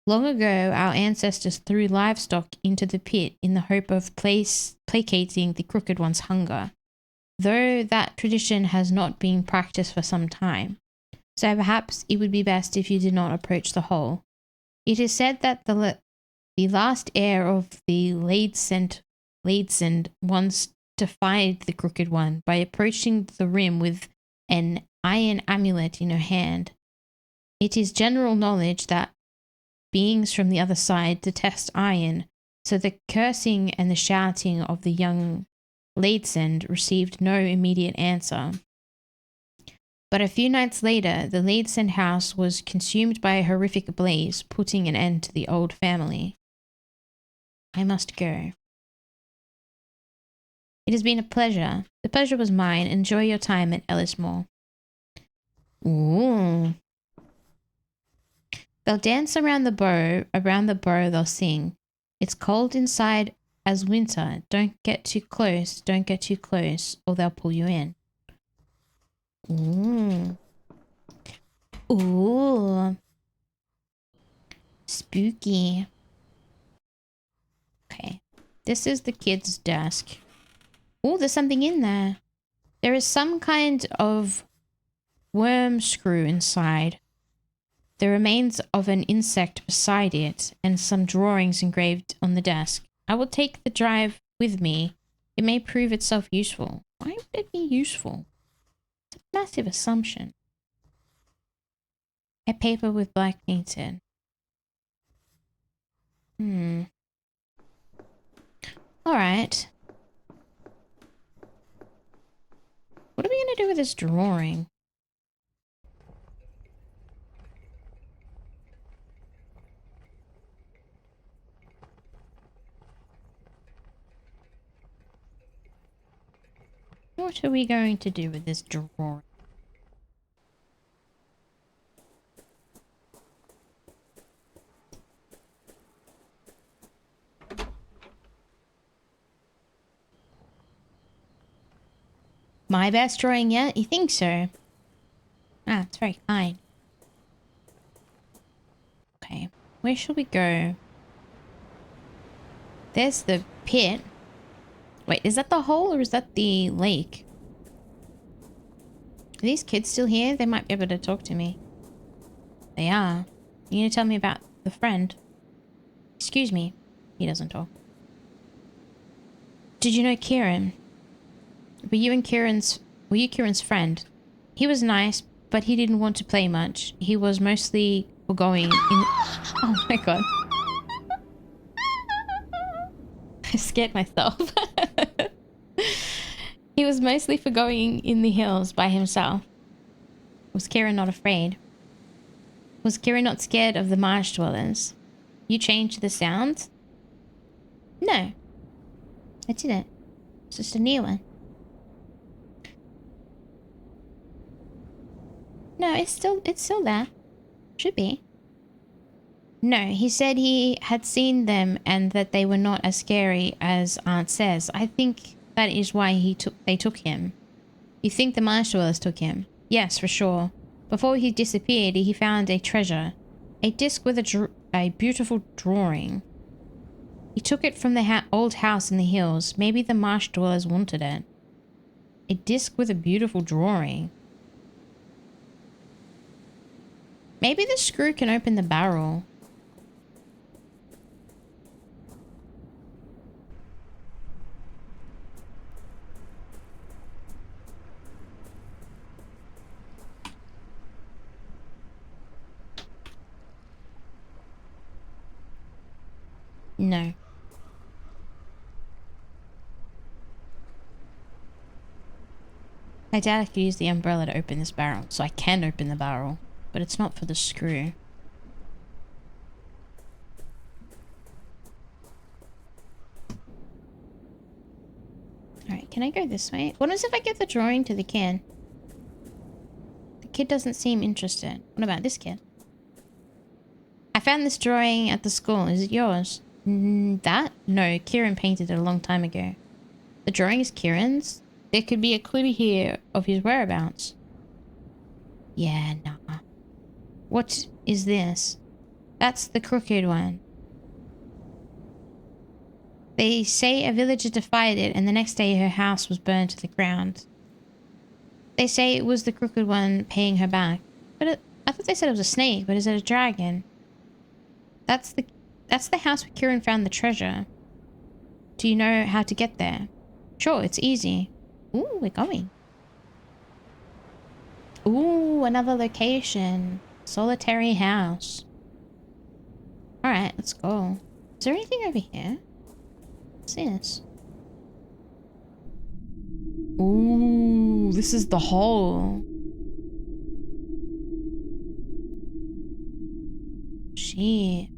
Long ago, our ancestors threw livestock into the pit in the hope of placating the Crooked One's hunger, though that tradition has not been practiced for some time. So perhaps it would be best if you did not approach the hole. It is said that the last heir of the Ladesend once defied the Crooked One by approaching the rim with an iron amulet in her hand. It is general knowledge that beings from the other side detest iron, so the cursing and the shouting of the young Ladesend received no immediate answer. But a few nights later, the Ladesend house was consumed by a horrific blaze, putting an end to the old family. I must go. It has been a pleasure. The pleasure was mine. Enjoy your time at Ellismore. Ooh. They'll dance around the burrow they'll sing. It's cold inside as winter. Don't get too close, or they'll pull you in. Ooh. Ooh. Spooky. Okay. This is the kid's desk. Oh, there's something in there. There is some kind of worm screw inside. The remains of an insect beside it, and some drawings engraved on the desk. I will take the drive with me. It may prove itself useful. Why would it be useful? It's a massive assumption. A paper with black painted. Alright. What are we gonna do with this drawing? What are we going to do with this drawing? My best drawing yet? You think so? Ah, it's very kind. Okay, where shall we go? There's the pit. Wait, is that the hole or is that the lake? Are these kids still here? They might be able to talk to me. They are. You gonna tell me about the friend? Excuse me. He doesn't talk. Did you know Kieran? Were you Kieran's friend? He was nice, but he didn't want to play much. He was mostly for going in... Oh my god. I scared myself. He was mostly for going in the hills by himself. Was Kieran not afraid? Was Kieran not scared of the marsh dwellers? You changed the sound? No. I didn't. It's just a new one. No, it's still there. Should be. No, he said he had seen them and that they were not as scary as Aunt says. I think that is why they took him. You think the marsh dwellers took him? Yes, for sure. Before he disappeared, he found a treasure. A disc with a beautiful drawing. He took it from the old house in the hills. Maybe the marsh dwellers wanted it. A disc with a beautiful drawing. Maybe the screw can open the barrel. No. I doubt I could use the umbrella to open this barrel, so I can open the barrel, but it's not for the screw. Alright, can I go this way? What if I give the drawing to the kid? The kid doesn't seem interested. What about this kid? I found this drawing at the school. Is it yours? That? No, Kieran painted it a long time ago. The drawing is Kieran's? There could be a clue here of his whereabouts. Yeah, nah. What is this? That's the crooked one. They say a villager defied it and the next day her house was burned to the ground. They say it was the crooked one paying her back. But I thought they said it was a snake, but is it a dragon? That's the house where Kieran found the treasure. Do you know how to get there? Sure, it's easy. Ooh, we're going. Ooh, another location. Solitary house. Alright, let's go. Is there anything over here? What's this? Ooh, this is the hole. Shit.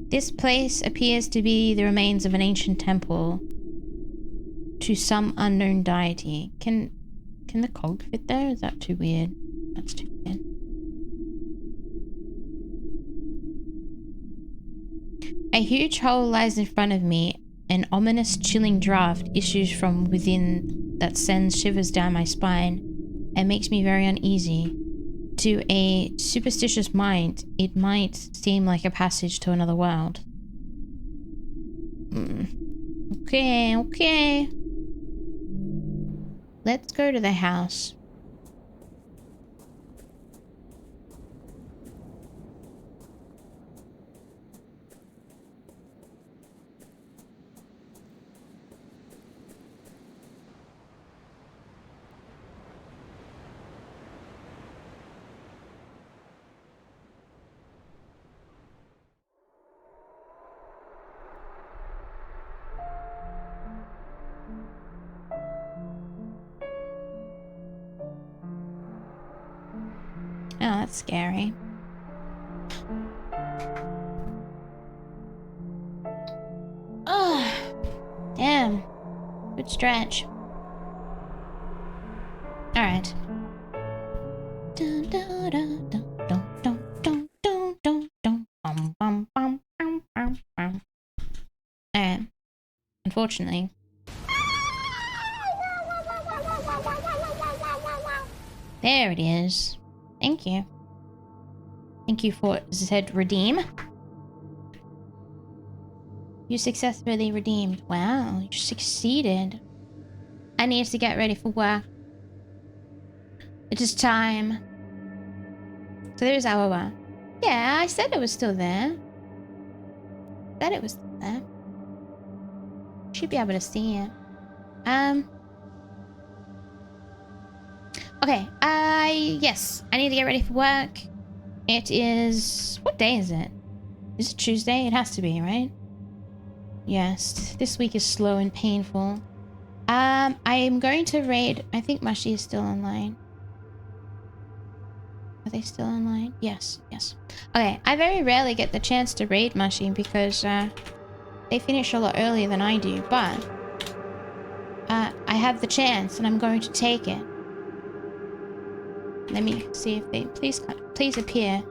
This place appears to be the remains of an ancient temple to some unknown deity. Can the cog fit there? Is that too weird? That's too weird. A huge hole lies in front of me. An ominous, chilling draft issues from within that sends shivers down my spine and makes me very uneasy. To a superstitious mind, it might seem like a passage to another world. Okay. Let's go to the house. that's scary. Oh, damn. Good stretch. Alright. Alright. Unfortunately. There it is. Thank you. Thank you for said redeem. You successfully redeemed. Wow, you succeeded. I need to get ready for work. It is time. So there's our work. Yeah, I said it was still there. Said it was still there. Should be able to see it. Okay, yes. I need to get ready for work. It is... What day is it? Is it Tuesday? It has to be, right? Yes, this week is slow and painful. I am going to raid... I think Mushy is still online. Are they still online? Yes, yes. Okay, I very rarely get the chance to raid Mushy because they finish a lot earlier than I do, but I have the chance and I'm going to take it. Let me see if they... Please appear.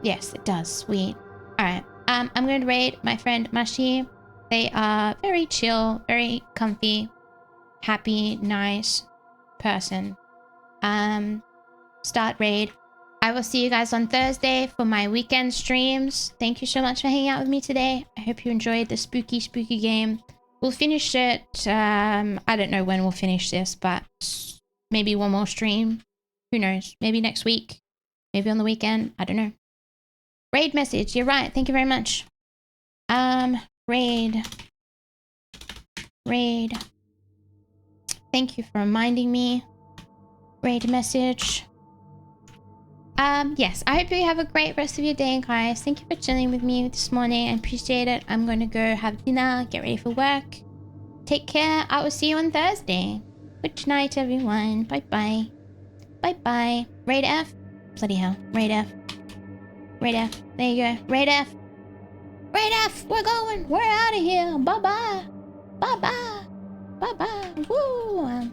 Yes, it does. Sweet. Alright. I'm going to raid my friend Mushy. They are very chill, very comfy, happy, nice person. Start raid. I will see you guys on Thursday for my weekend streams. Thank you so much for hanging out with me today. I hope you enjoyed the spooky game. We'll finish it. I don't know when we'll finish this, but maybe one more stream. Who knows? Maybe next week. Maybe on the weekend. I don't know. Raid message. You're right. Thank you very much. Raid. Thank you for reminding me. Raid message. Yes. I hope you have a great rest of your day, guys. Thank you for chilling with me this morning. I appreciate it. I'm gonna go have dinner, get ready for work. Take care. I will see you on Thursday. Good night, everyone. Bye-bye. Bye-bye. Raid F. Bloody hell. Raid F. Raid F. There you go. Raid F. Raid F. We're going. We're out of here. Bye-bye. Bye-bye. Bye-bye. Woo.